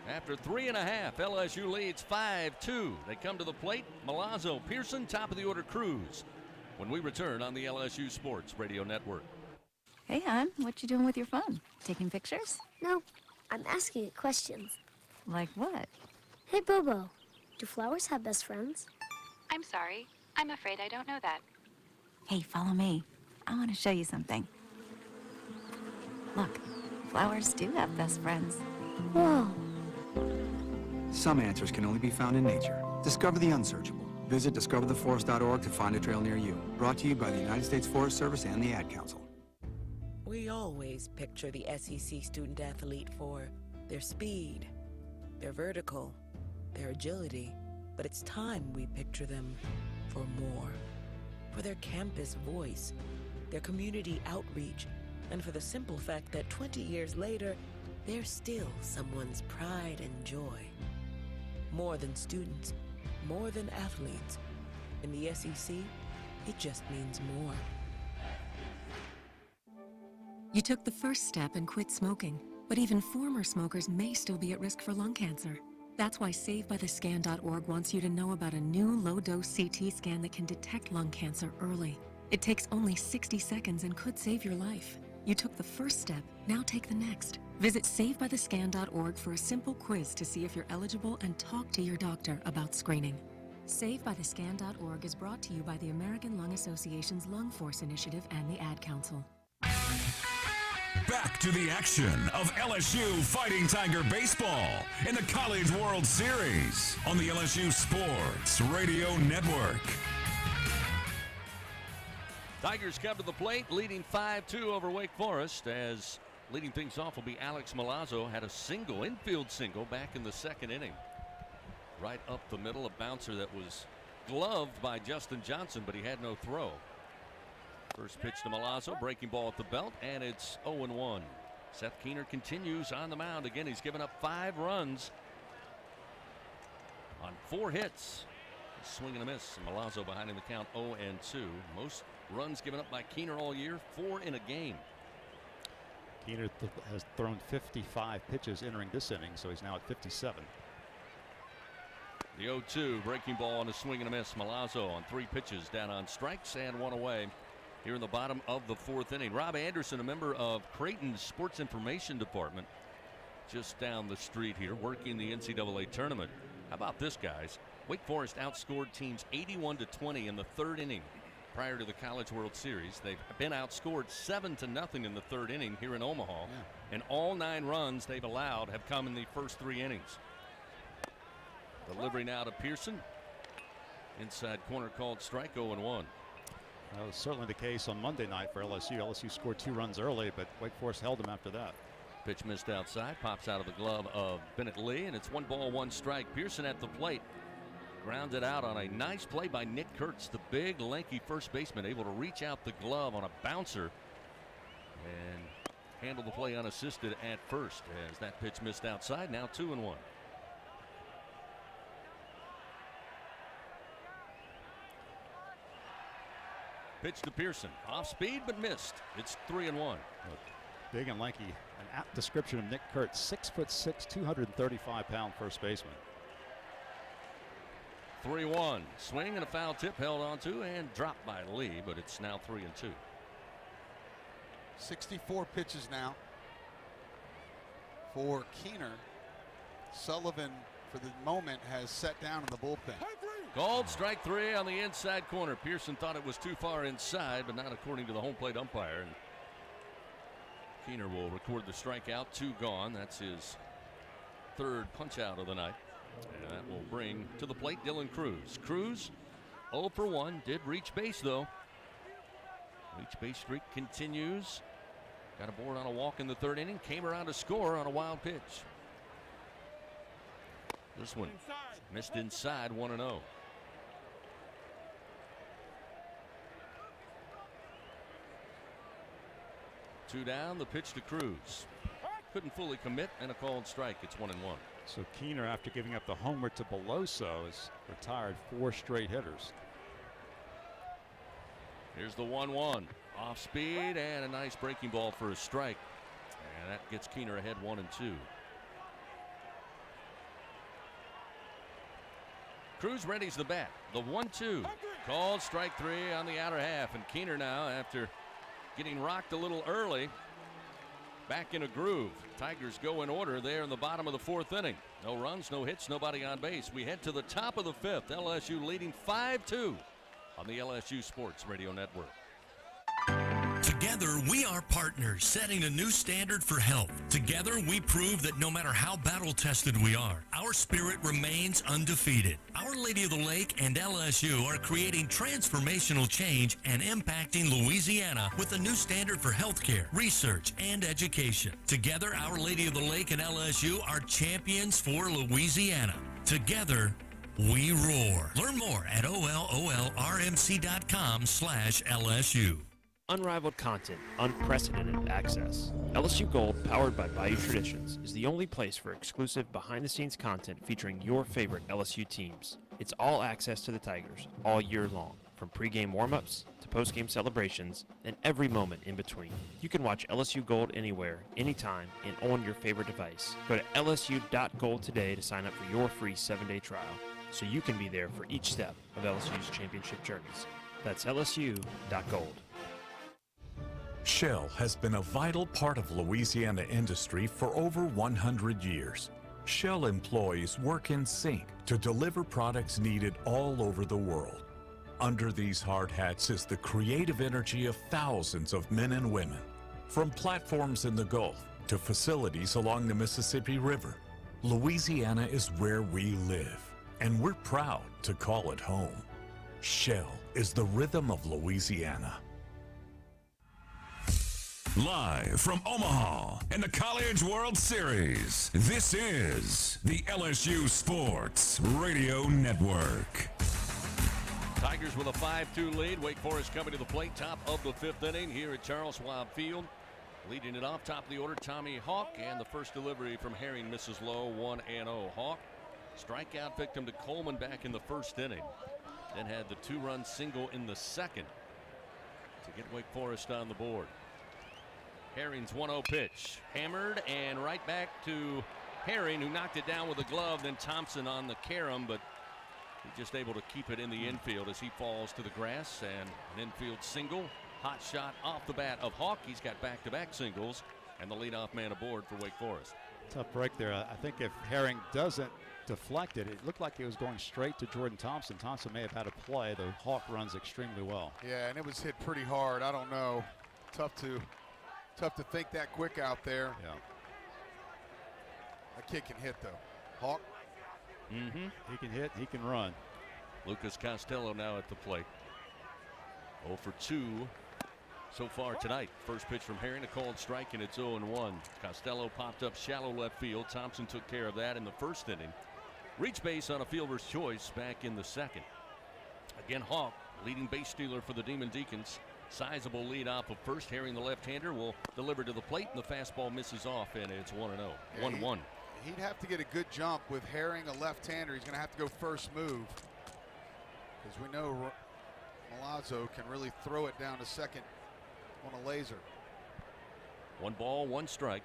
Speaker 3: After 3.5, LSU leads 5-2. They come to the plate. Milazzo, Pearson, top of the order, Cruz. When we return on the LSU Sports Radio Network.
Speaker 6: Hey, hon, what you doing with your phone? Taking pictures?
Speaker 13: No, I'm asking it questions.
Speaker 6: Like what?
Speaker 13: Hey, Bobo, do flowers have best friends?
Speaker 6: I'm sorry. I'm afraid I don't know that. Hey, follow me. I want to show you something. Look, flowers do have best friends.
Speaker 13: Whoa.
Speaker 14: Some answers can only be found in nature. Discover the unsearchable. Visit discovertheforest.org to find a trail near you. Brought to you by the United States Forest Service and the Ad Council.
Speaker 15: We always picture the SEC student athlete for their speed, their vertical, their agility. But it's time we picture them for more. For their campus voice, their community outreach, and for the simple fact that 20 years later, they're still someone's pride and joy. More than students, more than athletes. In the SEC, it just means more.
Speaker 7: You took the first step and quit smoking, but even former smokers may still be at risk for lung cancer. That's why SaveByTheScan.org wants you to know about a new low-dose CT scan that can detect lung cancer early. It takes only 60 seconds and could save your life. You took the first step, now take the next. Visit SaveByTheScan.org for a simple quiz to see if you're eligible and talk to your doctor about screening. SaveByTheScan.org is brought to you by the American Lung Association's Lung Force Initiative and the Ad Council.
Speaker 10: Back to the action of LSU Fighting Tiger Baseball in the College World Series on the LSU Sports Radio Network.
Speaker 3: Tigers come to the plate, leading 5-2 over Wake Forest, as leading things off will be Alex Milazzo. Had a single, infield single, back in the second inning. Right up the middle, a bouncer that was gloved by Justin Johnson, but he had no throw. First pitch to Milazzo, breaking ball at the belt, and it's 0-1. Seth Keener continues on the mound. Again, he's given up 5 runs on 4 hits. A swing and a miss. Milazzo behind in the count 0-2. Most runs given up by Keener all year, 4 in a game.
Speaker 4: Keener has thrown 55 pitches entering this inning, so he's now at 57.
Speaker 3: The 0-2, breaking ball on a swing and a miss. Milazzo on 3 pitches, down on strikes and 1 away. Here in the bottom of the 4th inning. Rob Anderson, a member of Creighton's Sports Information Department, just down the street here, working the NCAA tournament. How about this, guys? Wake Forest outscored teams 81-20 in the 3rd inning prior to the College World Series. They've been outscored 7-0 in the 3rd inning here in Omaha. Yeah. And all 9 runs they've allowed have come in the first 3 innings. Delivery now to Pearson. Inside corner called strike, 0-1.
Speaker 4: That was certainly the case on Monday night for LSU. LSU scored 2 runs early, but Wake Forest held them after that.
Speaker 3: Pitch missed outside, pops out of the glove of Bennett Lee, and it's 1 ball, 1 strike. Pearson at the plate, grounded out on a nice play by Nick Kurtz, the big, lanky first baseman, able to reach out the glove on a bouncer. And handled the play unassisted at first as that pitch missed outside. Now 2-1. Pitch to Pearson. Off speed but missed. It's 3-1.
Speaker 4: Big and lanky. An apt description of Nick Kurtz. 6'6", 235-pound first baseman.
Speaker 3: 3-1. Swing and a foul tip held onto and dropped by Lee, but it's now 3-2.
Speaker 12: 64 pitches now for Keener. Sullivan, for the moment, has sat down in the bullpen.
Speaker 3: Called strike 3 on the inside corner. Pearson thought it was too far inside, but not according to the home plate umpire. And Keener will record the strikeout. 2 gone. That's his 3rd punch out of the night. And that will bring to the plate Dylan Cruz. Cruz 0 for 1. Did reach base, though. Reach base streak continues. Got a board on a walk in the 3rd inning. Came around to score on a wild pitch. This one missed inside. 1-0. 2 down. The pitch to Cruz. Couldn't fully commit, and a called strike. It's 1-1.
Speaker 4: So Keener, after giving up the homer to Beloso, has retired 4 straight hitters.
Speaker 3: Here's the 1-1. Off speed and a nice breaking ball for a strike. And that gets Keener ahead 1-2. Cruz readies the bat. The 1-2. Called strike 3 on the outer half. And Keener now, after getting rocked a little early, back in a groove. Tigers go in order there in the bottom of the 4th inning. No runs, no hits, nobody on base. We head to the top of the 5th. LSU leading 5-2 on the LSU Sports Radio Network.
Speaker 11: Together, we are partners, setting a new standard for health. Together, we prove that no matter how battle-tested we are, our spirit remains undefeated. Our Lady of the Lake and LSU are creating transformational change and impacting Louisiana with a new standard for healthcare, research, and education. Together, Our Lady of the Lake and LSU are champions for Louisiana. Together, we roar. Learn more at ololrmc.com/LSU.
Speaker 9: Unrivaled content, unprecedented access. LSU Gold, powered by Bayou Traditions, is the only place for exclusive behind-the-scenes content featuring your favorite LSU teams. It's all access to the Tigers, all year long, from pregame warm-ups to postgame celebrations and every moment in between. You can watch LSU Gold anywhere, anytime, and on your favorite device. Go to lsu.gold today to sign up for your free 7-day trial, so you can be there for each step of LSU's championship journeys. That's lsu.gold.
Speaker 10: Shell has been a vital part of Louisiana industry for over 100 years. Shell employees work in sync to deliver products needed all over the world. Under these hard hats is the creative energy of thousands of men and women. From platforms in the Gulf to facilities along the Mississippi River, Louisiana is where we live, and we're proud to call it home. Shell is the rhythm of Louisiana. Live from Omaha and the College World Series, this is the LSU Sports Radio Network.
Speaker 3: Tigers with a 5-2 lead. Wake Forest coming to the plate, top of the 5th inning here at Charles Schwab Field. Leading it off, top of the order, Tommy Hawk, and the first delivery from Herring misses low, 1-0. Hawk, strikeout victim to Coleman back in the 1st inning. Then had the 2-run single in the 2nd to get Wake Forest on the board. Herring's 1-0 pitch. Hammered and right back to Herring, who knocked it down with a glove. Then Thompson on the carom, but he's just able to keep it in the infield as he falls to the grass. And an infield single. Hot shot off the bat of Hawk. He's got back-to-back singles and the leadoff man aboard for Wake Forest.
Speaker 4: Tough break there. I think if Herring doesn't deflect it, it looked like it was going straight to Jordan Thompson. Thompson may have had a play. The Hawk runs extremely well.
Speaker 12: Yeah, and it was hit pretty hard. I don't know. Tough to think that quick out there.
Speaker 4: Yeah.
Speaker 12: That kid can hit, though. Hawk.
Speaker 4: Mm-hmm. He can hit, he can run.
Speaker 3: Lucas Costello now at the plate. 0 for 2 so far tonight. First pitch from Herring, a called strike, and it's 0-1. Costello popped up shallow left field. Thompson took care of that in the 1st inning. Reach base on a fielder's choice back in the 2nd. Again, Hawk, leading base stealer for the Demon Deacons. Sizable lead off of first. Herring, the left-hander, will deliver to the plate, and the fastball misses off, and it's 1-0. 1-1.
Speaker 12: He'd have to get a good jump with Herring, a left-hander. He's going to have to go first move, because we know Milazzo can really throw it down to second on a laser.
Speaker 3: 1 ball, 1 strike.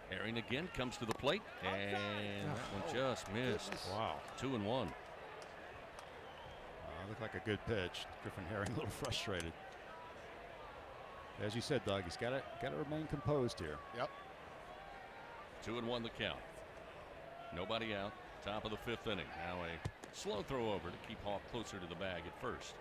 Speaker 3: Herring again comes to the plate, and that one just missed.
Speaker 4: Wow.
Speaker 3: 2-1.
Speaker 4: Looked like a good pitch. Griffin Herring a little frustrated. As you said, Doug, he's got to remain composed here.
Speaker 12: Yep.
Speaker 3: 2-1 the count. Nobody out. Top of the 5th inning. Now a slow throw over to keep Hawk closer to the bag at first.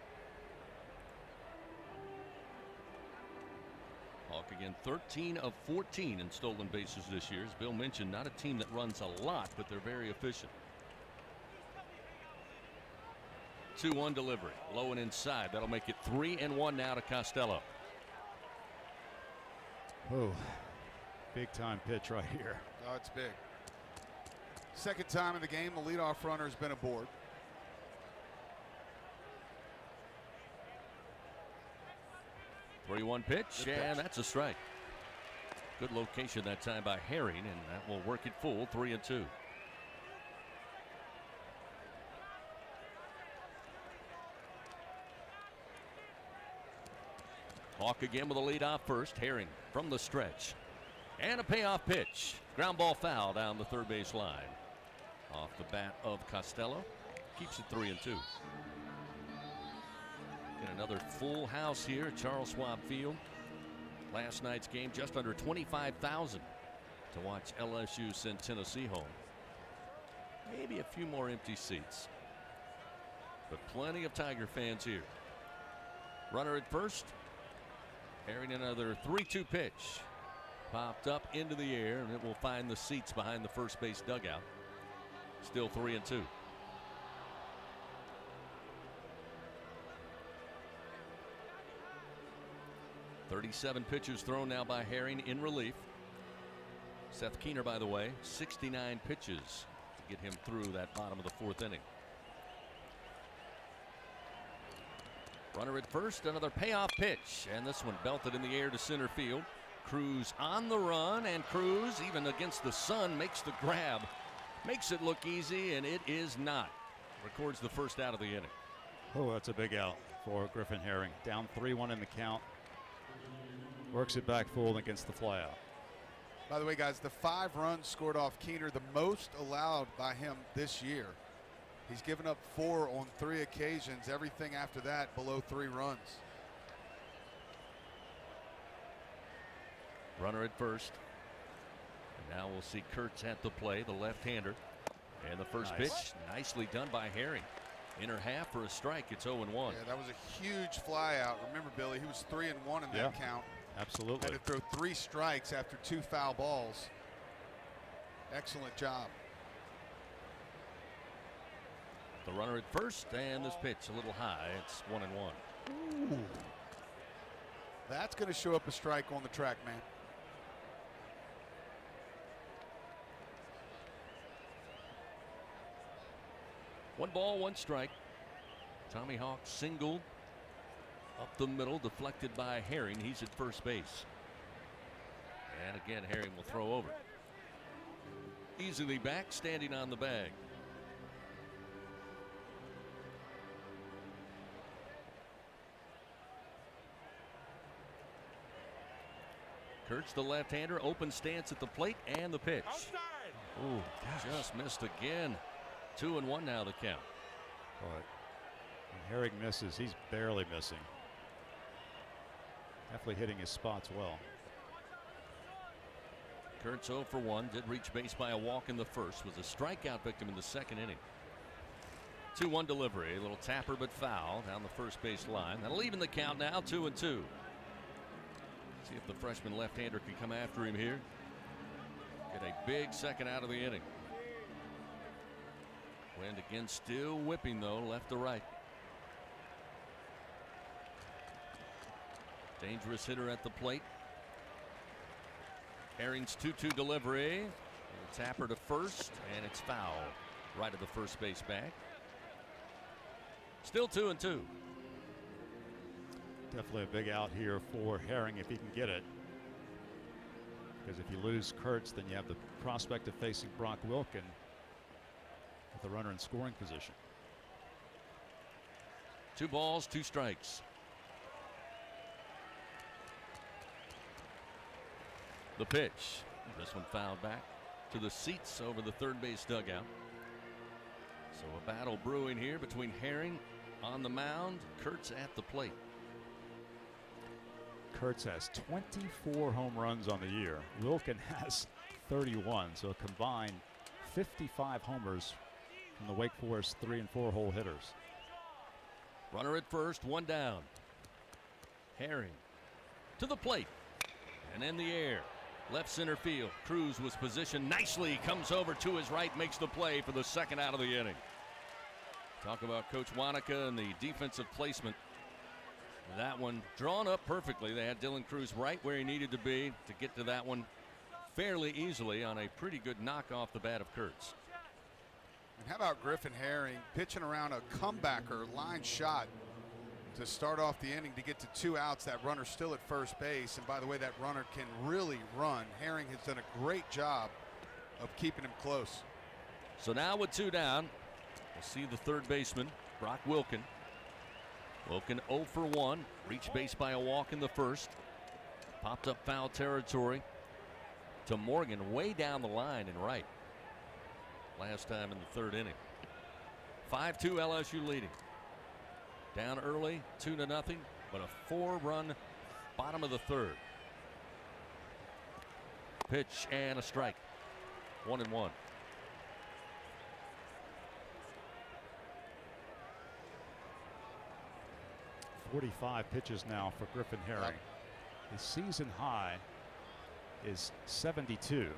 Speaker 3: Hawk again 13 of 14 in stolen bases this year. As Bill mentioned, not a team that runs a lot, but they're very efficient. 2-1 delivery. Low and inside. That'll make it 3-1 now to Costello.
Speaker 4: Oh, big time pitch right here.
Speaker 12: Oh, it's big. Second time in the game, the leadoff runner has been aboard.
Speaker 3: Three-one pitch, and that's a strike. Good location that time by Herring, and that will work it full. 3-2. Hawk again with a lead off first. Herring from the stretch. And a payoff pitch. Ground ball foul down the third base line. Off the bat of Costello. Keeps it 3-2. Get another full house here at Charles Schwab Field. Last night's game, just under 25,000 to watch LSU send Tennessee home. Maybe a few more empty seats, but plenty of Tiger fans here. Runner at first. Herring another 3-2 pitch. Popped up into the air, and it will find the seats behind the first base dugout. Still 3-2. .37 pitches thrown now by Herring in relief. Seth Keener, by the way, 69 pitches to get him through that bottom of the 4th inning. Runner at first, another payoff pitch, and this one belted in the air to center field. Cruz on the run, and Cruz, even against the sun, makes the grab. Makes it look easy, and it is not. Records the first out of the inning.
Speaker 4: Oh, that's a big out for Griffin Herring. Down 3-1 in the count. Works it back full against the flyout.
Speaker 12: By the way, guys, the 5 runs scored off Keener, the most allowed by him this year. He's given up 4 on 3 occasions. Everything after that below 3 runs.
Speaker 3: Runner at first. And now we'll see Kurtz at the play, the left-hander. And the first pitch, nicely done by Herring. Inner half for a strike. It's 0-1.
Speaker 12: Yeah, that was a huge fly out. Remember, Billy, he was 3-1 in that count.
Speaker 4: Absolutely.
Speaker 12: Had to throw 3 strikes after 2 foul balls. Excellent job.
Speaker 3: The runner at first, and this pitch a little high. It's 1-1.
Speaker 12: Ooh. That's going to show up a strike on the track, man.
Speaker 3: One ball, 1 strike. Tommy Hawk singled up the middle, deflected by Herring. He's at first base. And again, Herring will throw over. Easily back, standing on the bag. Kurtz, the left-hander, open stance at the plate, and the pitch. Ooh, just missed again. 2-1 now the count.
Speaker 4: But when Herring misses, he's barely missing. Definitely hitting his spots well.
Speaker 3: Kurtz 0 for 1, did reach base by a walk in the first, was a strikeout victim in the 2nd inning. 2-1 delivery, a little tapper but foul down the first base line. That'll even the count now, 2-2. See if the freshman left-hander can come after him here. Get a big second out of the inning. Wind again still whipping though, left to right. Dangerous hitter at the plate. Herring's 2-2 delivery. Tapper to first, and it's foul. Right of the first base bag. Still 2-2.
Speaker 4: Definitely a big out here for Herring if he can get it. Because if you lose Kurtz, then you have the prospect of facing Brock Wilken with a runner in scoring position.
Speaker 3: 2 balls, 2 strikes. The pitch. This one fouled back to the seats over the third base dugout. So a battle brewing here between Herring on the mound, Kurtz at the plate.
Speaker 4: Kurtz has 24 home runs on the year. Wilken has 31, so a combined 55 homers from the Wake Forest 3 and 4 hole hitters.
Speaker 3: Runner at first, 1 down. Herring to the plate and in the air. Left center field. Cruz was positioned nicely, comes over to his right, makes the play for the second out of the inning. Talk about Coach Wanaka and the defensive placement. That one drawn up perfectly. They had Dylan Cruz right where he needed to be to get to that one fairly easily on a pretty good knock off the bat of Kurtz.
Speaker 12: And how about Griffin Herring pitching around a comebacker line shot to start off the inning to get to 2 outs. That runner still at first base. And by the way, that runner can really run. Herring has done a great job of keeping him close.
Speaker 3: So now with 2 down, we'll see the third baseman, Brock Wilken. Wilken 0 for 1, reached base by a walk in the first. Popped up foul territory to Morgan way down the line and right. Last time in the third inning. 5-2 LSU leading. Down early, 2-0, but a 4-run bottom of the third. Pitch and a strike. 1-1.
Speaker 4: .45 pitches now for Griffin Herring. His season high is 72.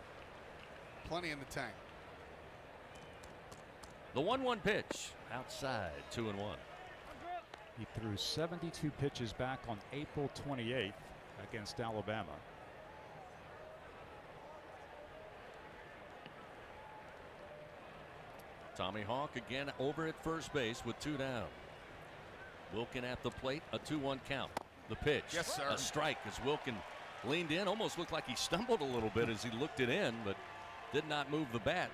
Speaker 12: Plenty in the tank.
Speaker 3: The 1-1 pitch outside, 2-1.
Speaker 4: He threw 72 pitches back on April 28th against Alabama.
Speaker 3: Tommy Hawk again over at first base with 2 down. Wilken at the plate, a 2-1 count. The pitch,
Speaker 12: yes, sir.
Speaker 3: A strike as Wilken leaned in, almost looked like he stumbled a little bit as he looked it in, but did not move the bat.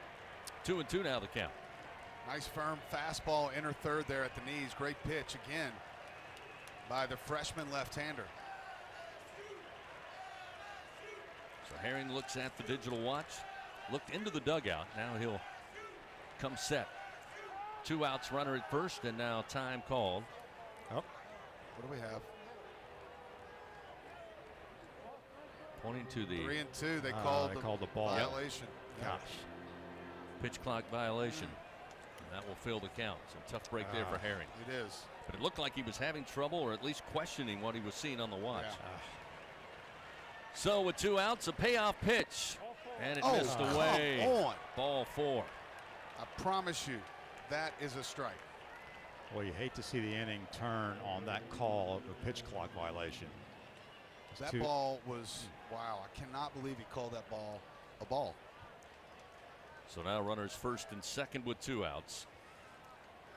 Speaker 3: 2-2 now the count.
Speaker 12: Nice firm fastball, inner third there at the knees. Great pitch again by the freshman left-hander.
Speaker 3: So Herring looks at the digital watch, looked into the dugout. Now he'll come set. 2 outs, runner at first, and now time called.
Speaker 12: Oh, what do we have?
Speaker 3: Pointing to the
Speaker 12: 3 and 2. They called
Speaker 4: the ball
Speaker 12: violation.
Speaker 3: Yep. Gosh. Pitch clock violation. And that will fill the count. So tough break there for Herring.
Speaker 12: It is.
Speaker 3: But it looked like he was having trouble or at least questioning what he was seeing on the watch.
Speaker 12: Yeah.
Speaker 3: So with 2 outs, a payoff pitch. And it missed away.
Speaker 12: Come on.
Speaker 3: Ball 4.
Speaker 12: I promise you, that is a strike.
Speaker 4: Well, you hate to see the inning turn on that call of a pitch clock violation.
Speaker 12: That ball was, wow, I cannot believe he called that ball a ball.
Speaker 3: So now runners first and second with 2 outs.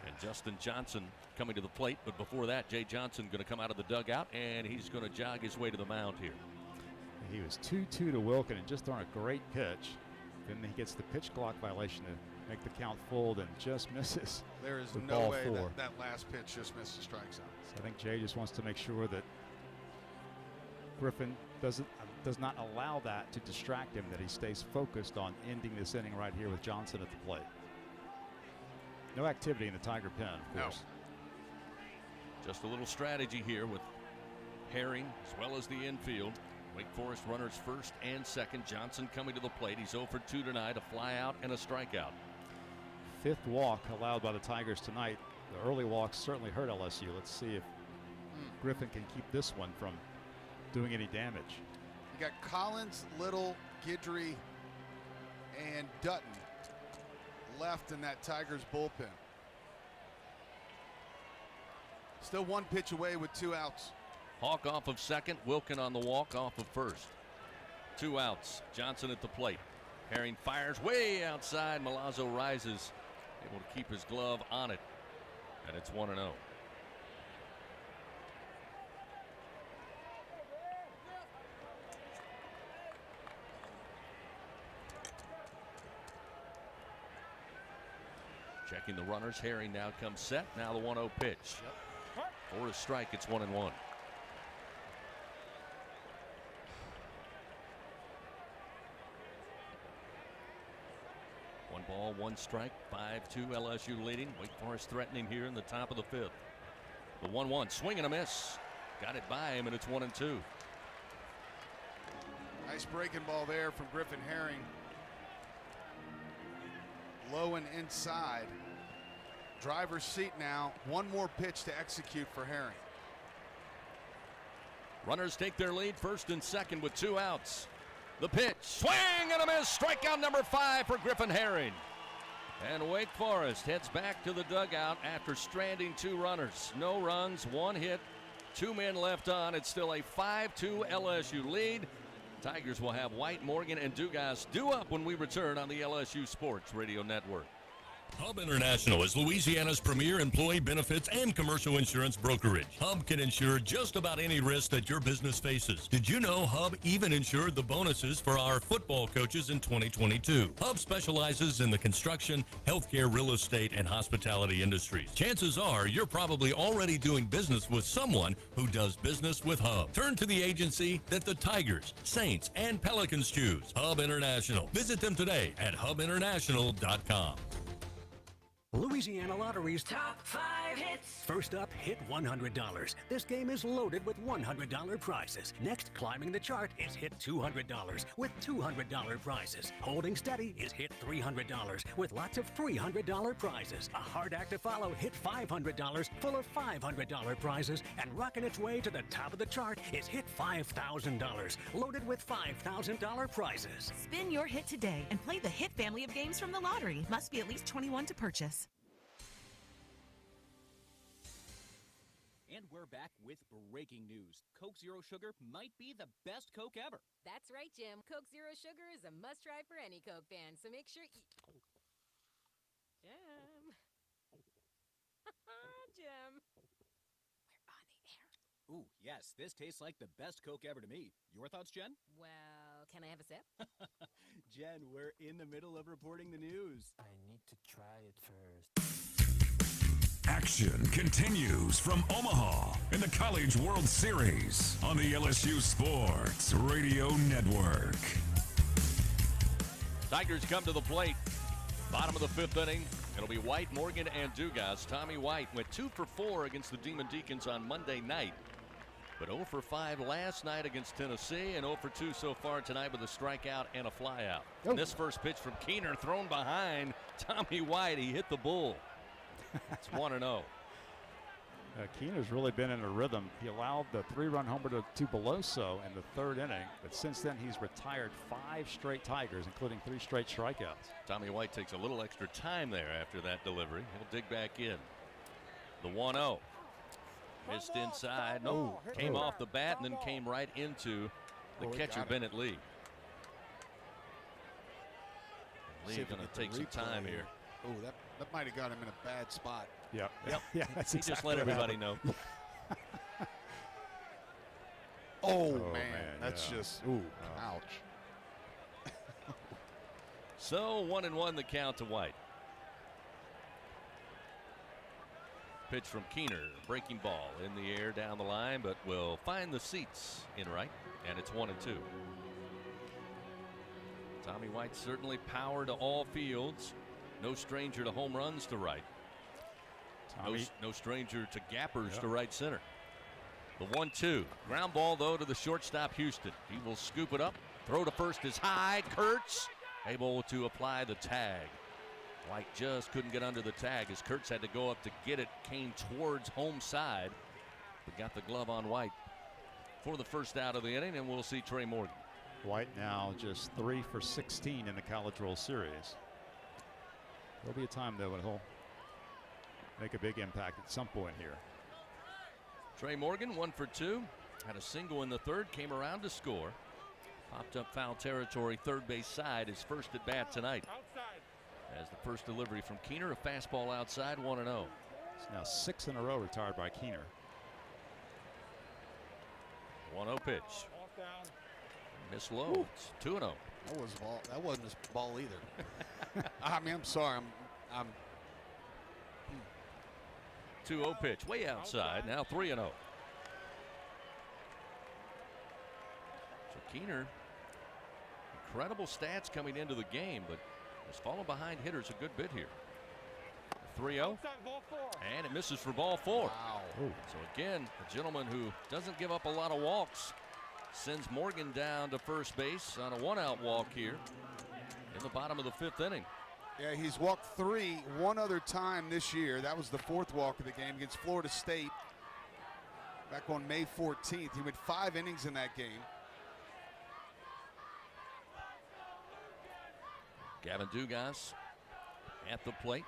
Speaker 3: And Justin Johnson coming to the plate. But before that, Jay Johnson going to come out of the dugout, and he's going to jog his way to the mound here.
Speaker 4: He was 2-2 to Wilken and just throwing a great pitch. Then he gets the pitch clock violation to make the count full and just misses.
Speaker 12: There is
Speaker 4: the
Speaker 12: no
Speaker 4: ball
Speaker 12: way
Speaker 4: 4.
Speaker 12: that last pitch just missed the strike zone.
Speaker 4: So I think Jay just wants to make sure that Griffin does not allow that to distract him, that he stays focused on ending this inning right here with Johnson at the plate. No activity in the Tiger pen, of course.
Speaker 3: Just a little strategy here with Herring as well as the infield. Wake Forest runners first and second. Johnson coming to the plate. He's 0 for 2 tonight, a fly out and a strikeout.
Speaker 4: 5th walk allowed by the Tigers tonight. The early walks certainly hurt LSU. Let's see if Griffin can keep this one from doing any damage.
Speaker 12: You got Collins, Little, Guidry, and Dutton left in that Tigers bullpen. Still 1 pitch away with 2 outs.
Speaker 3: Hawk off of second, Wilken on the walk off of first. 2 outs, Johnson at the plate. Herring fires way outside. Milazzo rises, able to keep his glove on it, and it's 1-0. Checking the runners. Herring now comes set. Now the 1-0 pitch. For a strike, it's 1-1. 1 ball, 1 strike, 5-2 LSU leading. Wake Forest threatening here in the top of the 5th. The 1-1 swing and a miss. Got it by him, and it's 1-2.
Speaker 12: Nice breaking ball there from Griffin Herring. Low and inside. Driver's seat now. One more pitch to execute for Herring.
Speaker 3: Runners take their lead, first and second with 2 outs. The pitch, swing and a miss. Strikeout number 5 for Griffin Herring. And Wake Forest heads back to the dugout after stranding 2 runners. No runs, 1 hit, 2 men left on. It's still a 5-2 LSU lead. Tigers will have White, Morgan, and Dugas due up when we return on the LSU Sports Radio Network.
Speaker 11: Hub International is Louisiana's premier employee benefits and commercial insurance brokerage. Hub can insure just about any risk that your business faces. Did you know Hub even insured the bonuses for our football coaches in 2022? Hub specializes in the construction, healthcare, real estate, and hospitality industries. Chances are you're probably already doing business with someone who does business with Hub. Turn to the agency that the Tigers, Saints, and Pelicans choose. Hub International. Visit them today at hubinternational.com.
Speaker 16: Louisiana Lottery's Top 5 Hits. First up, hit $100. This game is loaded with $100 prizes. Next, climbing the chart is hit $200 with $200 prizes. Holding steady is hit $300 with lots of $300 prizes. A hard act to follow, hit $500 full of $500 prizes. And rocking its way to the top of the chart is hit $5,000 loaded with $5,000 prizes.
Speaker 18: Spin your hit today and play the Hit family of games from the lottery. Must be at least 21 to purchase.
Speaker 22: And we're back with breaking news. Coke Zero Sugar might be the best Coke ever.
Speaker 23: That's right, Jim. Coke Zero Sugar is a must-try for any Coke fan, so make sure you... Jim. Jim. We're on the air.
Speaker 22: Ooh, yes, this tastes like the best Coke ever to me. Your thoughts, Jen?
Speaker 23: Well, can I have a sip?
Speaker 22: Jen, we're in the middle of reporting the news.
Speaker 25: I need to try it first.
Speaker 10: Action continues from Omaha in the College World Series on the LSU Sports Radio Network.
Speaker 3: Tigers come to the plate. Bottom of the 5th inning. It'll be White, Morgan, and Dugas. Tommy White went 2 for 4 against the Demon Deacons on Monday night, but 0 for 5 last night against Tennessee, and 0 for 2 so far tonight with a strikeout and a flyout. Oh. This first pitch from Keener thrown behind Tommy White. He hit the bull. It's 1-0.
Speaker 4: Keener's really been in a rhythm. He allowed the 3-run homer to Beloso in the 3rd inning, but since then he's retired 5 straight Tigers, including 3 straight strikeouts.
Speaker 3: Tommy White takes a little extra time there after that delivery. He'll dig back in. The 1-0. Missed inside. No, came off the bat and then came right into the catcher, Bennett Lee. Lee going to take some time here.
Speaker 12: Oh, that might have got him in a bad spot.
Speaker 4: Yep.
Speaker 3: Yeah,
Speaker 4: that's
Speaker 3: he just let everybody know.
Speaker 12: Oh, man. That's just, ouch.
Speaker 3: So 1-1 the count to White. Pitch from Keener, breaking ball in the air down the line, but will find the seats in right, and it's 1-2. Tommy White certainly power to all fields. No stranger to home runs to right. No stranger to gappers to right center. The 1-2. Ground ball, though, to the shortstop, Houston. He will scoop it up. Throw to first is high. Kurtz able to apply the tag. White just couldn't get under the tag as Kurtz had to go up to get it. Came towards home side, but got the glove on White for the first out of the inning, and we'll see Trey Morgan.
Speaker 4: White now just 3 for 16 in the College World Series. There'll be a time, though, when he'll make a big impact at some point here.
Speaker 3: Trey Morgan, 1 for 2. Had a single in the 3rd, came around to score. Popped up foul territory, third base side, his first at bat tonight. As the first delivery from Keener, a fastball outside, 1-0.
Speaker 4: It's now 6 in a row retired by Keener.
Speaker 3: 1-0 pitch. Miss low. It's 2-0.
Speaker 12: That wasn't his ball either. I mean, I'm sorry. I'm
Speaker 3: 2-0 pitch, way outside. Now 3-0. So Keener, incredible stats coming into the game, but has fallen behind hitters a good bit here. 3-0, and it misses for ball 4.
Speaker 12: Wow.
Speaker 3: So again, a gentleman who doesn't give up a lot of walks sends Morgan down to first base on a 1-out walk here in the bottom of the 5th inning.
Speaker 12: Yeah, he's walked 3 one other time this year. That was the 4th walk of the game against Florida State back on May 14th. He went 5 innings in that game.
Speaker 3: Gavin Dugas at the plate.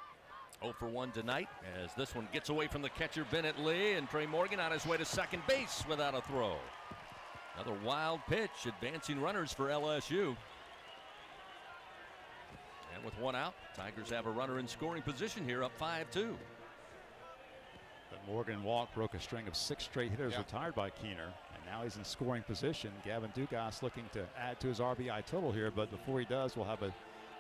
Speaker 3: 0 for 1 tonight as this one gets away from the catcher Bennett Lee, and Trey Morgan on his way to second base without a throw. Another wild pitch, advancing runners for LSU. And with 1 out, Tigers have a runner in scoring position here, up 5-2.
Speaker 4: The Morgan walk broke a string of 6 straight hitters retired by Keener, and now he's in scoring position. Gavin Dugas looking to add to his RBI total here, but before he does, we'll have a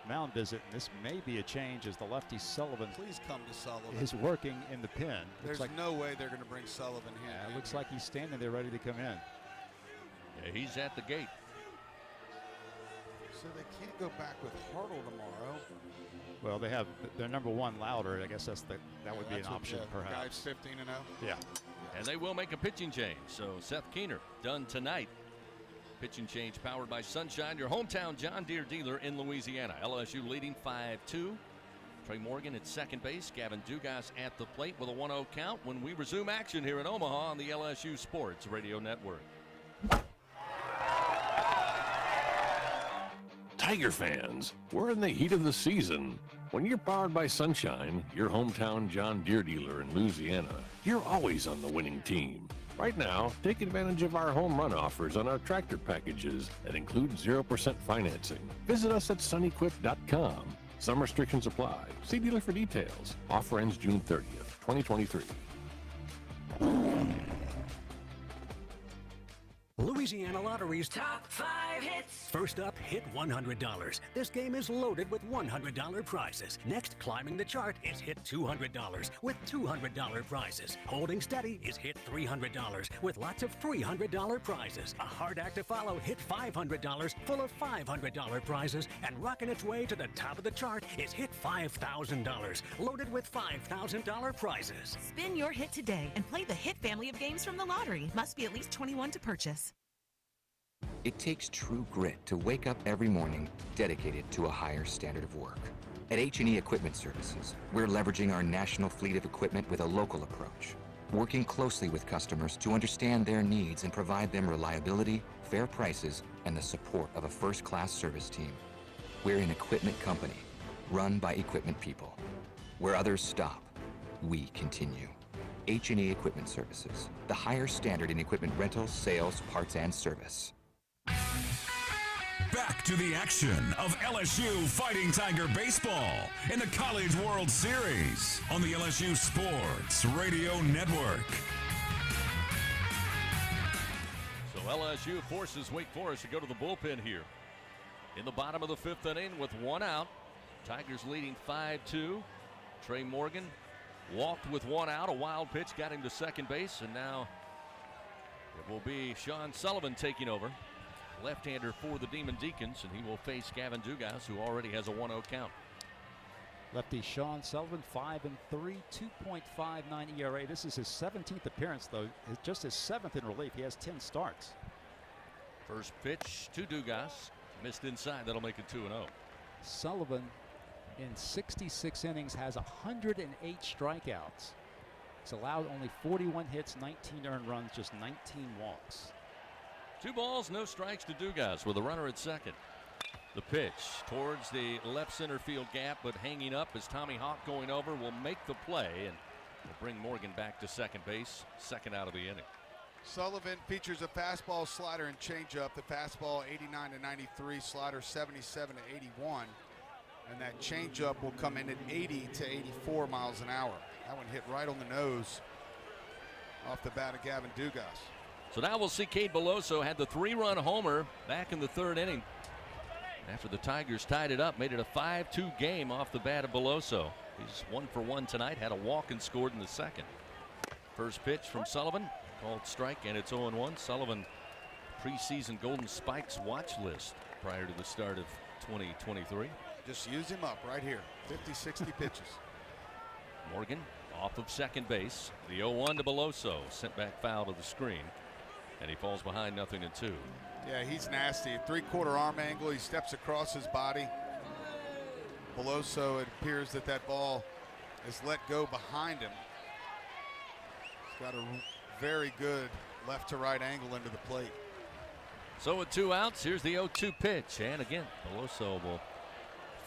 Speaker 4: mound visit, and this may be a change as the lefty Sullivan
Speaker 12: Please come to Sullivan.
Speaker 4: is working in the pen.
Speaker 12: There's no way they're going to bring Sullivan here.
Speaker 4: It looks like he's standing there ready to come in.
Speaker 3: Yeah, he's at the gate.
Speaker 12: So they can't go back with Hartle tomorrow.
Speaker 4: Well, they have their number 1 Louder. I guess that would be an option, perhaps.
Speaker 12: Guy's 15-0.
Speaker 4: Yeah.
Speaker 3: And they will make a pitching change. So Seth Keener done tonight. Pitching change powered by Sunshine, your hometown John Deere dealer in Louisiana. LSU leading 5-2. Trey Morgan at second base. Gavin Dugas at the plate with a 1-0 count when we resume action here in Omaha on the LSU Sports Radio Network.
Speaker 1: Tiger fans, we're in the heat of the season. When you're powered by Sunshine, your hometown John Deere dealer in Louisiana, you're always on the winning team. Right now, take advantage of our home run offers on our tractor packages that include 0% financing. Visit us at sunequip.com. Some restrictions apply. See dealer for details. Offer ends June 30th, 2023.
Speaker 16: Louisiana Lottery's Top 5 Hits. First up, hit $100. This game is loaded with $100 prizes. Next, climbing the chart is hit $200 with $200 prizes. Holding steady is hit $300 with lots of $300 prizes. A hard act to follow, hit $500 full of $500 prizes. And rocking its way to the top of the chart is hit $5,000 loaded with $5,000 prizes.
Speaker 18: Spin your hit today and play the Hit family of games from the lottery. Must be at least 21 to purchase.
Speaker 2: It takes true grit to wake up every morning dedicated to a higher standard of work. At H&E Equipment Services, we're leveraging our national fleet of equipment with a local approach, working closely with customers to understand their needs and provide them reliability, fair prices, and the support of a first-class service team. We're an equipment company, run by equipment people. Where others stop, we continue. H&E Equipment Services, the higher standard in equipment rental, sales, parts, and service.
Speaker 10: Back to the action of LSU Fighting Tiger baseball in the College World Series on the LSU Sports Radio Network.
Speaker 3: So LSU forces Wake Forest to go to the bullpen here in the bottom of the 5th inning with 1 out. Tigers leading 5-2. Trey Morgan walked with 1 out. A wild pitch got him to second base, and now it will be Sean Sullivan taking over. Left-hander for the Demon Deacons, and he will face Gavin Dugas, who already has a 1-0 count.
Speaker 4: Lefty Sean Sullivan, 5-3, 2.59 ERA. This is his 17th appearance, though. It's just his 7th in relief. He has 10 starts.
Speaker 3: First pitch to Dugas. Missed inside. That'll make it 2-0.
Speaker 4: Sullivan, in 66 innings, has 108 strikeouts. He's allowed only 41 hits, 19 earned runs, just 19 walks.
Speaker 3: 2 balls, no strikes to Dugas with a runner at second. The pitch towards the left center field gap, but hanging up as Tommy Hawk going over will make the play and will bring Morgan back to second base, second out of the inning.
Speaker 12: Sullivan features a fastball, slider, and changeup. The fastball 89-93, slider 77-81, and that changeup will come in at 80-84 miles an hour. That one hit right on the nose off the bat of Gavin Dugas.
Speaker 3: So now we'll see Cade Beloso had the 3-run homer back in the 3rd inning after the Tigers tied it up, made it a 5-2 game off the bat of Beloso. He's 1 for 1 tonight, had a walk and scored in the 2nd. First pitch from Sullivan, called strike, and it's 0-1. Sullivan, preseason Golden Spikes watch list prior to the start of 2023.
Speaker 12: Just use him up right here. 50, 60 pitches.
Speaker 3: Morgan off of second base. The 0-1 to Beloso, sent back foul to the screen, and he falls behind 0-2.
Speaker 12: Yeah, he's nasty. 3/4 arm angle. He steps across his body. Beloso, it appears that ball is let go behind him. He's got a very good left to right angle into the plate.
Speaker 3: So with 2 outs, here's the 0-2 pitch, and again, Beloso will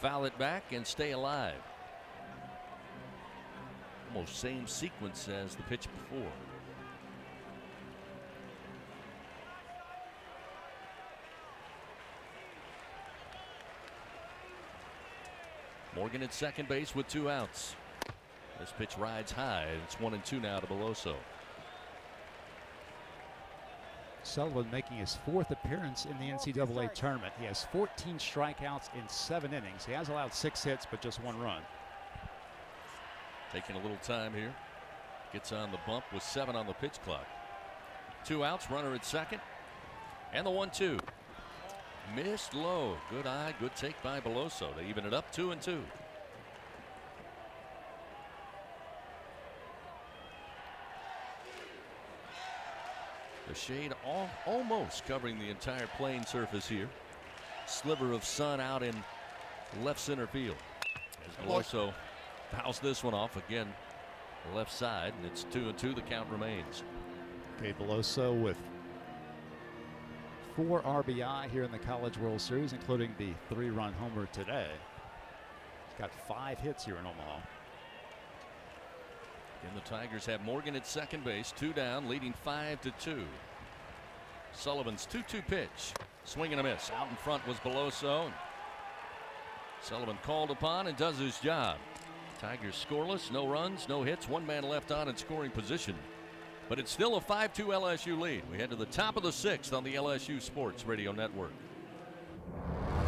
Speaker 3: foul it back and stay alive. Almost same sequence as the pitch before. Morgan at second base with 2 outs. This pitch rides high. It's 1-2 now to Beloso.
Speaker 4: Sullivan making his 4th appearance in the NCAA tournament. He has 14 strikeouts in 7 innings. He has allowed 6 hits, but just 1 run.
Speaker 3: Taking a little time here. Gets on the bump with 7 on the pitch clock. 2 outs, runner at second. And the 1-2. Missed low. Good eye, good take by Beloso. They even it up 2-2. The shade almost covering the entire playing surface here. Sliver of sun out in left center field. As Beloso fouls this one off again, left side, and it's 2-2. The count remains.
Speaker 4: Okay, Beloso with 4 RBI here in the College World Series, including the 3-run homer today. He's got 5 hits here in Omaha.
Speaker 3: And the Tigers have Morgan at second base, 2 down, leading 5-2. Sullivan's 2-2 pitch, swing and a miss. Out in front was Beloso. Sullivan called upon and does his job. Tigers scoreless, no runs, no hits, 1 man left on in scoring position. But it's still a 5-2 LSU lead. We head to the top of the 6th on the LSU Sports Radio Network.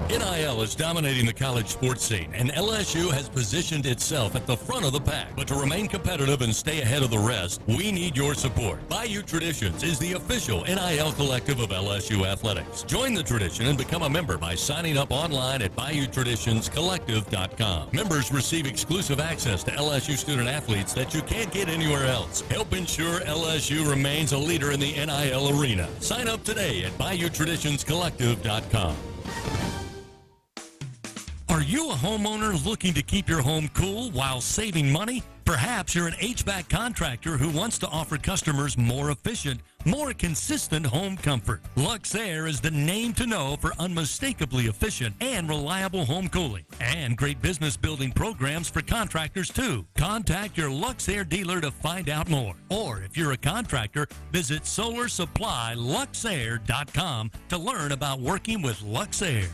Speaker 11: NIL is dominating the college sports scene, and LSU has positioned itself at the front of the pack. But to remain competitive and stay ahead of the rest, we need your support. Bayou Traditions is the official NIL collective of LSU athletics. Join the tradition and become a member by signing up online at BayouTraditionsCollective.com. Members receive exclusive access to LSU student athletes that you can't get anywhere else. Help ensure LSU remains a leader in the NIL arena. Sign up today at BayouTraditionsCollective.com. Are you a homeowner looking to keep your home cool while saving money? Perhaps you're an HVAC contractor who wants to offer customers more efficient, more consistent home comfort. Luxair is the name to know for unmistakably efficient and reliable home cooling, and great business building programs for contractors too. Contact your Luxair dealer to find out more. Or if you're a contractor, visit SolarSupplyLuxair.com to learn about working with Luxair.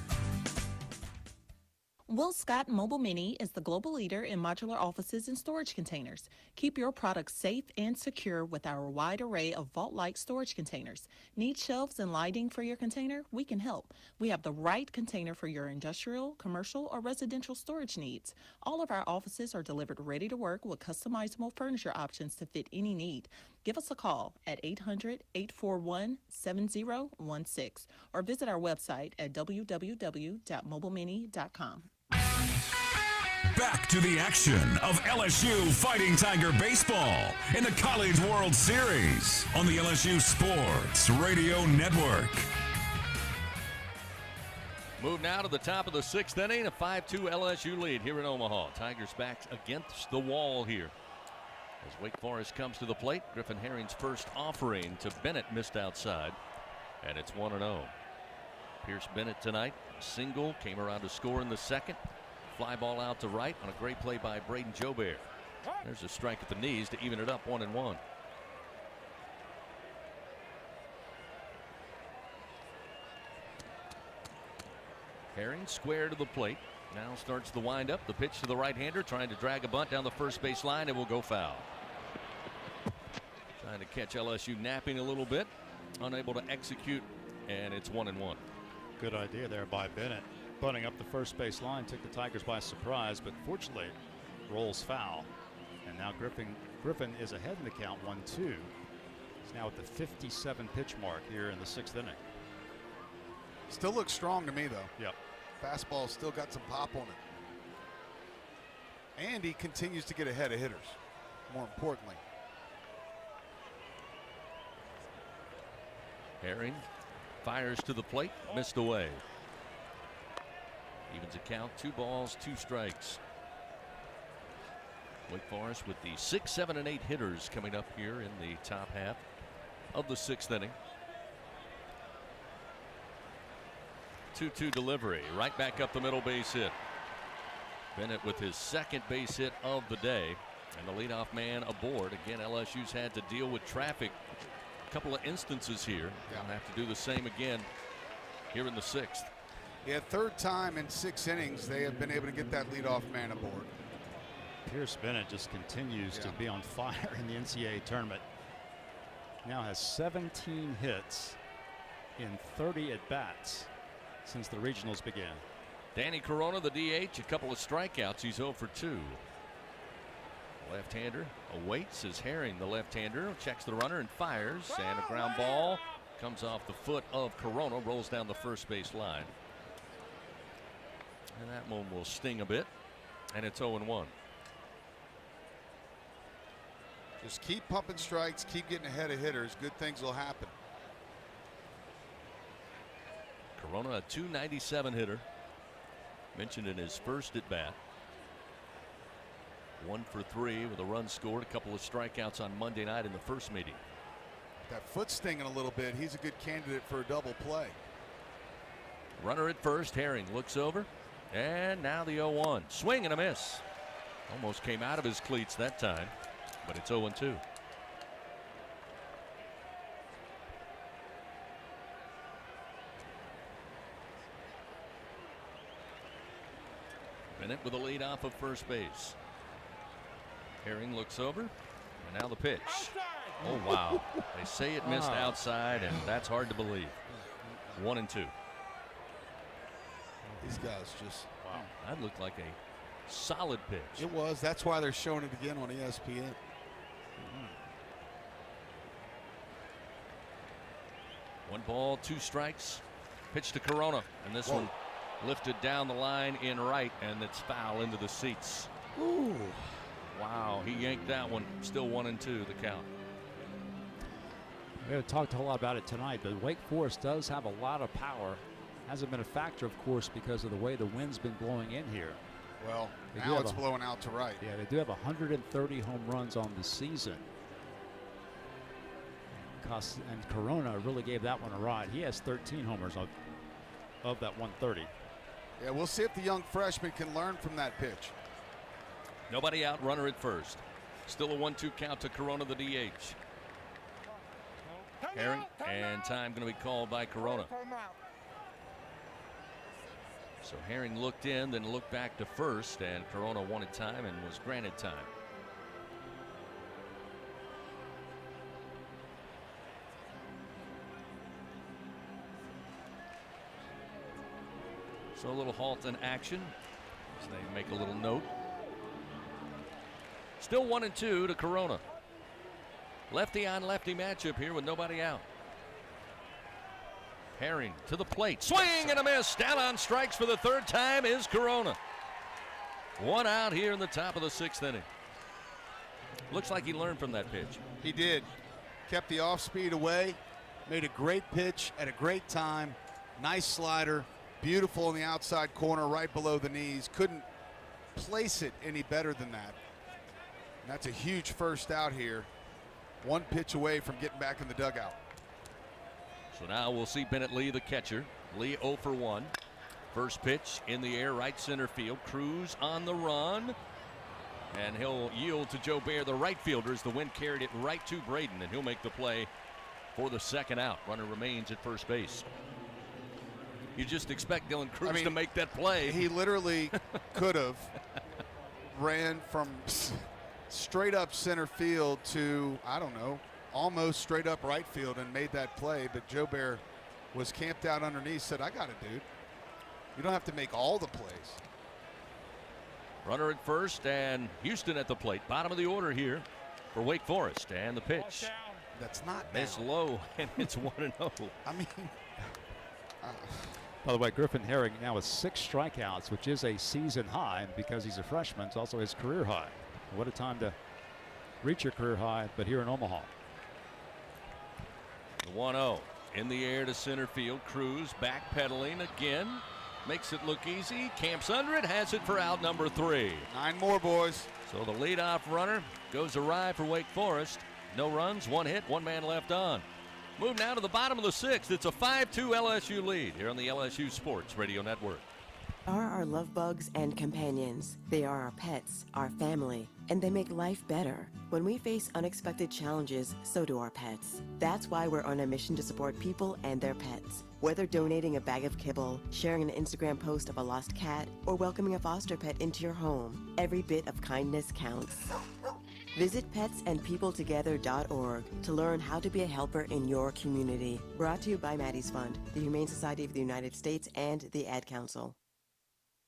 Speaker 18: Will Scott Mobile Mini is the global leader in modular offices and storage containers. Keep your products safe and secure with our wide array of vault-like storage containers. Need shelves and lighting for your container? We can help. We have the right container for your industrial, commercial, or residential storage needs. All of our offices are delivered ready to work with customizable furniture options to fit any need. Give us a call at 800-841-7016 or visit our website at www.mobilemini.com.
Speaker 10: Back to the action of LSU Fighting Tiger baseball in the College World Series on the LSU Sports Radio Network.
Speaker 3: Move now to the top of the 6th inning, a 5-2 LSU lead here in Omaha. Tigers back against the wall here as Wake Forest comes to the plate. Griffin Herring's first offering to Bennett missed outside, and it's 1-0. Pierce Bennett tonight, single, came around to score in the second. Fly ball out to right on a great play by Braden Jobert. There's a strike at the knees to even it up 1-1. Herring square to the plate. Now starts the windup. The pitch to the right-hander, trying to drag a bunt down the first base line. It will go foul. Trying to catch LSU napping a little bit. Unable to execute, and it's 1-1.
Speaker 4: Good idea there by Bennett. Bunting up the first base line took the Tigers by surprise, but fortunately rolls foul. And now Griffin is ahead in the count, 1-2. He's now at the 57 pitch mark here in the 6th inning.
Speaker 12: Still looks strong to me, though.
Speaker 4: Yep.
Speaker 12: Fastball still got some pop on it. And he continues to get ahead of hitters, more importantly.
Speaker 3: Herring fires to the plate, missed away. Evens a count, 2 balls, 2 strikes. Wake Forest with the 6, 7, and 8 hitters coming up here in the top half of the 6th inning. 2-2 delivery, right back up the middle, base hit. Bennett with his 2nd base hit of the day, and the leadoff man aboard. Again, LSU's had to deal with traffic a couple of instances here. They'll have to do the same again here in the 6th.
Speaker 12: Yeah, 3rd time in 6 innings they have been able to get that leadoff man aboard.
Speaker 4: Pierce Bennett just continues to be on fire in the NCAA tournament. Now has 17 hits in 30 at-bats since the regionals began.
Speaker 3: Danny Corona, the DH, a couple of strikeouts. He's 0 for 2. Left-hander awaits as Herring, the left-hander, checks the runner and fires. And a ground ball comes off the foot of Corona, rolls down the first base line. And that one will sting a bit. And it's 0-1.
Speaker 12: Just keep pumping strikes, keep getting ahead of hitters. Good things will happen.
Speaker 3: Corona, a .297 hitter. Mentioned in his first at bat. 1 for 3 with a run scored, a couple of strikeouts on Monday night in the first meeting.
Speaker 12: That foot stinging a little bit. He's a good candidate for a double play.
Speaker 3: Runner at first. Herring looks over. And now the 0-1. Swing and a miss. Almost came out of his cleats that time, but it's 0-2. Bennett with a lead off of first base. Herring looks over, and now the pitch. Oh, wow. They say it missed outside, and that's hard to believe. 1-2.
Speaker 12: These guys just.
Speaker 3: Wow. That looked like a solid pitch.
Speaker 12: It was. That's why they're showing it again on ESPN.
Speaker 3: One ball, 2 strikes. Pitch to Corona, and this one lifted down the line in right, and it's foul into the seats.
Speaker 12: Ooh.
Speaker 3: Wow, he yanked that one. Still 1-2 the count.
Speaker 4: We haven't talked a whole lot about it tonight, but Wake Forest does have a lot of power. Hasn't been a factor, of course, because of the way the wind's been blowing in here.
Speaker 12: Well, now it's blowing out to right.
Speaker 4: Yeah, they do have 130 home runs on the season. And Corona really gave that one a ride. He has 13 homers of that 130.
Speaker 12: Yeah, we'll see if the young freshman can learn from that pitch.
Speaker 3: Nobody out, runner at first. Still a 1-2 count to Corona, the DH. Herring, and time going to be called by Corona. So Herring looked in, then looked back to first, and Corona wanted time and was granted time. So a little halt in action as they make a little note. Still 1-2 to Corona. Lefty on lefty matchup here with nobody out. Herring to the plate. Swing and a miss. Down on strikes for the 3rd time is Corona. 1 out here in the top of the 6th inning. Looks like he learned from that pitch.
Speaker 12: He did. Kept the off speed away. Made a great pitch at a great time. Nice slider. Beautiful in the outside corner right below the knees. Couldn't place it any better than that. And that's a huge first out here. 1 pitch away from getting back in the dugout.
Speaker 3: So now we'll see Bennett Lee, the catcher. Lee 0 for 1. First pitch in the air, right center field. Cruz on the run. And he'll yield to Joe Bear, the right fielder, as the wind carried it right to Braden, and he'll make the play for the 2nd out. Runner remains at first base. You just expect Dylan Cruz to make that play.
Speaker 12: He literally could have ran from straight up center field to, I don't know, almost straight up right field and made that play. But Joe Bear was camped out underneath, said, I got it, dude. You don't have to make all the plays.
Speaker 3: Runner at first, and Houston at the plate. Bottom of the order here for Wake Forest. And the pitch.
Speaker 12: That's not
Speaker 3: It's low, and it's 1-0.
Speaker 12: I mean,
Speaker 4: By the way, Griffin Herring now with 6 strikeouts, which is a season high. And because he's a freshman, it's also his career high. What a time to reach your career high, but here in Omaha.
Speaker 3: The 1-0 in the air to center field. Cruz backpedaling again. Makes it look easy. Camps under it. Has it for out number 3.
Speaker 12: 9 more, boys.
Speaker 3: So the leadoff runner goes awry for Wake Forest. No runs, 1 hit, 1 man left on. Move now to the bottom of the 6th. It's a 5-2 LSU lead here on the LSU Sports Radio Network.
Speaker 5: Are our love bugs and companions. They are our pets, our family, and they make life better. When we face unexpected challenges, so do our pets. That's why we're on a mission to support people and their pets. Whether donating a bag of kibble, sharing an Instagram post of a lost cat, or welcoming a foster pet into your home, every bit of kindness counts. Visit petsandpeopletogether.org to learn how to be a helper in your community. Brought to you by Maddie's Fund, the Humane Society of the United States, and the Ad Council.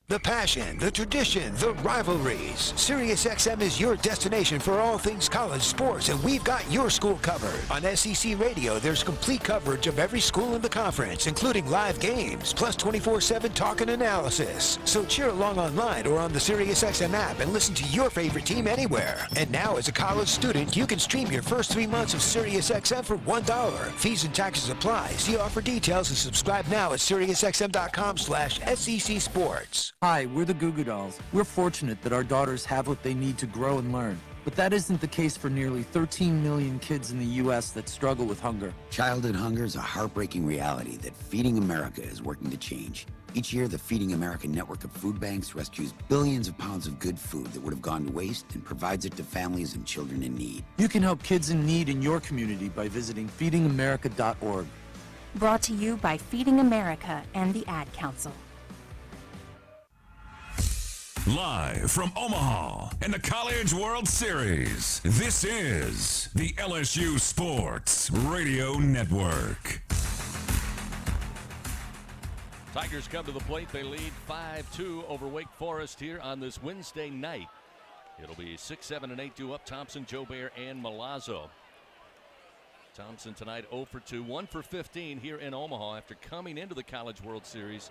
Speaker 8: The passion, the tradition, the rivalries. SiriusXM is your destination for all things college sports, and we've got your school covered. On SEC Radio, there's complete coverage of every school in the conference, including live games, plus 24/7 talk and analysis. So cheer along online or on the SiriusXM app and listen to your favorite team anywhere. And now, as a college student, you can stream your first 3 months of SiriusXM for $1. Fees and taxes apply. See offer details and subscribe now at SiriusXM.com/SEC Sports.
Speaker 17: Hi, we're the Goo Goo Dolls. We're fortunate that our daughters have what they need to grow and learn. But that isn't the case for nearly 13 million kids in the U.S. that struggle with hunger.
Speaker 19: Childhood hunger is a heartbreaking reality that Feeding America is working to change. Each year, the Feeding America network of food banks rescues billions of pounds of good food that would have gone to waste and provides it to families and children in need.
Speaker 17: You can help kids in need in your community by visiting feedingamerica.org.
Speaker 6: Brought to you by Feeding America and the Ad Council.
Speaker 10: Live from Omaha and the College World Series, this is the LSU Sports Radio Network.
Speaker 3: Tigers come to the plate. They lead 5-2 over Wake Forest here on this Wednesday night. It'll be 6, 7, and 8 due up. Thompson, Jobert, and Milazzo. Thompson tonight 0 for 2, 1 for 15 here in Omaha after coming into the College World Series.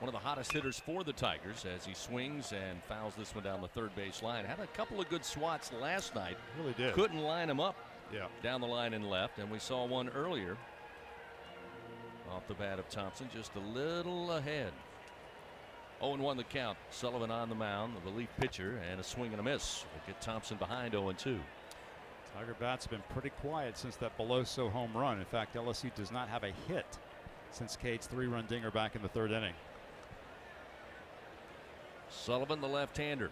Speaker 3: One of the hottest hitters for the Tigers as he swings and fouls this one down the third base line. Had a couple of good swats last night.
Speaker 4: Really did.
Speaker 3: Couldn't line him up
Speaker 4: down
Speaker 3: the line and left, and we saw one earlier off the bat of Thompson, just a little ahead. 0-1 the count. Sullivan on the mound, the relief pitcher, and a swing and a miss will get Thompson behind 0-2.
Speaker 4: Tiger bats have been pretty quiet since that Beloso home run. In fact, LSU does not have a hit since Cade's 3-run dinger back in the 3rd inning.
Speaker 3: Sullivan, the left-hander,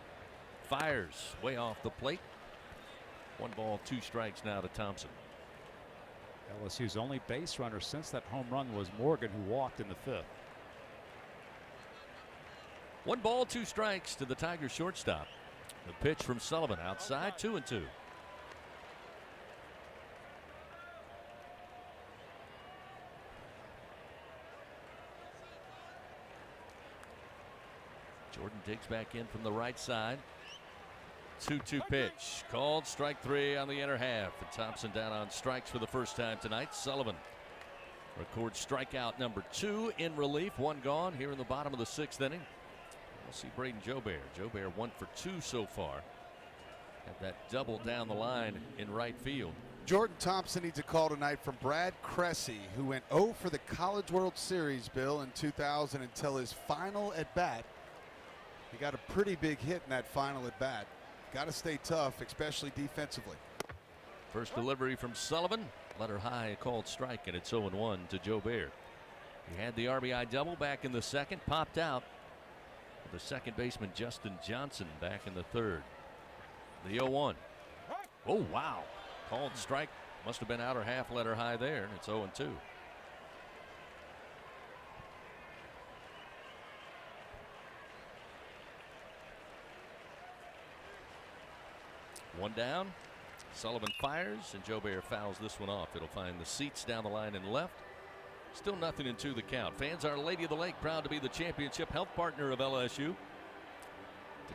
Speaker 3: fires way off the plate. 1 ball, 2 strikes now to Thompson.
Speaker 4: LSU's only base runner since that home run was Morgan, who walked in the 5th.
Speaker 3: 1 ball, 2 strikes to the Tigers shortstop. The pitch from Sullivan outside, 2-2. Jordan digs back in from the right side. 2-2 pitch. Called strike 3 on the inner half. And Thompson down on strikes for the first time tonight. Sullivan records strikeout number 2 in relief. 1 gone here in the bottom of the 6th inning. We'll see Braden Jobert. Jobert 1 for 2 so far. Had that double down the line in right field.
Speaker 12: Jordan Thompson needs a call tonight from Brad Cressy, who went 0 for the College World Series, Bill, in 2000 until his final at bat. He got a pretty big hit in that final at bat. Got to stay tough, especially defensively.
Speaker 3: First delivery from Sullivan. Letter high, a called strike, and it's 0-1 to Jobert. He had the RBI double back in the 2nd, popped out with the second baseman Justin Johnson back in the 3rd. The 0-1. Oh, wow. Called strike. Must have been outer half, letter high there, and it's 0-2. One down. Sullivan fires, and Jobert fouls this one off. It'll find the seats down the line and left. Still 0-2 the count. Fans, Our Lady of the Lake, proud to be the championship health partner of LSU.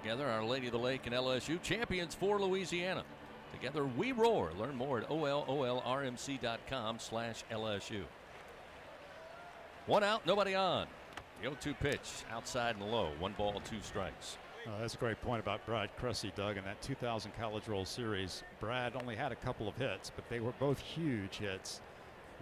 Speaker 3: Together, Our Lady of the Lake and LSU, champions for Louisiana. Together, we roar. Learn more at olrmc.com/LSU. One out, nobody on. The 0-2 pitch, outside and low. 1 ball, 2 strikes.
Speaker 4: That's a great point about Brad Cressy, Doug. In that 2000 College World Series, Brad only had a couple of hits, but they were both huge hits.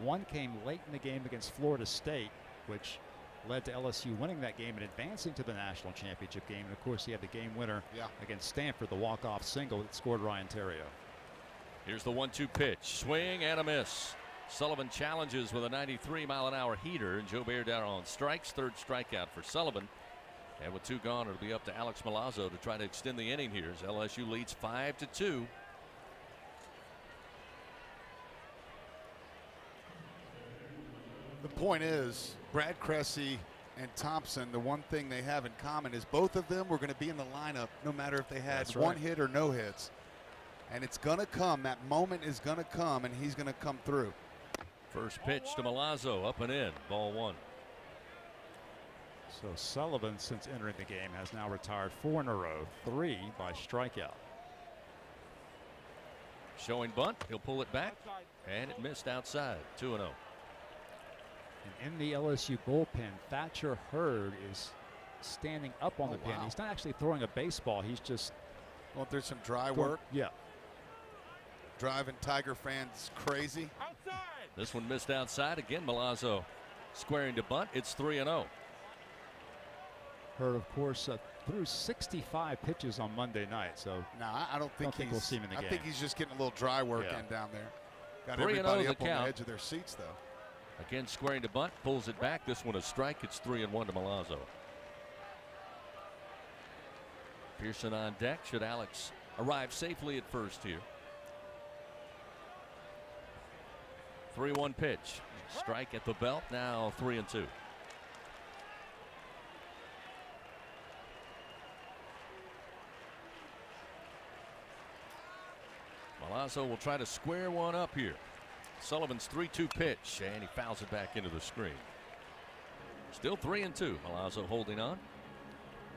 Speaker 4: One came late in the game against Florida State, which led to LSU winning that game and advancing to the national championship game. And of course, he had the game winner against Stanford, the walk-off single that scored Ryan Terrio.
Speaker 3: Here's the 1-2 pitch, swing and a miss. Sullivan challenges with a 93-mile-an-hour heater, and Joe Bear on strikes. 3rd strikeout for Sullivan. And with 2 gone, it'll be up to Alex Milazzo to try to extend the inning here as LSU leads 5-2.
Speaker 12: The point is, Brad Cressy and Thompson, the one thing they have in common is both of them were going to be in the lineup no matter if they had one hit or no hits. And it's going to come. That moment is going to come, and he's going to come through.
Speaker 3: First pitch to Milazzo, up and in, ball 1.
Speaker 4: So Sullivan, since entering the game, has now retired 4 in a row, 3 by strikeout.
Speaker 3: Showing bunt, he'll pull it back, and it missed outside, 2-0.
Speaker 4: And in the LSU bullpen, Thatcher Hurd is standing up on the pin. He's not actually throwing a baseball. He's just
Speaker 12: going through some dry work.
Speaker 4: Yeah.
Speaker 12: Driving Tiger fans crazy.
Speaker 3: This one missed outside. Again, Milazzo squaring to bunt. It's 3-0.
Speaker 4: Hurd, of course, threw 65 pitches on Monday night. So
Speaker 12: no, I don't think
Speaker 4: we'll see him in the game.
Speaker 12: I think he's just getting a little dry work in down there. Got
Speaker 3: 3-0
Speaker 12: everybody
Speaker 3: the
Speaker 12: up on
Speaker 3: count.
Speaker 12: the edge of their seats, though.
Speaker 3: Again, squaring to bunt, pulls it back. This one a strike. It's 3-1 to Milazzo. Pearson on deck. Should Alex arrive safely at first here? 3-1 pitch. Strike at the belt. Now 3-2. Milazzo will try to square one up here. Sullivan's 3-2 pitch, and he fouls it back into the screen. Still 3-2. Milazzo holding on.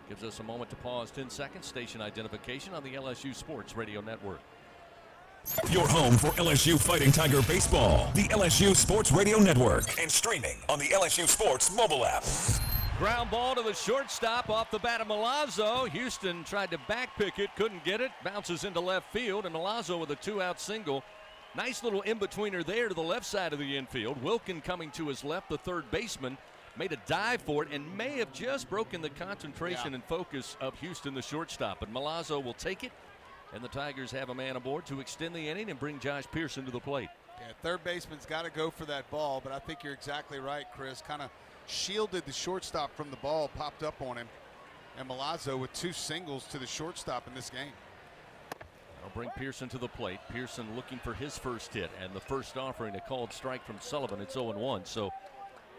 Speaker 3: Gives us a moment to pause 10 seconds. Station identification on the LSU Sports Radio Network.
Speaker 10: Your home for LSU Fighting Tiger baseball. The LSU Sports Radio Network. And streaming on the LSU Sports mobile app.
Speaker 3: Ground ball to the shortstop off the bat of Milazzo. Houston tried to backpick it, couldn't get it. Bounces into left field, and Milazzo with a 2-out single. Nice little in-betweener there to the left side of the infield. Wilkin coming to his left, the 3rd baseman, made a dive for it and may have just broken the concentration and focus of Houston, the shortstop. But Milazzo will take it, and the Tigers have a man aboard to extend the inning and bring Josh Pearson to the plate.
Speaker 12: Yeah, 3rd baseman's got to go for that ball, but I think you're exactly right, Chris. Kind of shielded the shortstop from the ball, popped up on him, and Milazzo with 2 singles to the shortstop in this game.
Speaker 3: I'll bring Pearson to the plate. Pearson looking for his first hit, and the first offering a called strike from Sullivan. It's 0-1. So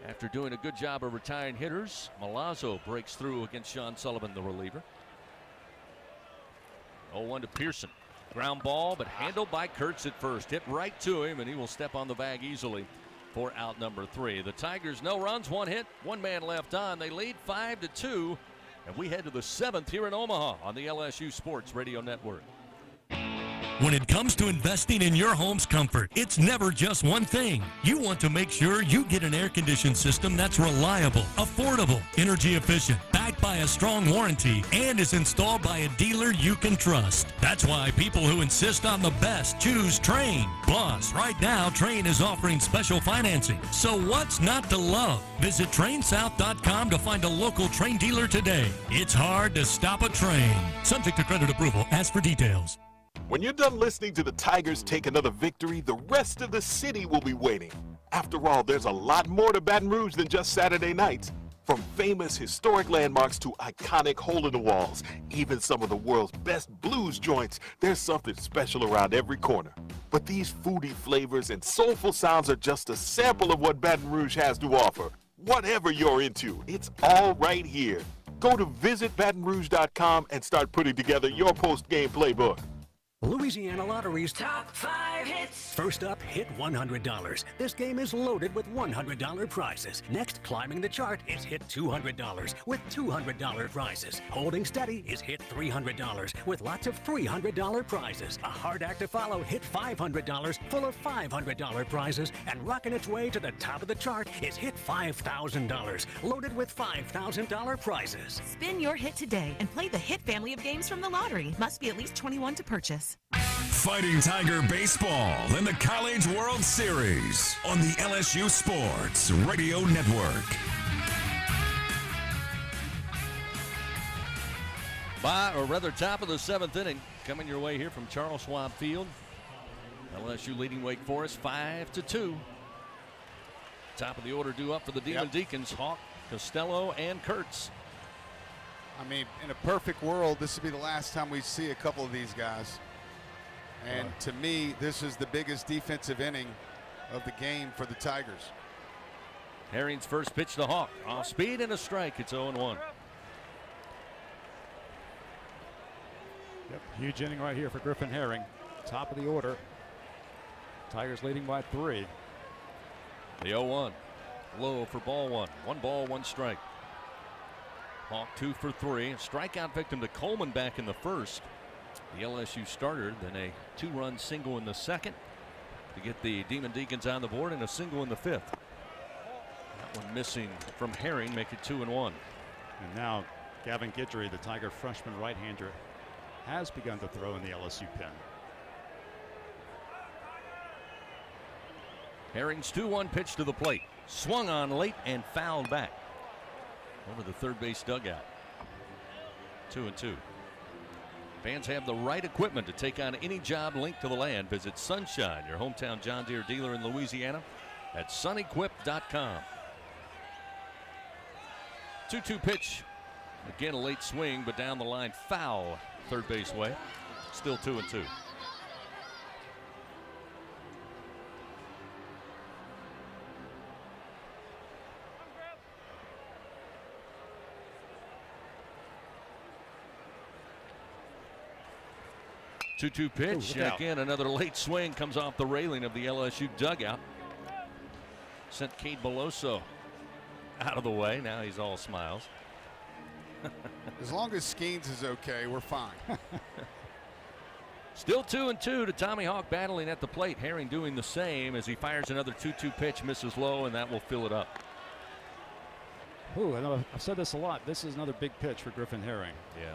Speaker 3: after doing a good job of retiring hitters, Milazzo breaks through against Sean Sullivan, the reliever. 0-1 to Pearson. Ground ball, but handled by Kurtz at first. Hit right to him, and he will step on the bag easily for out number 3. The Tigers, no runs, 1 hit, 1 man left on. They lead 5-2, and we head to the 7th here in Omaha on the LSU Sports Radio Network.
Speaker 11: When it comes to investing in your home's comfort, it's never just one thing. You want to make sure you get an air-conditioned system that's reliable, affordable, energy efficient, backed by a strong warranty, and is installed by a dealer you can trust. That's why people who insist on the best choose Trane. Plus, right now, Trane is offering special financing. So what's not to love? Visit TraneSouth.com to find a local Trane dealer today. It's hard to stop a train. Subject to credit approval. Ask for details.
Speaker 13: When you're done listening to the Tigers take another victory, the rest of the city will be waiting. After all, there's a lot more to Baton Rouge than just Saturday nights. From famous historic landmarks to iconic hole-in-the-walls, even some of the world's best blues joints, there's something special around every corner. But these foodie flavors and soulful sounds are just a sample of what Baton Rouge has to offer. Whatever you're into, it's all right here. Go to visitbatonrouge.com and start putting together your post-game playbook.
Speaker 16: Louisiana Lottery's Top 5 Hits. First up, hit $100. This game is loaded with $100 prizes. Next, climbing the chart is hit $200 with $200 prizes. Holding steady is hit $300 with lots of $300 prizes. A hard act to follow, hit $500 full of $500 prizes. And rocking its way to the top of the chart is hit $5,000 loaded with $5,000 prizes.
Speaker 14: Spin your hit today and play the Hit family of games from the lottery. Must be at least 21 to purchase.
Speaker 10: Fighting Tiger Baseball in the College World Series on the LSU Sports Radio Network.
Speaker 3: Top of the 7th inning, coming your way here from Charles Schwab Field. LSU leading Wake Forest 5-2. Top of the order due up for the Demon Deacons, Hawk, Costello, and Kurtz.
Speaker 12: I mean, in a perfect world, this would be the last time we see a couple of these guys. And to me, this is the biggest defensive inning of the game for the Tigers.
Speaker 3: Herring's first pitch to Hawk. Off speed and a strike. It's 0-1.
Speaker 4: Yep, huge inning right here for Griffin Herring. Top of the order. Tigers leading by 3.
Speaker 3: The 0-1. Low for ball 1. 1 ball, 1 strike. Hawk 2 for 3. A strikeout victim to Coleman back in the first. The LSU starter, then a 2-run single in the second to get the Demon Deacons on the board, and a single in the 5th. That one missing from Herring, make it 2-1.
Speaker 4: And now Gavin Guidry, the Tiger freshman right-hander, has begun to throw in the LSU pen.
Speaker 3: Herring's 2-1 pitch to the plate. Swung on late and fouled back over the third base dugout. 2-2. Fans have the right equipment to take on any job linked to the land. Visit Sunshine, your hometown John Deere dealer in Louisiana, at sunequip.com. 2-2 pitch. Again, a late swing, but down the line, foul third base way. Still 2-2. Two pitch. Again, another late swing comes off the railing of the LSU dugout. Sent Cade Beloso out of the way. Now he's all smiles.
Speaker 12: As long as Skeens is okay, we're fine.
Speaker 3: Still 2-2 to Tommy Hawk battling at the plate. Herring doing the same as he fires another 2-2 pitch, misses low, and that will fill it up.
Speaker 4: Ooh, I know I've said this a lot. This is another big pitch for Griffin Herring.
Speaker 3: Yeah.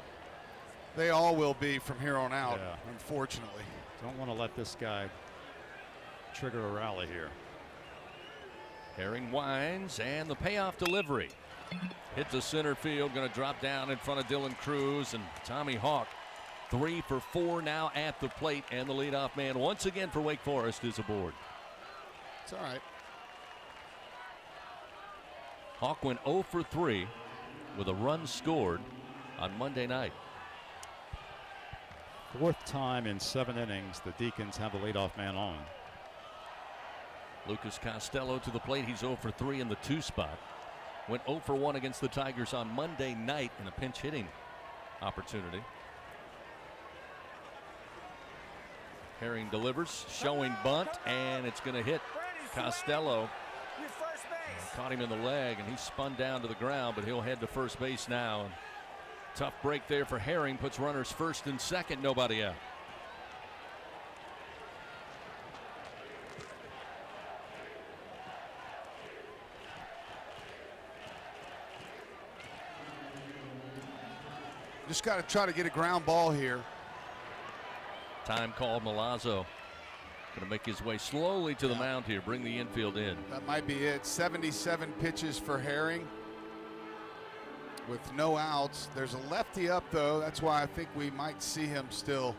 Speaker 12: They all will be from here on out, unfortunately.
Speaker 4: Don't want to let this guy trigger a rally here.
Speaker 3: Herring winds, and the payoff delivery. Hit the center field, going to drop down in front of Dylan Cruz, and Tommy Hawk 3 for 4 now at the plate, and the leadoff man once again for Wake Forest is aboard.
Speaker 12: It's all right.
Speaker 3: Hawk went 0 for 3 with a run scored on Monday night.
Speaker 4: 4th time in 7 innings the Deacons have the leadoff man on.
Speaker 3: Lucas Costello to the plate. He's 0 for 3 in the 2 spot. Went 0 for 1 against the Tigers on Monday night in a pinch hitting opportunity. Herring delivers, showing bunt, and it's going to hit Costello. Caught him in the leg, and he spun down to the ground, but he'll head to first base now. And tough break there for Herring, puts runners first and second, nobody out.
Speaker 12: Just got to try to get a ground ball here.
Speaker 3: Time called. Milazzo going to make his way slowly to the mound here, bring the infield in.
Speaker 12: That might be it. 77 pitches for Herring with no outs. There's a lefty up, though. That's why I think we might see him still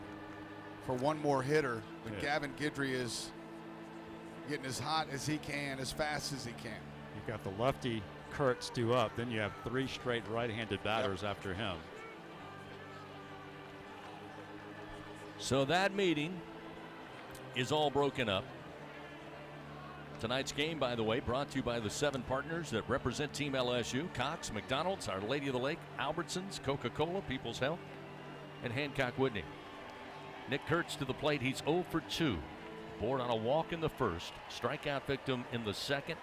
Speaker 12: for one more hitter. But Gavin Guidry is getting as hot as he can, as fast as he can.
Speaker 4: You've got the lefty Kurtz due up. Then you have 3 straight right-handed batters after him.
Speaker 3: So that meeting is all broken up. Tonight's game, by the way, brought to you by the 7 partners that represent Team LSU: Cox, McDonald's, Our Lady of the Lake, Albertsons, Coca-Cola, People's Health, and Hancock Whitney. Nick Kurtz to the plate. He's 0 for 2. Board on a walk in the first, strikeout victim in the second,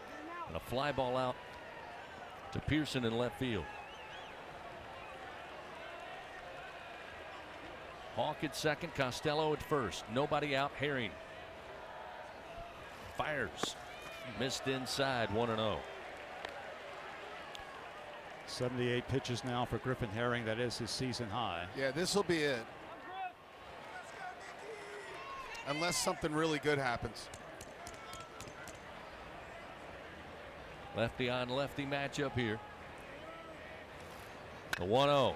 Speaker 3: and a fly ball out to Pearson in left field. Hawk at second, Costello at first. Nobody out. Herring fires. Missed inside, 1-0.
Speaker 4: 78 pitches now for Griffin Herring. That is his season high.
Speaker 12: Yeah, this will be it. Unless something really good happens.
Speaker 3: Lefty on lefty matchup here. The 1-0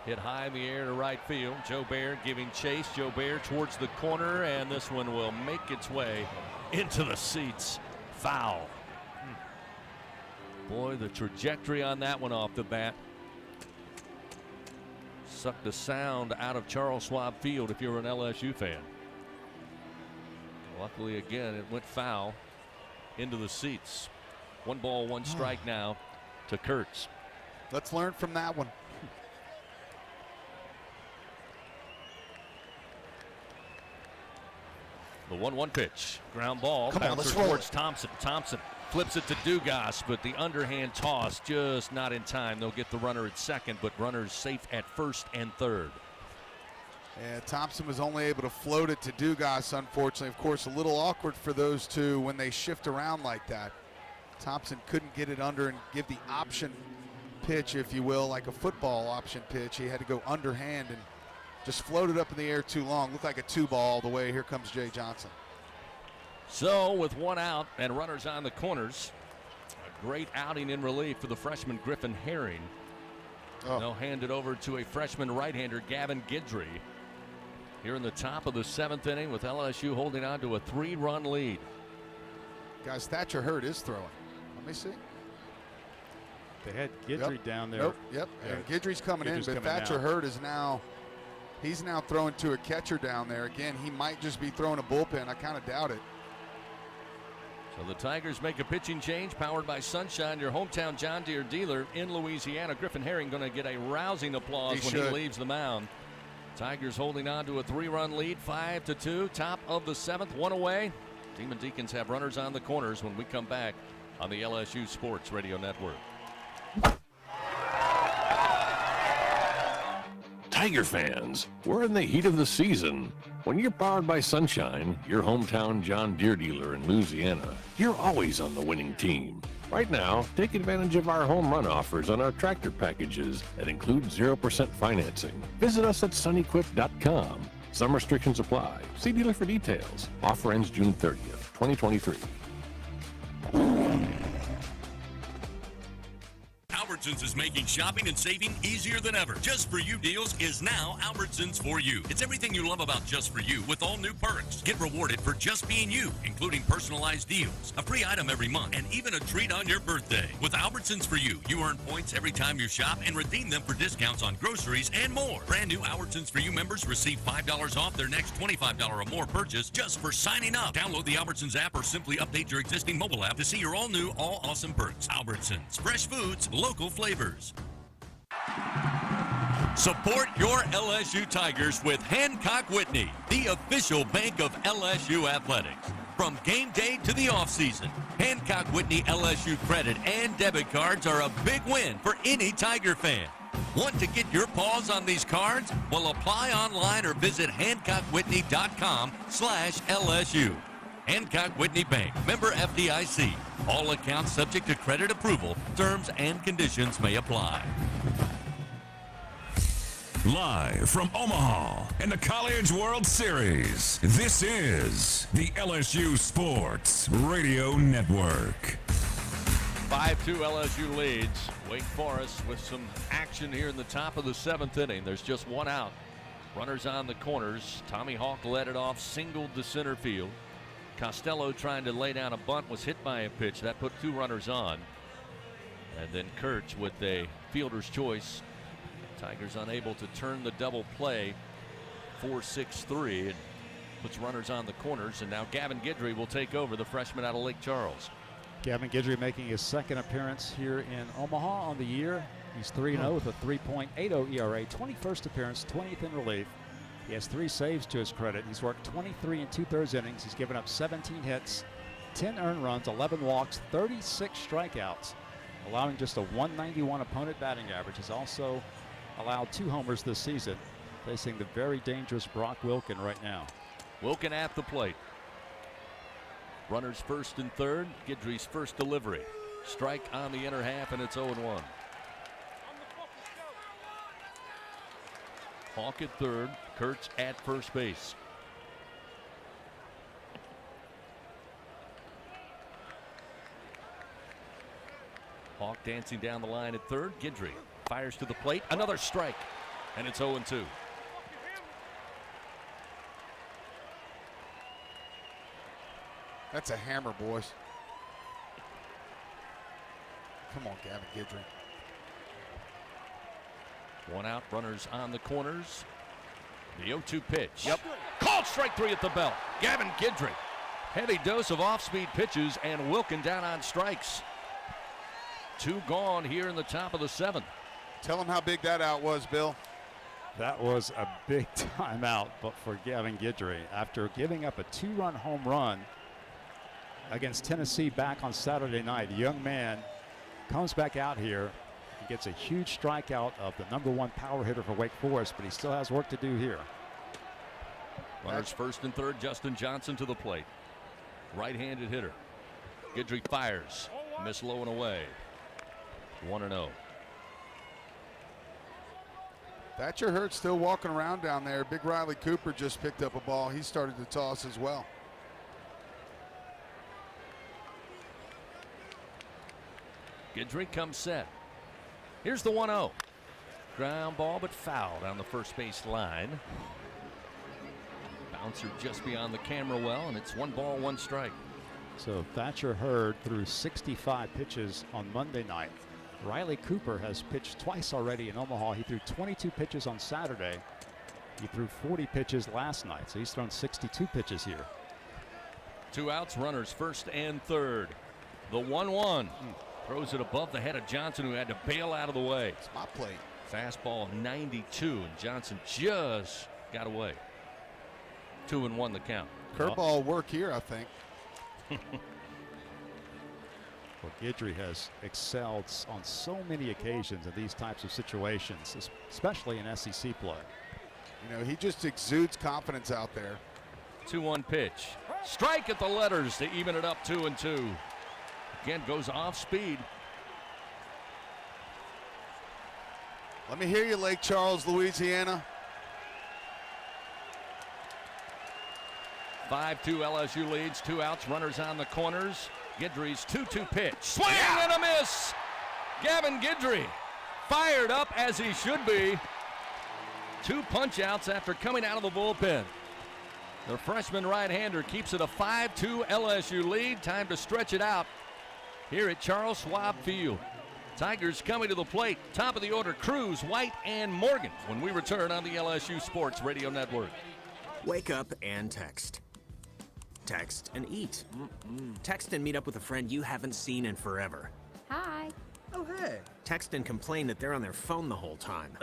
Speaker 3: hit high in the air to right field. Joe Baird giving chase. Joe Baird towards the corner, and this one will make its way into the seats. Foul. Boy, the trajectory on that one off the bat sucked the sound out of Charles Schwab Field if you're an LSU fan. Luckily, again, it went foul into the seats. 1 ball, 1 strike now to Kurtz.
Speaker 12: Let's learn from that one.
Speaker 3: The 1-1 pitch. Ground ball.
Speaker 12: Come on,
Speaker 3: bouncer
Speaker 12: let's
Speaker 3: towards Thompson. Thompson flips it to Dugas, but the underhand toss just not in time. They'll get the runner at second, but runners safe at first and third.
Speaker 12: Yeah, Thompson was only able to float it to Dugas, unfortunately. Of course, a little awkward for those two when they shift around like that. Thompson couldn't get it under and give the option pitch, if you will, like a football option pitch. He had to go underhand and just floated up in the air too long. Looked like a 2 ball all the way. Here comes Jay Johnson.
Speaker 3: So with 1 out and runners on the corners, a great outing in relief for the freshman Griffin Herring. They'll hand it over to a freshman right-hander, Gavin Guidry, here in the top of the 7th inning with LSU holding on to a 3-run lead.
Speaker 12: Guys, Thatcher Hurd is throwing. Let me see.
Speaker 4: They had Guidry down there.
Speaker 12: Nope. Yep. And Guidry's coming in, but Thatcher Hurd is now, he's now throwing to a catcher down there. Again, he might just be throwing a bullpen. I kind of doubt it.
Speaker 3: So the Tigers make a pitching change powered by Sunshine, your hometown John Deere dealer in Louisiana. Griffin Herring going to get a rousing applause when he leaves the mound. Tigers holding on to a 3-run lead, 5-2, top of the 7th, 1 away. Demon Deacons have runners on the corners when we come back on the LSU Sports Radio Network.
Speaker 1: Tiger fans, we're in the heat of the season. When you're powered by Sunshine, your hometown John Deere dealer in Louisiana, you're always on the winning team. Right now, take advantage of our home run offers on our tractor packages that include 0% financing. Visit us at sunequip.com. Some restrictions apply. See dealer for details. Offer ends June 30th, 2023.
Speaker 11: Albertsons is making shopping and saving easier than ever. Just For You deals is now Albertsons For You. It's everything you love about Just For You with all new perks. Get rewarded for just being you, including personalized deals, a free item every month, and even a treat on your birthday. With Albertsons For You, you earn points every time you shop and redeem them for discounts on groceries and more. Brand new Albertsons For You members receive $5 off their next $25 or more purchase just for signing up. Download the Albertsons app or simply update your existing mobile app to see your all-new, all-awesome perks. Albertsons. Fresh foods, local flavors. Support your LSU Tigers with Hancock Whitney, the official bank of LSU athletics. From game day to the offseason, Hancock Whitney LSU credit and debit cards are a big win for any Tiger fan. Want to get your paws on these cards? Well, apply online or visit HancockWhitney.com/LSU. Hancock Whitney Bank, member FDIC. All accounts subject to credit approval. Terms and conditions may apply.
Speaker 10: Live from Omaha in the College World Series, this is the LSU Sports Radio Network.
Speaker 3: 5-2 LSU leads. Wake Forest with some action here in the top of the 7th inning. There's just 1 out. Runners on the corners. Tommy Hawk led it off, singled to center field. Costello trying to lay down a bunt was hit by a pitch. That put 2 runners on. And then Kurtz with a fielder's choice. Tigers unable to turn the double play. 4-6-3. It puts runners on the corners. And now Gavin Guidry will take over, the freshman out of Lake Charles.
Speaker 4: Gavin Guidry making his 2nd appearance here in Omaha on the year. He's 3-0 with a 3.80 ERA. 21st appearance, 20th in relief. He has 3 saves to his credit. He's worked 23 and 2/3 innings. He's given up 17 hits, 10 earned runs, 11 walks, 36 strikeouts, allowing just a 191 opponent batting average. He's also allowed 2 homers this season, facing the very dangerous Brock Wilken right now.
Speaker 3: Wilken at the plate. Runners first and third. Guidry's first delivery. Strike on the inner half, and it's 0-1. Hawk at third. Kurtz at first base. Hawk dancing down the line at third. Guidry fires to the plate. Another strike, and it's 0-2.
Speaker 12: That's a hammer, boys. Come on, Gavin Guidry.
Speaker 3: 1 out, runners on the corners. The 0-2 pitch. Yep. Called strike 3 at the belt. Gavin Guidry. Heavy dose of off-speed pitches, and Wilken down on strikes. 2 gone here in the top of the 7th.
Speaker 12: Tell him how big that out was, Bill.
Speaker 4: That was a big time out, but for Gavin Guidry, after giving up a 2-run home run against Tennessee back on Saturday night, the young man comes back out here and gets a huge strikeout of the #1 power hitter for Wake Forest, but he still has work to do here.
Speaker 3: Runners first and third. Justin Johnson to the plate. Right-handed hitter. Guidry fires. Miss low and away. 1-0.
Speaker 12: Thatcher Hurd still walking around down there. Big Riley Cooper just picked up a ball. He started to toss as well.
Speaker 3: Guidry comes set. Here's the 1-0. Ground ball, but fouled on the first base line. Bouncer just beyond the camera well, and it's 1 ball, 1 strike.
Speaker 4: So Thatcher Hurd threw 65 pitches on Monday night. Riley Cooper has pitched twice already in Omaha. He threw 22 pitches on Saturday. He threw 40 pitches last night, so he's thrown 62 pitches here.
Speaker 3: 2 outs, runners first and third. The 1-1. Throws it above the head of Johnson, who had to bail out of the way.
Speaker 12: It's my plate.
Speaker 3: Fastball 92, and Johnson just got away. 2-1 the count.
Speaker 12: Curveball work here, I think.
Speaker 4: Well, Guidry has excelled on so many occasions in these types of situations, especially in SEC play.
Speaker 12: You know, he just exudes confidence out there.
Speaker 3: 2-1 pitch. Strike at the letters to even it up 2-2. Again, goes off speed.
Speaker 12: Let me hear you, Lake Charles, Louisiana.
Speaker 3: 5-2 LSU leads. 2 outs, runners on the corners. Guidry's 2-2 pitch. Swing and a miss. Gavin Guidry fired up as he should be. 2 punch outs after coming out of the bullpen. The freshman right-hander keeps it a 5-2 LSU lead. Time to stretch it out here at Charles Schwab Field. Tigers coming to the plate. Top of the order, Cruz, White, and Morgan when we return on the LSU Sports Radio Network.
Speaker 7: Wake up and text. Text and eat. Text and meet up with a friend you haven't seen in forever.
Speaker 23: Hi.
Speaker 7: Oh, hey. Text and complain that they're on their phone the whole time.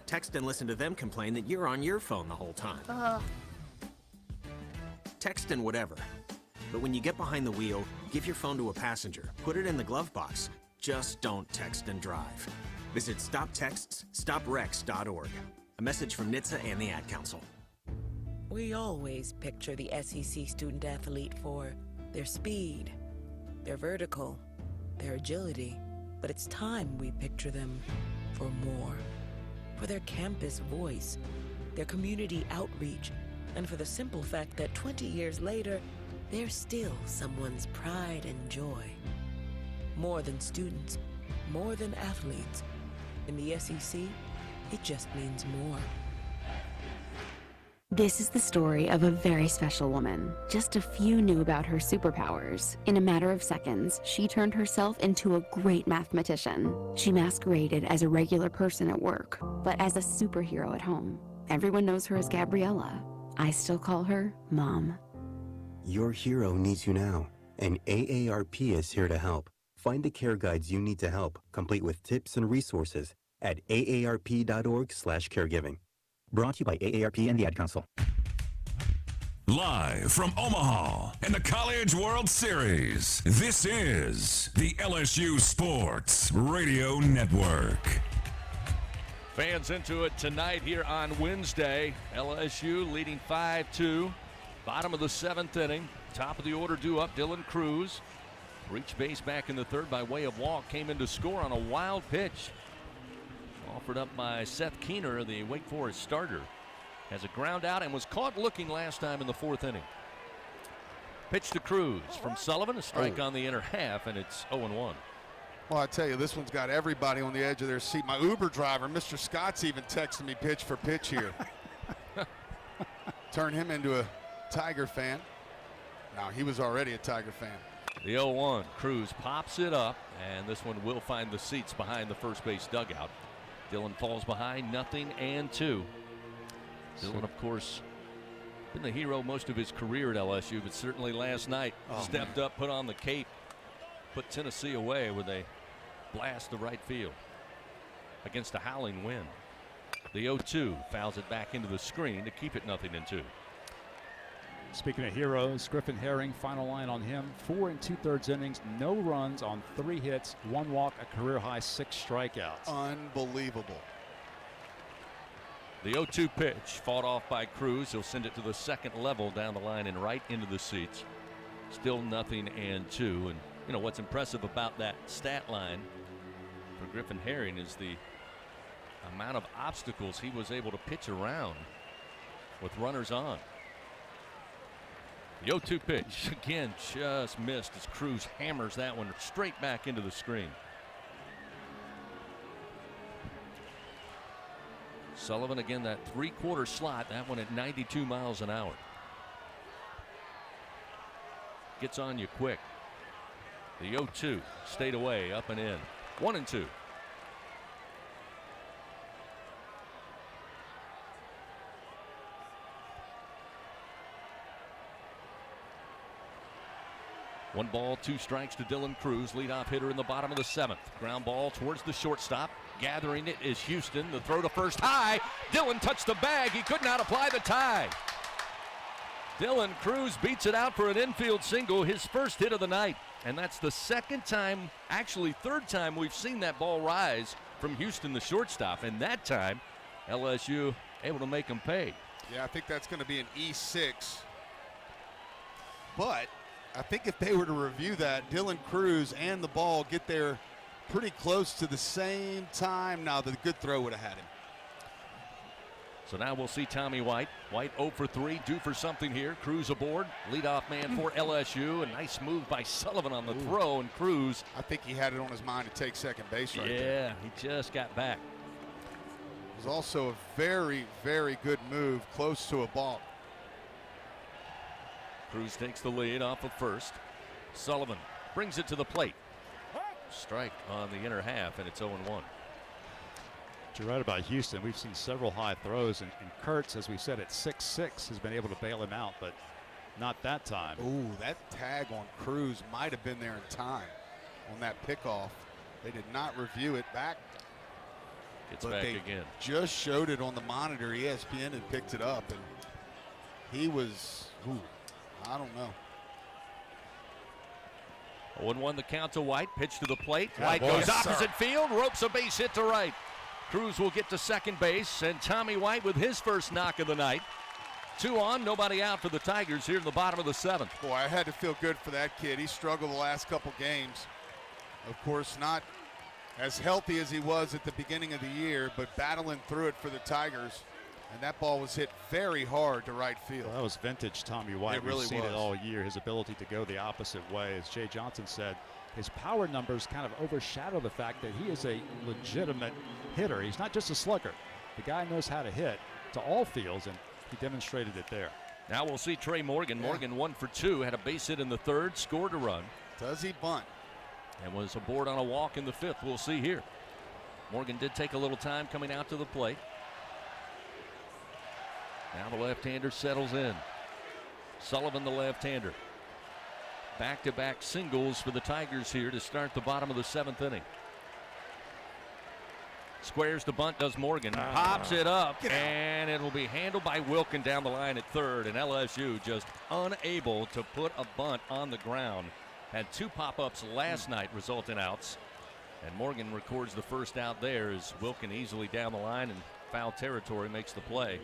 Speaker 7: Text and listen to them complain that you're on your phone the whole time. Text and whatever. But when you get behind the wheel, give your phone to a passenger. Put it in the glove box. Just don't text and drive. Visit StopTextsStopWrecks.org. A message from NHTSA and the Ad Council.
Speaker 15: We always picture the SEC student athlete for their speed, their vertical, their agility. But it's time we picture them for more. For their campus voice, their community outreach, and for the simple fact that 20 years later, they're still someone's pride and joy. More than students, more than athletes. In the SEC, it just means more.
Speaker 6: This is the story of a very special woman. Just a few knew about her superpowers. In a matter of seconds, she turned herself into a great mathematician. She masqueraded as a regular person at work, but as a superhero at home. Everyone knows her as Gabriella. I still call her Mom.
Speaker 20: Your hero needs you now, and AARP is here to help. Find the care guides you need to help, complete with tips and resources at aarp.org/caregiving. Brought to you by AARP and the Ad Council.
Speaker 10: Live from Omaha and the College World Series, this is the LSU Sports Radio Network.
Speaker 3: Fans into it tonight here on Wednesday. LSU leading 5-2. Bottom of the 7th inning. Top of the order due up, Dylan Cruz. Reached base back in the 3rd by way of walk. Came in to score on a wild pitch. Offered up by Seth Keener, the Wake Forest starter. Has a ground out and was caught looking last time in the 4th inning. Pitch to Cruz from Sullivan. A strike on the inner half, and it's 0-1.
Speaker 12: Well, I tell you, this one's got everybody on the edge of their seat. My Uber driver, Mr. Scott's even texting me pitch for pitch here. Turn him into a Tiger fan. No, he was already a Tiger fan.
Speaker 3: The 0-1. Cruz pops it up, and this one will find the seats behind the first base dugout. Dylan falls behind, 0-2. Dylan, of course, been the hero most of his career at LSU, but certainly last night stepped up, put on the cape, put Tennessee away with a blast to right field against a howling wind. The 0-2 fouls it back into the screen to keep it 0-2.
Speaker 4: Speaking of heroes, Griffin Herring, final line on him. 4 2/3 innings, no runs on 3 hits, 1 walk, a career high 6 strikeouts.
Speaker 12: Unbelievable.
Speaker 3: The 0-2 pitch fought off by Cruz. He'll send it to the 2nd level down the line and right into the seats. Still 0-2. And you know what's impressive about that stat line for Griffin Herring is the amount of obstacles he was able to pitch around with runners on. The 0-2 pitch, again, just missed as Cruz hammers that one straight back into the screen. Sullivan, again, that 3/4 slot, that one at 92 miles an hour. Gets on you quick. The 0-2 stayed away, up and in. 1-2. One ball, 2 strikes to Dylan Cruz, leadoff hitter in the bottom of the 7th. Ground ball towards the shortstop. Gathering it is Houston. The throw to first high. Dylan touched the bag. He could not apply the tie. Dylan Cruz beats it out for an infield single, his first hit of the night. And that's the 2nd time, actually 3rd time we've seen that ball rise from Houston, the shortstop. And that time, LSU able to make him pay.
Speaker 12: Yeah, I think that's going to be an E6. But I think if they were to review that, Dylan Cruz and the ball get there pretty close to the same time. Now, the good throw would have had him.
Speaker 3: So now we'll see Tommy White. White 0 for 3, due for something here. Cruz aboard, leadoff man for LSU. A nice move by Sullivan on the throw, and Cruz.
Speaker 12: I think he had it on his mind to take second base right there.
Speaker 3: Yeah, he just got back.
Speaker 12: It was also a very, very good move, close to a ball.
Speaker 3: Cruz takes the lead off of first. Sullivan brings it to the plate. Strike on the inner half, and it's 0-1.
Speaker 4: You're right about Houston. We've seen several high throws, and Kurtz, as we said, at 6'6", has been able to bail him out, but not that time.
Speaker 12: Ooh, that tag on Cruz might have been there in time on that pickoff. They did not review it back.
Speaker 3: Gets back again.
Speaker 12: Just showed it on the monitor. ESPN had picked it up, and he was, I don't know.
Speaker 3: 0-1 the count to White. Pitch to the plate. White goes opposite field, ropes a base hit to right. Cruz will get to second base, and Tommy White with his first knock of the night. 2 on, nobody out for the Tigers here in the bottom of the 7th.
Speaker 12: Boy, I had to feel good for that kid. He struggled the last couple games. Of course, not as healthy as he was at the beginning of the year, but battling through it for the Tigers. And that ball was hit very hard to right field.
Speaker 4: Well, that was vintage Tommy White.
Speaker 12: It really
Speaker 4: We've seen
Speaker 12: was.
Speaker 4: it all year, his ability to go the opposite way. As Jay Johnson said, his power numbers kind of overshadow the fact that he is a legitimate hitter. He's not just a slugger. The guy knows how to hit to all fields, and he demonstrated it there.
Speaker 3: Now we'll see Trey Morgan. Morgan 1 for 2, had a base hit in the 3rd, scored a run.
Speaker 12: Does he bunt?
Speaker 3: And was aboard on a walk in the 5th. We'll see here. Morgan did take a little time coming out to the plate. Now the left-hander settles in. Sullivan, the left-hander. Back-to-back singles for the Tigers here to start the bottom of the 7th inning. Squares the bunt, does Morgan. Pops it up, and it will be handled by Wilkin down the line at third. And LSU just unable to put a bunt on the ground. Had 2 pop-ups last night result in outs. And Morgan records the first out there as Wilkin easily down the line and foul territory makes the play.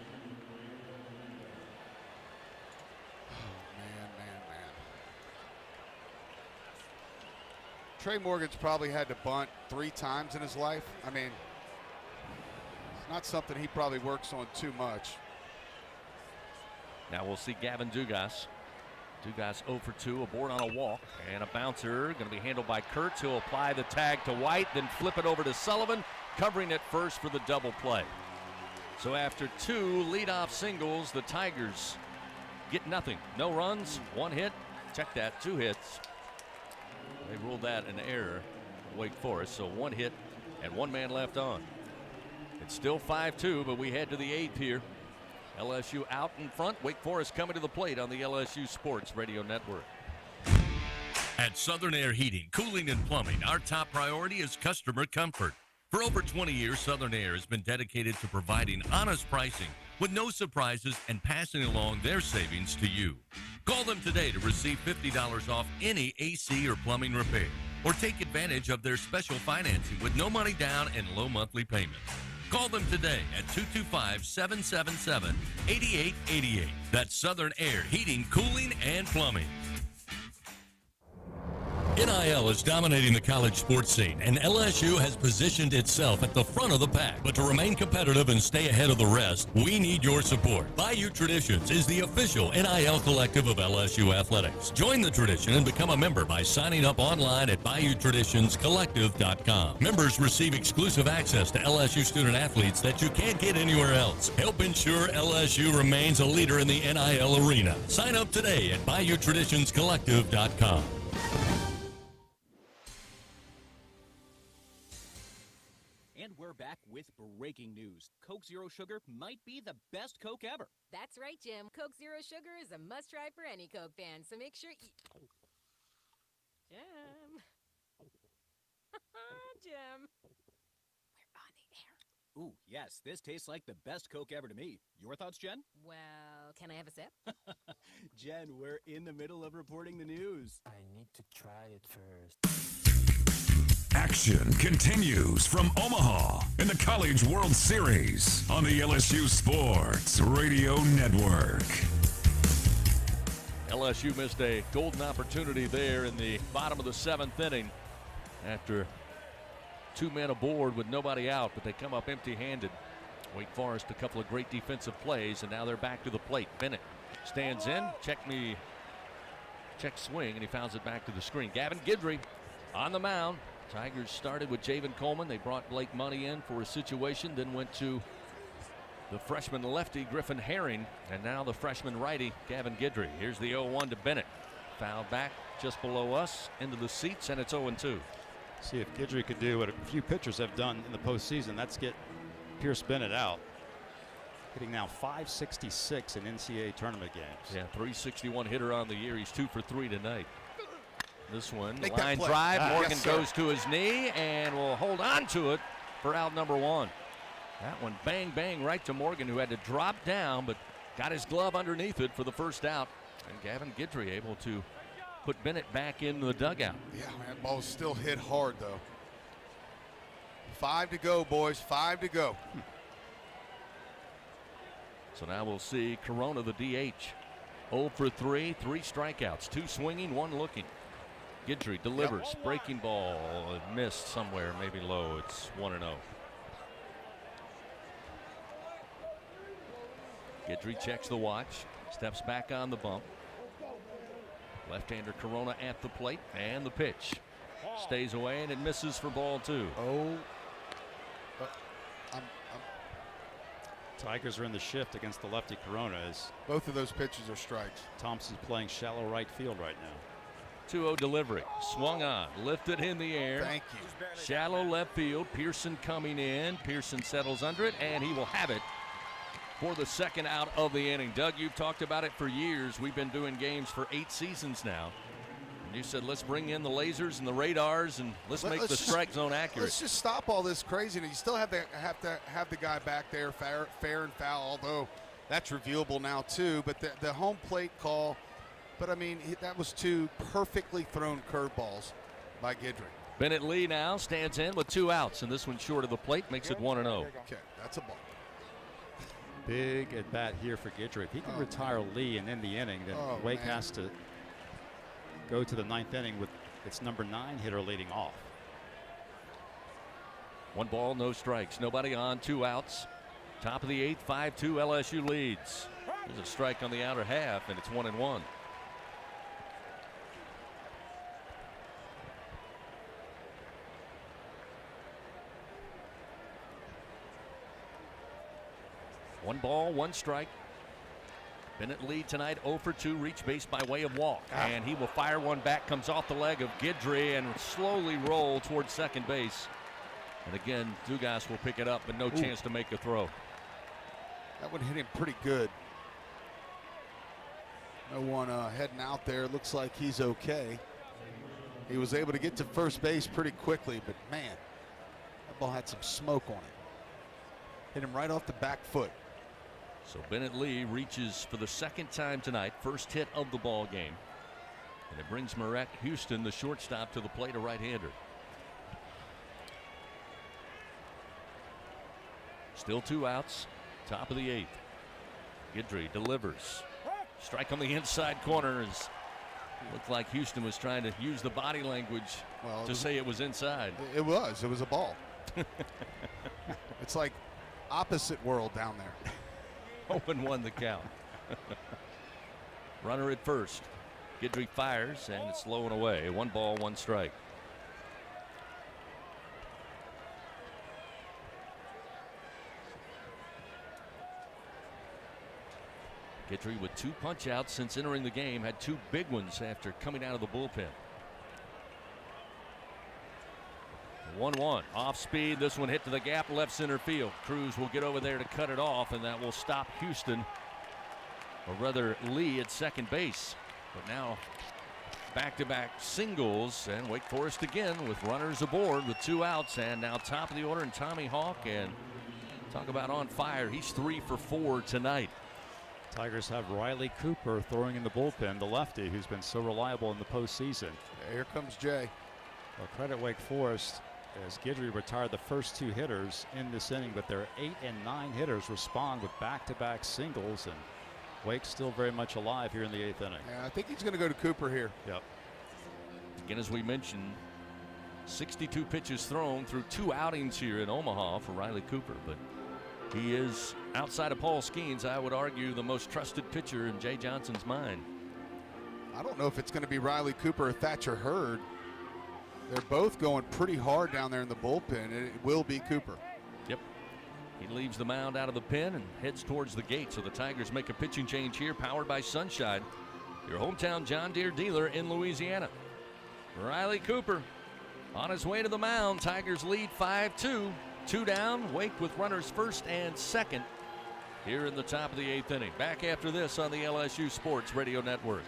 Speaker 12: Trey Morgan's probably had to bunt 3 times in his life. I mean, it's not something he probably works on too much.
Speaker 3: Now we'll see Gavin Dugas. Dugas 0 for 2, a board on a walk, and a bouncer going to be handled by Kurtz. He'll apply the tag to White, then flip it over to Sullivan, covering it first for the double play. So after 2 leadoff singles, the Tigers get nothing. No runs, 1 hit. Check that, 2 hits. They ruled that an error, Wake Forest, so 1 hit and 1 man left on. It's still 5-2, but we head to the 8th here. LSU out in front. Wake Forest coming to the plate on the LSU Sports Radio Network.
Speaker 11: At Southern Air Heating, Cooling, and Plumbing, our top priority is customer comfort. For over 20 years, Southern Air has been dedicated to providing honest pricing with no surprises and passing along their savings to you. Call them today to receive $50 off any AC or plumbing repair, or take advantage of their special financing with no money down and low monthly payments. Call them today at 225-777-8888. That's Southern Air Heating, Cooling, and Plumbing. NIL is dominating the college sports scene, and LSU has positioned itself at the front of the pack. But to remain competitive and stay ahead of the rest, we need your support. Bayou Traditions is the official NIL collective of LSU Athletics. Join the tradition and become a member by signing up online at BayouTraditionsCollective.com. Members receive exclusive access to LSU student athletes that you can't get anywhere else. Help ensure LSU remains a leader in the NIL arena. Sign up today at BayouTraditionsCollective.com.
Speaker 9: And we're back with breaking news. Coke Zero Sugar might be the best Coke ever.
Speaker 23: That's right, Jim. Coke Zero Sugar is a must-try for any Coke fan, so make sure you... Jim. Jim. We're on the air.
Speaker 9: Ooh, yes, this tastes like the best Coke ever to me. Your thoughts, Jen?
Speaker 23: Well, can I have a sip?
Speaker 9: Jen, we're in the middle of reporting the news.
Speaker 21: I need to try it first.
Speaker 10: Action continues from Omaha in the College World Series on the LSU Sports Radio Network.
Speaker 3: LSU missed a golden opportunity there in the bottom of the 7th inning after 2 men aboard with nobody out, but they come up empty-handed. Wake Forest, a couple of great defensive plays, and now they're back to the plate. Bennett stands in, check swing, and he fouls it back to the screen. Gavin Guidry on the mound. Tigers started with Javen Coleman. They brought Blake Money in for a situation, then went to the freshman lefty Griffin Herring, and now the freshman righty Gavin Guidry. Here's the 0-1 to Bennett. Fouled back just below us into the seats, and it's 0-2.
Speaker 4: See if Guidry could do what a few pitchers have done in the postseason. That's get Pierce Bennett out. Hitting now .566 in NCAA tournament games.
Speaker 3: Yeah, .361 hitter on the year. He's 2 for 3 tonight. This one, line drive. Morgan goes to his knee and will hold on to it for out number 1. That one bang, bang right to Morgan, who had to drop down, but got his glove underneath it for the first out. And Gavin Guidry able to put Bennett back in the dugout.
Speaker 12: Yeah, man, that ball still hit hard, though. 5 to go, boys. 5 to go.
Speaker 3: So now we'll see Corona, the DH. 0 for 3, 3 strikeouts, 2 swinging, 1 looking. Guidry delivers, breaking ball, missed somewhere, maybe low. It's 1-0. Guidry checks the watch, steps back on the bump. Left-hander Corona at the plate, and the pitch stays away, and it misses for ball 2.
Speaker 4: Tigers are in the shift against the lefty Corona as
Speaker 12: both of those pitches are strikes.
Speaker 4: Thompson's playing shallow right field right now.
Speaker 3: 2-0 delivery, swung on, lifted in the air.
Speaker 12: Thank you.
Speaker 3: Shallow left field, Pearson coming in. Pearson settles under it, and he will have it for the second out of the inning. Doug, you've talked about it for years. We've been doing games for 8 seasons now. You said let's bring in the lasers and the radars and let's make the strike zone accurate.
Speaker 12: Let's just stop all this craziness. You still have to have the guy back there fair and foul, although that's reviewable now too. But the home plate call, but I mean that was two perfectly thrown curveballs by Guidry.
Speaker 3: Bennett Lee now stands in with 2 outs, and this one short of the plate makes it 1-0.
Speaker 12: Okay, that's a ball.
Speaker 4: Big at bat here for Guidry. If he can retire Lee and end the inning, then Wake has to go to the 9th inning with its number 9 hitter leading off.
Speaker 3: 1 ball, no strikes. Nobody on, 2 outs. Top of the 8th, 5-2 LSU leads. There's a strike on the outer half, and it's 1-1. One ball, 1 strike. Bennett Lee tonight 0 for 2, reach base by way of walk. And he will fire one back, comes off the leg of Guidry and slowly roll towards second base. And again, Dugas will pick it up, but no chance to make a throw.
Speaker 12: That one hit him pretty good. No one heading out there. Looks like he's okay. He was able to get to first base pretty quickly, but man, that ball had some smoke on it. Hit him right off the back foot.
Speaker 3: So Bennett Lee reaches for the 2nd time tonight, first hit of the ball game. And it brings Marek Houston, the shortstop, to the plate, a right-hander. Still 2 outs, top of the 8th. Guidry delivers. Strike on the inside corner. Looked like Houston was trying to use the body language to say it was inside.
Speaker 12: It was a ball. It's like opposite world down there.
Speaker 3: 0-1 the count. Runner at first. Guidry fires, and it's low and away. 1 ball, 1 strike. Guidry with 2 punch outs since entering the game, had 2 big ones after coming out of the bullpen. 1-1 off speed. This one hit to the gap, left center field. Cruz will get over there to cut it off, and that will stop Houston, or rather Lee, at second base. But now back-to-back singles, and Wake Forest again with runners aboard with 2 outs, and now top of the order and Tommy Hawk, and talk about on fire. He's 3 for 4 tonight.
Speaker 4: Tigers have Riley Cooper throwing in the bullpen, the lefty who's been so reliable in the postseason.
Speaker 12: Here comes Jay.
Speaker 4: Well, credit Wake Forest as Guidry retired the first 2 hitters in this inning, but their 8 and 9 hitters respond with back-to-back singles, and Wake's still very much alive here in the 8th inning.
Speaker 12: Yeah, I think he's going to go to Cooper here.
Speaker 4: Yep.
Speaker 3: Again, as we mentioned, 62 pitches thrown through 2 outings here in Omaha for Riley Cooper, but he is, outside of Paul Skeens, I would argue the most trusted pitcher in Jay Johnson's mind.
Speaker 12: I don't know if it's going to be Riley Cooper or Thatcher Hurd. They're both going pretty hard down there in the bullpen, and it will be Cooper.
Speaker 3: Yep. He leaves the mound out of the pen and heads towards the gate. So the Tigers make a pitching change here, powered by Sunshine, your hometown John Deere dealer in Louisiana. Riley Cooper on his way to the mound. Tigers lead 5-2. 2 down. Wake with runners first and second here in the top of the 8th inning. Back after this on the LSU Sports Radio Network.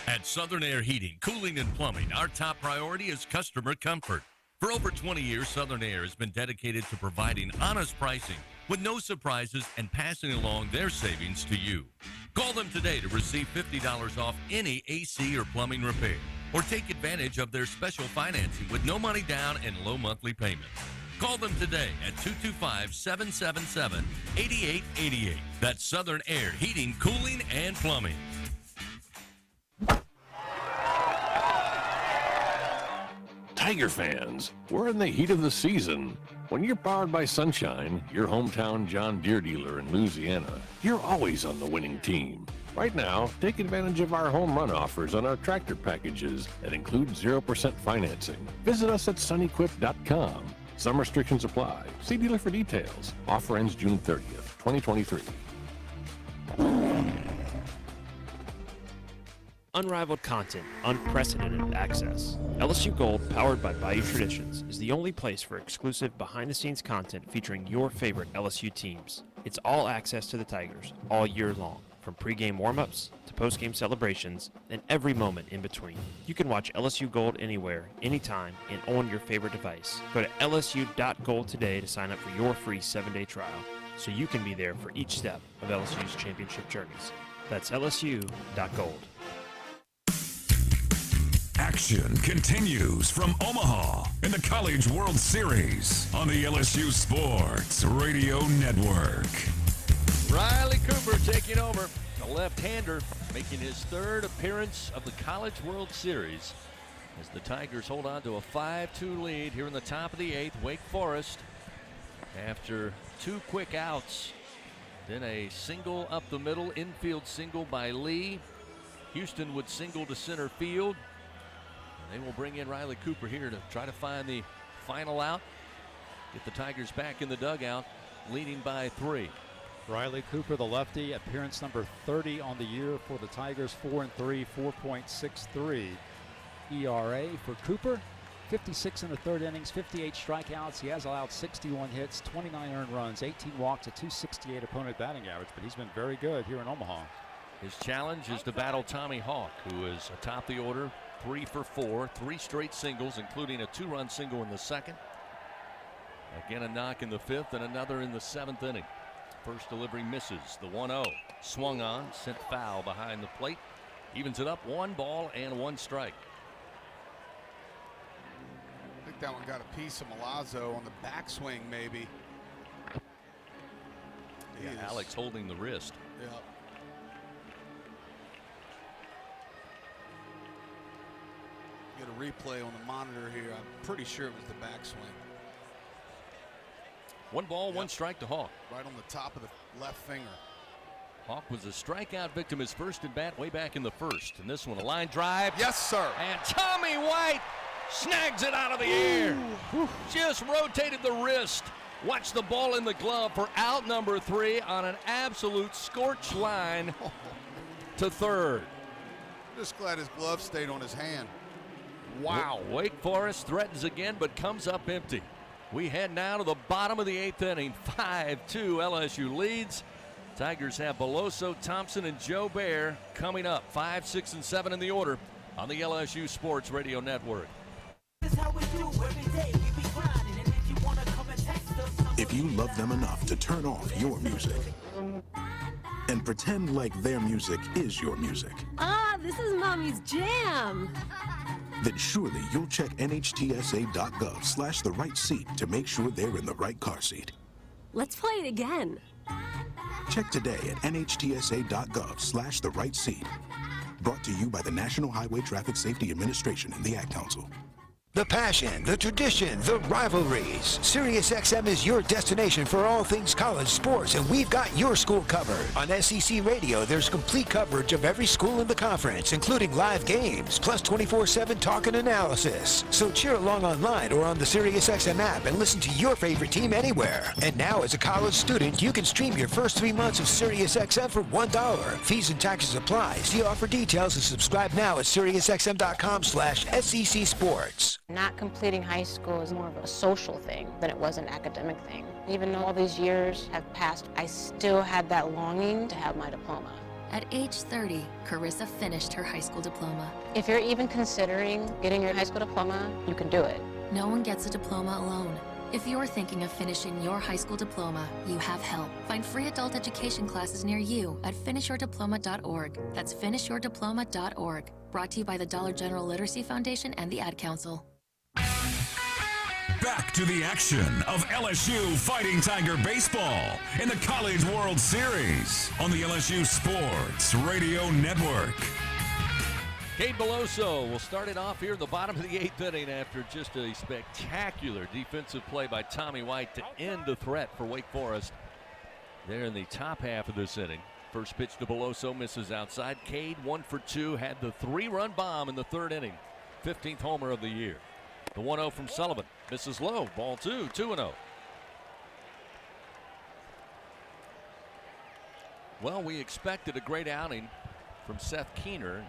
Speaker 11: At Southern Air Heating, Cooling, and Plumbing, our top priority is customer comfort. For over 20 years, Southern Air has been dedicated to providing honest pricing with no surprises and passing along their savings to you. Call them today to receive $50 off any AC or plumbing repair, or take advantage of their special financing with no money down and low monthly payments. Call them today at 225-777-8888. That's Southern Air Heating, Cooling, and Plumbing.
Speaker 1: Tiger fans, we're in the heat of the season. When you're powered by Sunshine, your hometown John Deere dealer in Louisiana, you're always on the winning team. Right now, take advantage of our home run offers on our tractor packages that include 0% financing. Visit us at sunequip.com. Some restrictions apply. See dealer for details. Offer ends June 30th, 2023.
Speaker 2: Unrivaled content, unprecedented access. LSU Gold, powered by Bayou Traditions, is the only place for exclusive behind-the-scenes content featuring your favorite LSU teams. It's all access to the Tigers all year long. From pregame warm-ups to postgame celebrations and every moment in between. You can watch LSU Gold anywhere, anytime, and on your favorite device. Go to lsu.gold today to sign up for your free 7-day trial, so you can be there for each step of LSU's championship journeys. That's lsu.gold.
Speaker 10: Action continues from Omaha in the College World Series on the LSU Sports Radio Network.
Speaker 3: Riley Cooper taking over, the left-hander, making his third appearance of the College World Series as the Tigers hold on to a 5-2 lead here in the top of the 8th. Wake Forest, after 2 quick outs, then a single up the middle, infield single by Lee. Houston would single to center field. And they will bring in Riley Cooper here to try to find the final out, get the Tigers back in the dugout, leading by 3.
Speaker 4: Riley Cooper, the lefty, appearance number 30 on the year for the Tigers, 4-3, 4.63 ERA for Cooper. 56 in the third innings, 58 strikeouts. He has allowed 61 hits, 29 earned runs, 18 walks, a 268 opponent batting average, but he's been very good here in Omaha.
Speaker 3: His challenge is to battle Tommy Hawk, who is atop the order, 3 for 4, 3 straight singles, including a 2-run single in the second. Again, a knock in the 5th and another in the 7th inning. First delivery misses. The 1-0 swung on, sent foul behind the plate. Evens it up, 1 ball and 1 strike.
Speaker 12: I think that one got a piece of Milazzo on the backswing, maybe.
Speaker 3: Yeah, Alex holding the wrist.
Speaker 12: Yeah. Get a replay on the monitor here. I'm pretty sure it was the backswing.
Speaker 3: 1 ball, 1 strike to Hawk.
Speaker 12: Right on the top of the left finger.
Speaker 3: Hawk was a strikeout victim his first at bat way back in the 1st. And this one, a line drive.
Speaker 12: Yes, sir.
Speaker 3: And Tommy White snags it out of the air. Just rotated the wrist. Watch the ball in the glove for out number 3 on an absolute scorch line to third.
Speaker 12: Just glad his glove stayed on his hand.
Speaker 3: Wow. Wake Forest threatens again, but comes up empty. We head now to the bottom of the 8th inning. 5-2 LSU leads. Tigers have Beloso, Thompson, and Joe Bear coming up. 5, 6, and 7 in the order on the LSU Sports Radio Network.
Speaker 13: If you love them enough to turn off your music and pretend like their music is your music,
Speaker 23: This is Mommy's jam.
Speaker 13: then surely you'll check nhtsa.gov/the right seat to make sure they're in the right car seat.
Speaker 23: Let's play it again.
Speaker 13: Check today at nhtsa.gov/the right seat. Brought to you by the National Highway Traffic Safety Administration and the Ad Council.
Speaker 8: The passion, the tradition, the rivalries. SiriusXM is your destination for all things college sports, and we've got your school covered. On SEC Radio, there's complete coverage of every school in the conference, including live games, plus 24/7 talk and analysis. So cheer along online or on the SiriusXM app and listen to your favorite team anywhere. And now, as a college student, you can stream your first 3 months of SiriusXM for $1. Fees and taxes apply. See offer details and subscribe now at SiriusXM.com/SEC Sports.
Speaker 5: Not completing high school is more of a social thing than it was an academic thing. Even though all these years have passed, I still had that longing to have my diploma.
Speaker 18: At age 30, Carissa finished her high school diploma.
Speaker 5: If you're even considering getting your high school diploma, you can do it.
Speaker 18: No one gets a diploma alone. If you're thinking of finishing your high school diploma, you have help. Find free adult education classes near you at finishyourdiploma.org. That's finishyourdiploma.org. Brought to you by the Dollar General Literacy Foundation and the Ad Council.
Speaker 10: Back to the action of LSU Fighting Tiger baseball in the College World Series on the LSU Sports Radio Network.
Speaker 3: Cade Beloso will start it off here at the bottom of the 8th inning after just a spectacular defensive play by Tommy White to end the threat for Wake Forest. There in the top half of this inning. First pitch to Beloso, misses outside. Cade 1 for 2, had the 3-run bomb in the 3rd inning. 15th homer of the year. The 1-0 from Sullivan, misses low, ball 2, 2-0. Well, we expected a great outing from Seth Keener.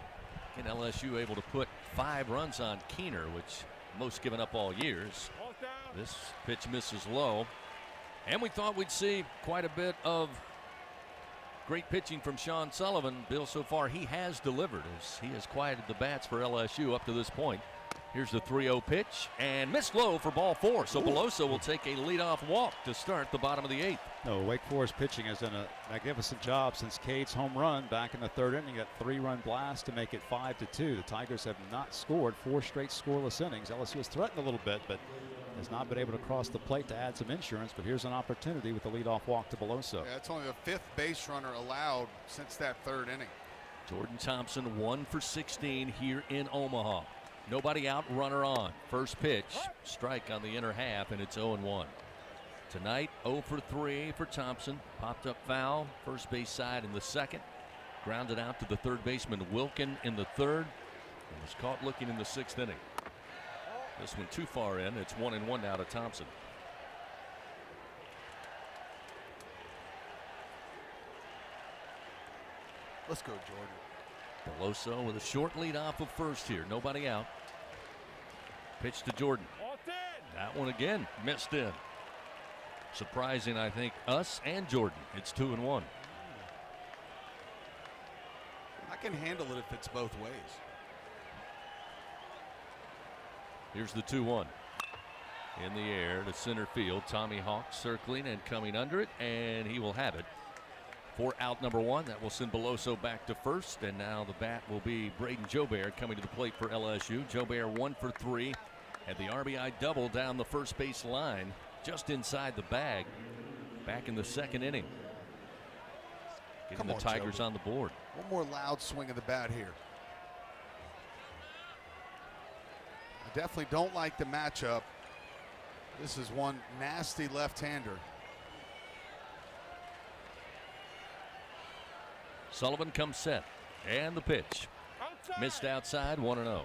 Speaker 3: And LSU able to put 5 runs on Keener, which most given up all years. This pitch misses low. And we thought we'd see quite a bit of Great pitching from Sean Sullivan. Bill, so far he has delivered as he has quieted the bats for LSU up to this point. Here's the 3-0 pitch and missed low for ball 4. So Beloso will take a leadoff walk to start the bottom of the 8th.
Speaker 4: No, Wake Forest pitching has done a magnificent job since Cade's home run back in the 3rd inning. A 3-run blast to make it 5-2. The Tigers have not scored 4 straight scoreless innings. LSU has threatened a little bit, but has not been able to cross the plate to add some insurance. But here's an opportunity with the leadoff walk to Beloso.
Speaker 12: Yeah, it's only the 5th base runner allowed since that 3rd inning.
Speaker 3: Jordan Thompson 1 for 16 here in Omaha. Nobody out, runner on. First pitch, strike on the inner half, and it's 0-1. Tonight, 0 for 3 for Thompson. Popped up foul, first base side in the 2nd. Grounded out to the 3rd baseman Wilkin in the 3rd. And was caught looking in the 6th inning. This one too far in. It's 1-1 now to Thompson.
Speaker 12: Let's go, Jordan.
Speaker 3: Beloso with a short lead off of first here. Nobody out. Pitch to Jordan. That one again missed in. Surprising, I think, us and Jordan. It's 2-1.
Speaker 12: I can handle it if it's both ways.
Speaker 3: Here's the 2-1. In the air to center field. Tommy Hawk circling and coming under it, and he will have it. For out number 1. That will send Beloso back to first, and now the bat will be Braden Jobert coming to the plate for LSU. Jobert 1 for 3. Had the RBI double down the first base line, just inside the bag, back in the 2nd inning. Getting the Tigers on the board.
Speaker 12: One more loud swing of the bat here. I definitely don't like the matchup. This is one nasty left-hander.
Speaker 3: Sullivan comes set, and the pitch. Missed outside, 1-0.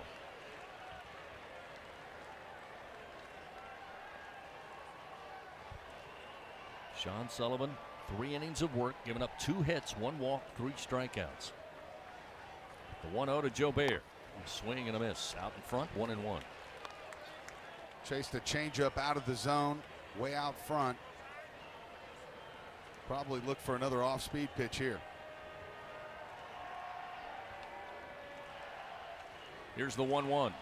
Speaker 3: Sean Sullivan, 3 innings of work, giving up 2 hits, 1 walk, 3 strikeouts. The 1-0 to Jobert. Swing and a miss. Out in front, 1-1.
Speaker 12: Chased a changeup out of the zone, way out front. Probably look for another off-speed pitch here.
Speaker 3: Here's the 1-1.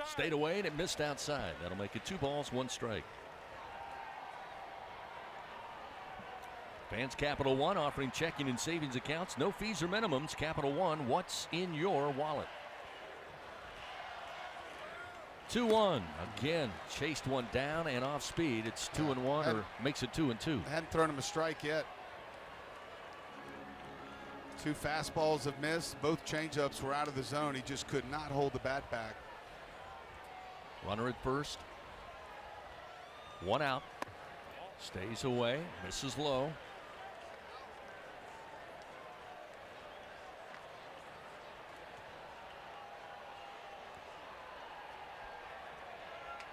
Speaker 3: Stayed away and it missed outside. That'll make it 2 balls, 1 strike. Fans Capital One offering checking and savings accounts. No fees or minimums. Capital One, what's in your wallet? 2-1. Again, chased one down and off speed. It's 2-1, or makes it 2-2.
Speaker 12: Hadn't thrown him a strike yet. 2 fastballs have missed. Both changeups were out of the zone. He just could not hold the bat back.
Speaker 3: Runner at first. 1 out. Stays away. Misses low.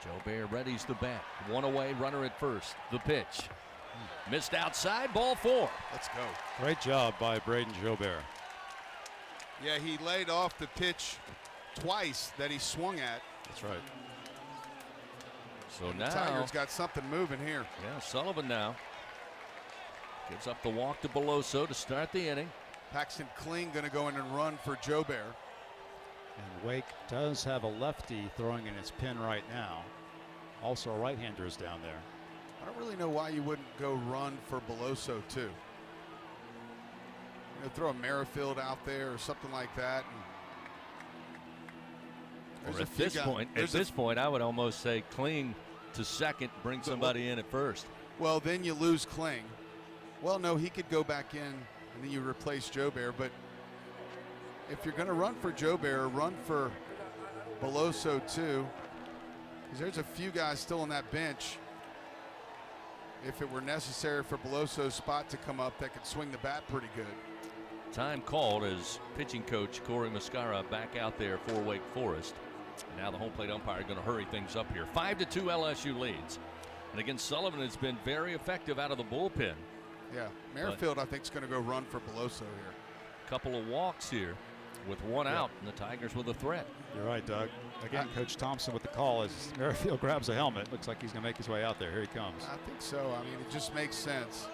Speaker 3: Jobert readies the bat. 1 away, runner at first. The pitch. Missed outside, ball 4.
Speaker 12: Let's go.
Speaker 4: Great job by Braden Jobert.
Speaker 12: Yeah, he laid off the pitch twice that he swung at.
Speaker 4: That's right.
Speaker 3: So
Speaker 12: and
Speaker 3: now
Speaker 12: the Tigers got something moving here.
Speaker 3: Yeah, Sullivan now gives up the walk to Beloso to start the inning.
Speaker 12: Paxton Kling going to go in and run for Jobert.
Speaker 4: And Wake does have a lefty throwing in its pin right now. Also a right-hander is down there.
Speaker 12: I don't really know why you wouldn't go run for Beloso too. You know, throw a Merrifield out there or something like that.
Speaker 3: Or at this point, I would almost say Kling to second, bring somebody in at first.
Speaker 12: Well, then you lose Kling. Well, no, he could go back in, and then you replace Jobert. But if you're going to run for Jobert, run for Beloso too, because there's a few guys still on that bench. If it were necessary for Beloso's spot to come up, that could swing the bat pretty good.
Speaker 3: Time called as pitching coach Corey Mascara back out there for Wake Forest. And now the home plate umpire going to hurry things up here. 5-2 LSU leads. And again, Sullivan has been very effective out of the bullpen.
Speaker 12: Yeah, Merrifield I think is going to go run for Beloso here.
Speaker 3: Couple of walks here with 1 out, and the Tigers with a threat.
Speaker 4: You're right, Doug. Again, Coach Thompson with the call as Merrifield grabs a helmet. Looks like he's going to make his way out there. Here he comes.
Speaker 12: I think so. I mean, it just makes sense.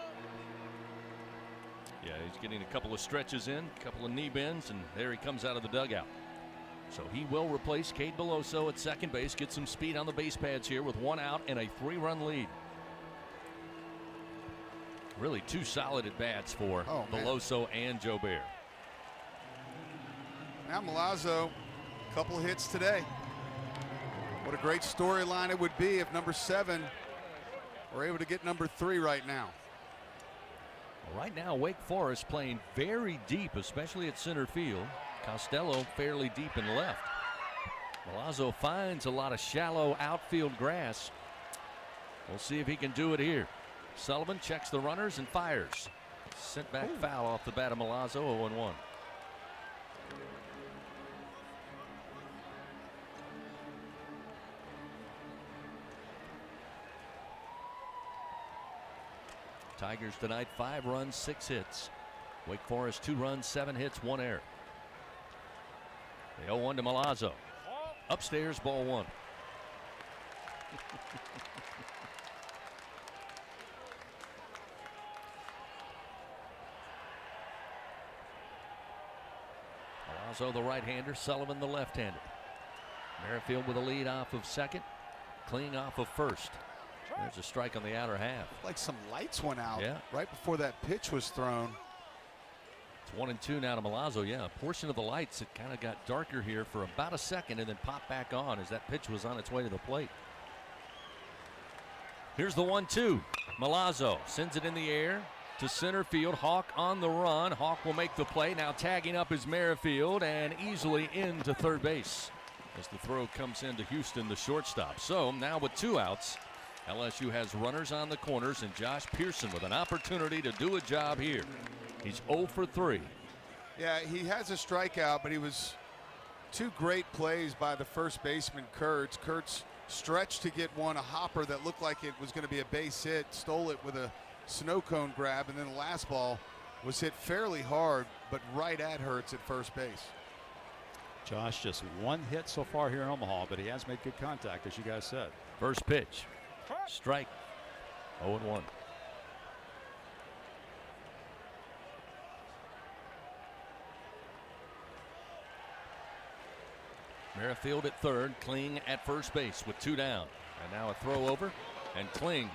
Speaker 3: Yeah, he's getting a couple of stretches in, a couple of knee bends, and there he comes out of the dugout. So he will replace Cade Beloso at second base, get some speed on the base pads here with 1 out and a 3-run lead. Really 2 solid at-bats for Beloso and Joe Bear.
Speaker 12: Now Milazzo, a couple hits today. What a great storyline it would be if number 7 were able to get number 3 right now.
Speaker 3: Well, right now, Wake Forest playing very deep, especially at center field. Costello fairly deep in left. Milazzo finds a lot of shallow outfield grass. We'll see if he can do it here. Sullivan checks the runners and fires. Sent back foul off the bat of Milazzo, 0-1. Tigers tonight 5 runs, 6 hits. Wake Forest 2 runs, 7 hits, 1 error. The 0-1 to Milazzo. Upstairs, ball 1. Milazzo the right-hander, Sullivan the left-hander. Merrifield with a lead off of second, Kling off of first. There's a strike on the outer half.
Speaker 12: Like some lights went out right before that pitch was thrown.
Speaker 3: It's 1-2 now to Milazzo. Yeah, a portion of the lights, it kind of got darker here for about a second and then popped back on as that pitch was on its way to the plate. Here's the 1-2. Milazzo sends it in the air to center field. Hawk on the run. Hawk will make the play. Now tagging up is Merrifield and easily into third base as the throw comes into Houston, the shortstop. So now with 2 outs, LSU has runners on the corners and Josh Pearson with an opportunity to do a job here. He's 0 for 3.
Speaker 12: Yeah, he has a strikeout, but he was 2 great plays by the first baseman, Kurtz. Kurtz stretched to get one, a hopper that looked like it was going to be a base hit, stole it with a snow cone grab, and then the last ball was hit fairly hard, but right at Hurts at first base.
Speaker 4: Josh, just 1 hit so far here in Omaha, but he has made good contact, as you guys said.
Speaker 3: First pitch. Strike. 0-1. Merrifield at third, Kling at first base with 2 down. And now a throw over, and Kling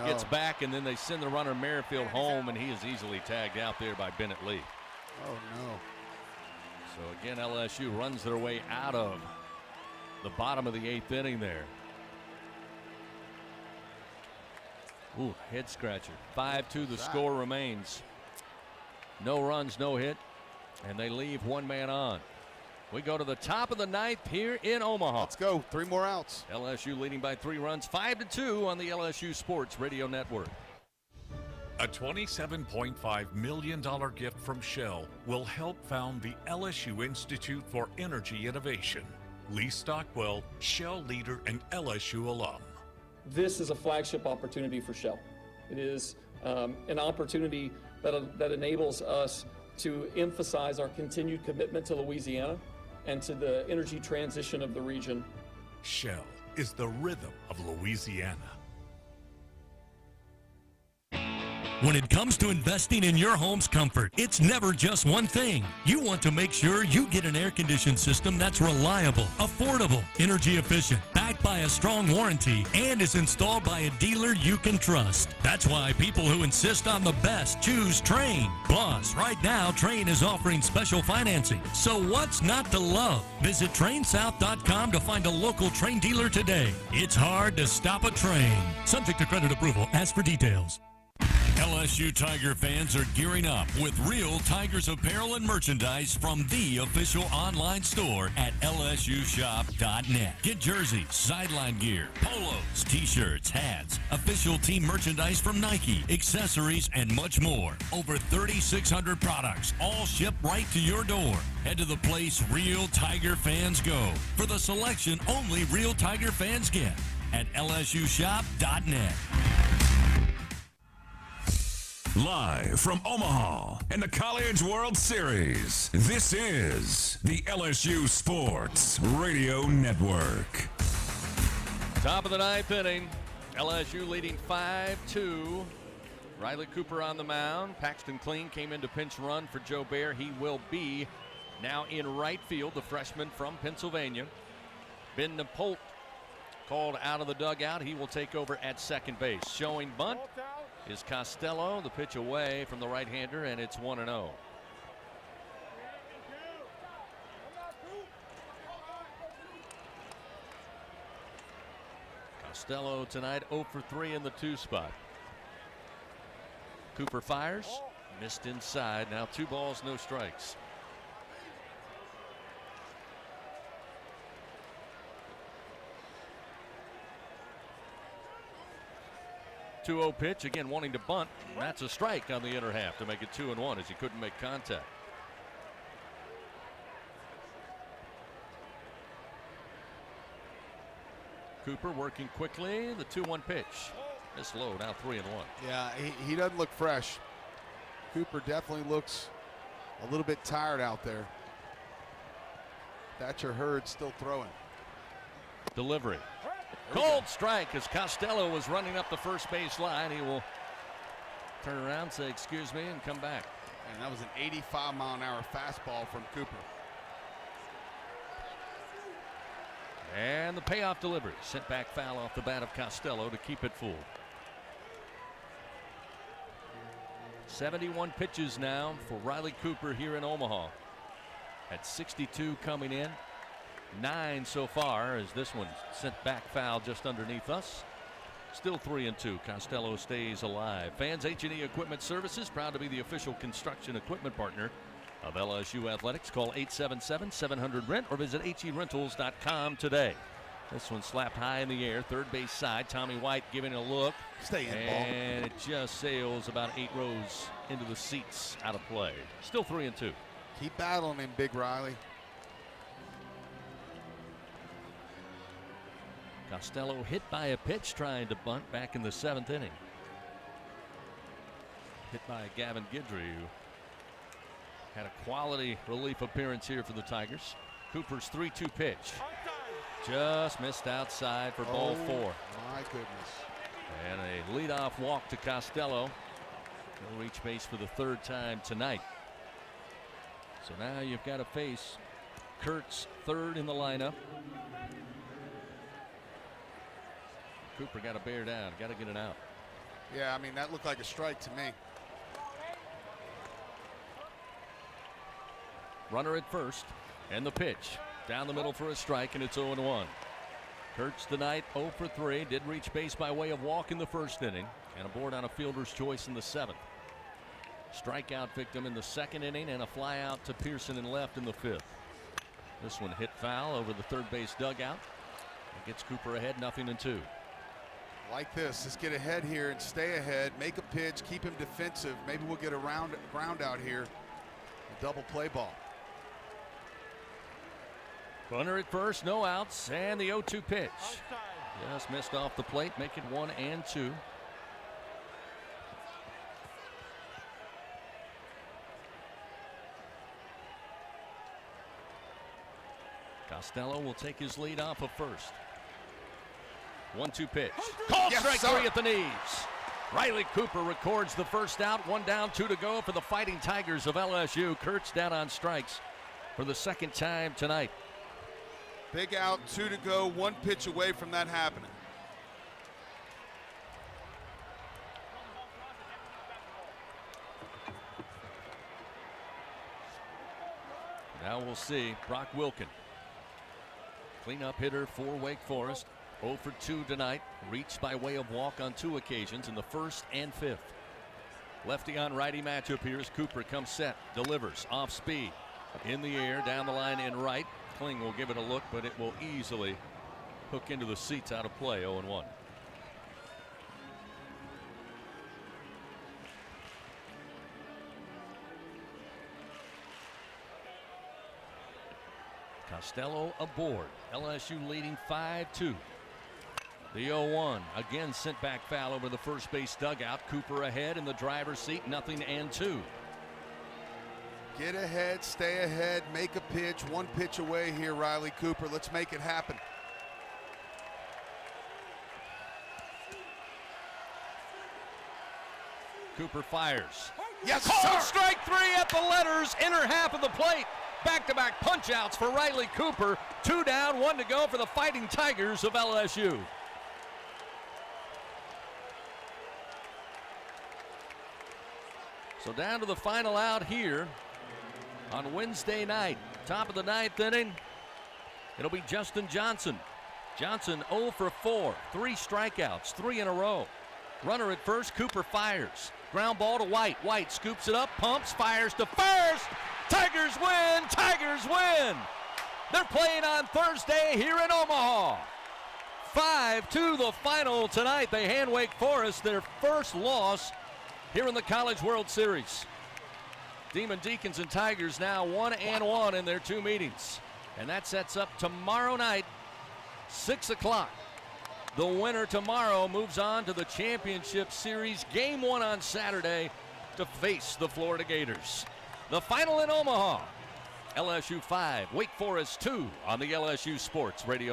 Speaker 3: gets back, and then they send the runner Merrifield home, and he is easily tagged out there by Bennett Lee.
Speaker 12: Oh, no.
Speaker 3: So again, LSU runs their way out of the bottom of the 8th inning there. Ooh, head scratcher. 5-2 the score remains. No runs, no hit, and they leave 1 man on. We go to the top of the 9th here in Omaha.
Speaker 12: Let's go. 3 more outs.
Speaker 3: LSU leading by 3 runs, 5-2 on the LSU Sports Radio Network.
Speaker 10: A $27.5 million gift from Shell will help found the LSU Institute for Energy Innovation. Lee Stockwell, Shell leader and LSU alum.
Speaker 17: This is a flagship opportunity for Shell. It is an opportunity that enables us to emphasize our continued commitment to Louisiana and to the energy transition of the region.
Speaker 10: Shell is the rhythm of Louisiana.
Speaker 11: When it comes to investing in your home's comfort, it's never just one thing. You want to make sure you get an air-conditioned system that's reliable, affordable, energy efficient, backed by a strong warranty, and is installed by a dealer you can trust. That's why people who insist on the best choose Trane. Plus, right now, Trane is offering special financing. So what's not to love? Visit TraneSouth.com to find a local Trane dealer today. It's hard to stop a train. Subject to credit approval. Ask for details.
Speaker 10: LSU Tiger fans are gearing up with real Tigers apparel and merchandise from the official online store at lsushop.net. Get jerseys, sideline gear, polos, t-shirts, hats, official team merchandise from Nike, accessories, and much more. Over 3,600 products, all shipped right to your door. Head to the place real Tiger fans go for the selection only real Tiger fans get at lsushop.net. Live from Omaha and the College World Series, this is the LSU Sports Radio Network.
Speaker 3: Top of the 9th inning, LSU leading 5-2 Riley Cooper on the mound. Paxton Clean came in to pinch run for Joe Bear. He will be now in right field, the freshman from Pennsylvania. Ben Napolt called out of the dugout. He will take over at second base. Showing bunt is Costello. The pitch away from the right-hander, and it's 1-0. Costello tonight 0 for 3 in the 2 spot. Cooper fires, missed inside. Now 2 balls, no strikes. Two-0 pitch, again wanting to bunt. That's a strike on the inner half to make it 2-1 as he couldn't make contact. Cooper working quickly. The 2-1 pitch. It's low, now 3-1.
Speaker 12: Yeah, he doesn't look fresh. Cooper definitely looks a little bit tired out there. Thatcher Hurd still throwing.
Speaker 3: Delivery. Cold strike as Costello was running up the first base line. He will turn around, say excuse me, and come back.
Speaker 12: And that was an 85-mile-an-hour fastball from Cooper.
Speaker 3: And the payoff delivery. Sent back foul off the bat of Costello to keep it full. 71 pitches now for Riley Cooper here in Omaha. At 62 coming in. 9 so far as this one sent back foul just underneath us. Still 3-2. Costello stays alive. Fans, H&E Equipment Services, proud to be the official construction equipment partner of LSU Athletics. Call 877-700-RENT or visit HERentals.com today. This one slapped high in the air, third base side. Tommy White giving it a look.
Speaker 12: Stay in,
Speaker 3: and it just sails about 8 rows into the seats, out of play. Still 3-2.
Speaker 12: Keep battling him, Big Riley.
Speaker 3: Costello hit by a pitch trying to bunt back in the 7th inning. Hit by Gavin Guidry, who had a quality relief appearance here for the Tigers. Cooper's 3-2 pitch. Just missed outside for ball 4.
Speaker 12: My goodness.
Speaker 3: And a leadoff walk to Costello. He'll reach base for the 3rd time tonight. So now you've got to face Kurtz 3rd in the lineup. Cooper got to bear down, got to get it out.
Speaker 12: Yeah, I mean, that looked like a strike to me.
Speaker 3: Runner at first, and the pitch. Down the middle for a strike, and it's 0-1. Kurtz tonight 0 for 3, did reach base by way of walk in the 1st inning, and a board on a fielder's choice in the 7th. Strikeout victim in the 2nd inning, and a fly out to Pearson and left in the 5th. This one hit foul over the 3rd base dugout. It gets Cooper ahead, 0-2.
Speaker 12: Like this, let's get ahead here and stay ahead, make a pitch, keep him defensive. Maybe we'll get a ground out here, a double play ball.
Speaker 3: Runner at first, no outs, and the 0-2 pitch. Just missed off the plate, make it 1-2. Costello will take his lead off of first. 1-2 pitch. Called strike 3 at the knees. Riley Cooper records the first out. 1 down, 2 to go for the Fighting Tigers of LSU. Kurtz down on strikes for the 2nd time tonight.
Speaker 12: Big out, 2 to go, 1 pitch away from that happening.
Speaker 3: Now we'll see Brock Wilkin. Cleanup hitter for Wake Forest. 0 for 2 tonight. Reached by way of walk on 2 occasions in the 1st and 5th. Lefty on righty matchup here as Cooper comes set. Delivers off speed. In the air, down the line in right. Kling will give it a look, but it will easily hook into the seats, out of play. 0-1. Costello aboard. LSU leading 5-2. The 0-1 again sent back foul over the 1st base dugout. Cooper ahead in the driver's seat, 0-2.
Speaker 12: Get ahead, stay ahead, make a pitch. 1 pitch away here, Riley Cooper. Let's make it happen.
Speaker 3: Cooper fires.
Speaker 12: Yes,
Speaker 3: Called
Speaker 12: sir.
Speaker 3: strike three at the letters, inner half of the plate. Back-to-back punch-outs for Riley Cooper. 2 down, 1 to go for the Fighting Tigers of LSU. So down to the final out here on Wednesday night. Top of the 9th inning. It'll be Justin Johnson. Johnson 0 for 4, 3 strikeouts, 3 in a row. Runner at first, Cooper fires. Ground ball to White. White scoops it up, pumps, fires to first. Tigers win! Tigers win! They're playing on Thursday here in Omaha. 5-2 the final tonight. They hand Wake Forest their first loss here in the College World Series. Demon Deacons and Tigers now 1-1 in their 2 meetings. And that sets up tomorrow night, 6 o'clock. The winner tomorrow moves on to the Championship Series. Game 1 on Saturday to face the Florida Gators. The final in Omaha, LSU 5, Wake Forest 2 on the LSU Sports Radio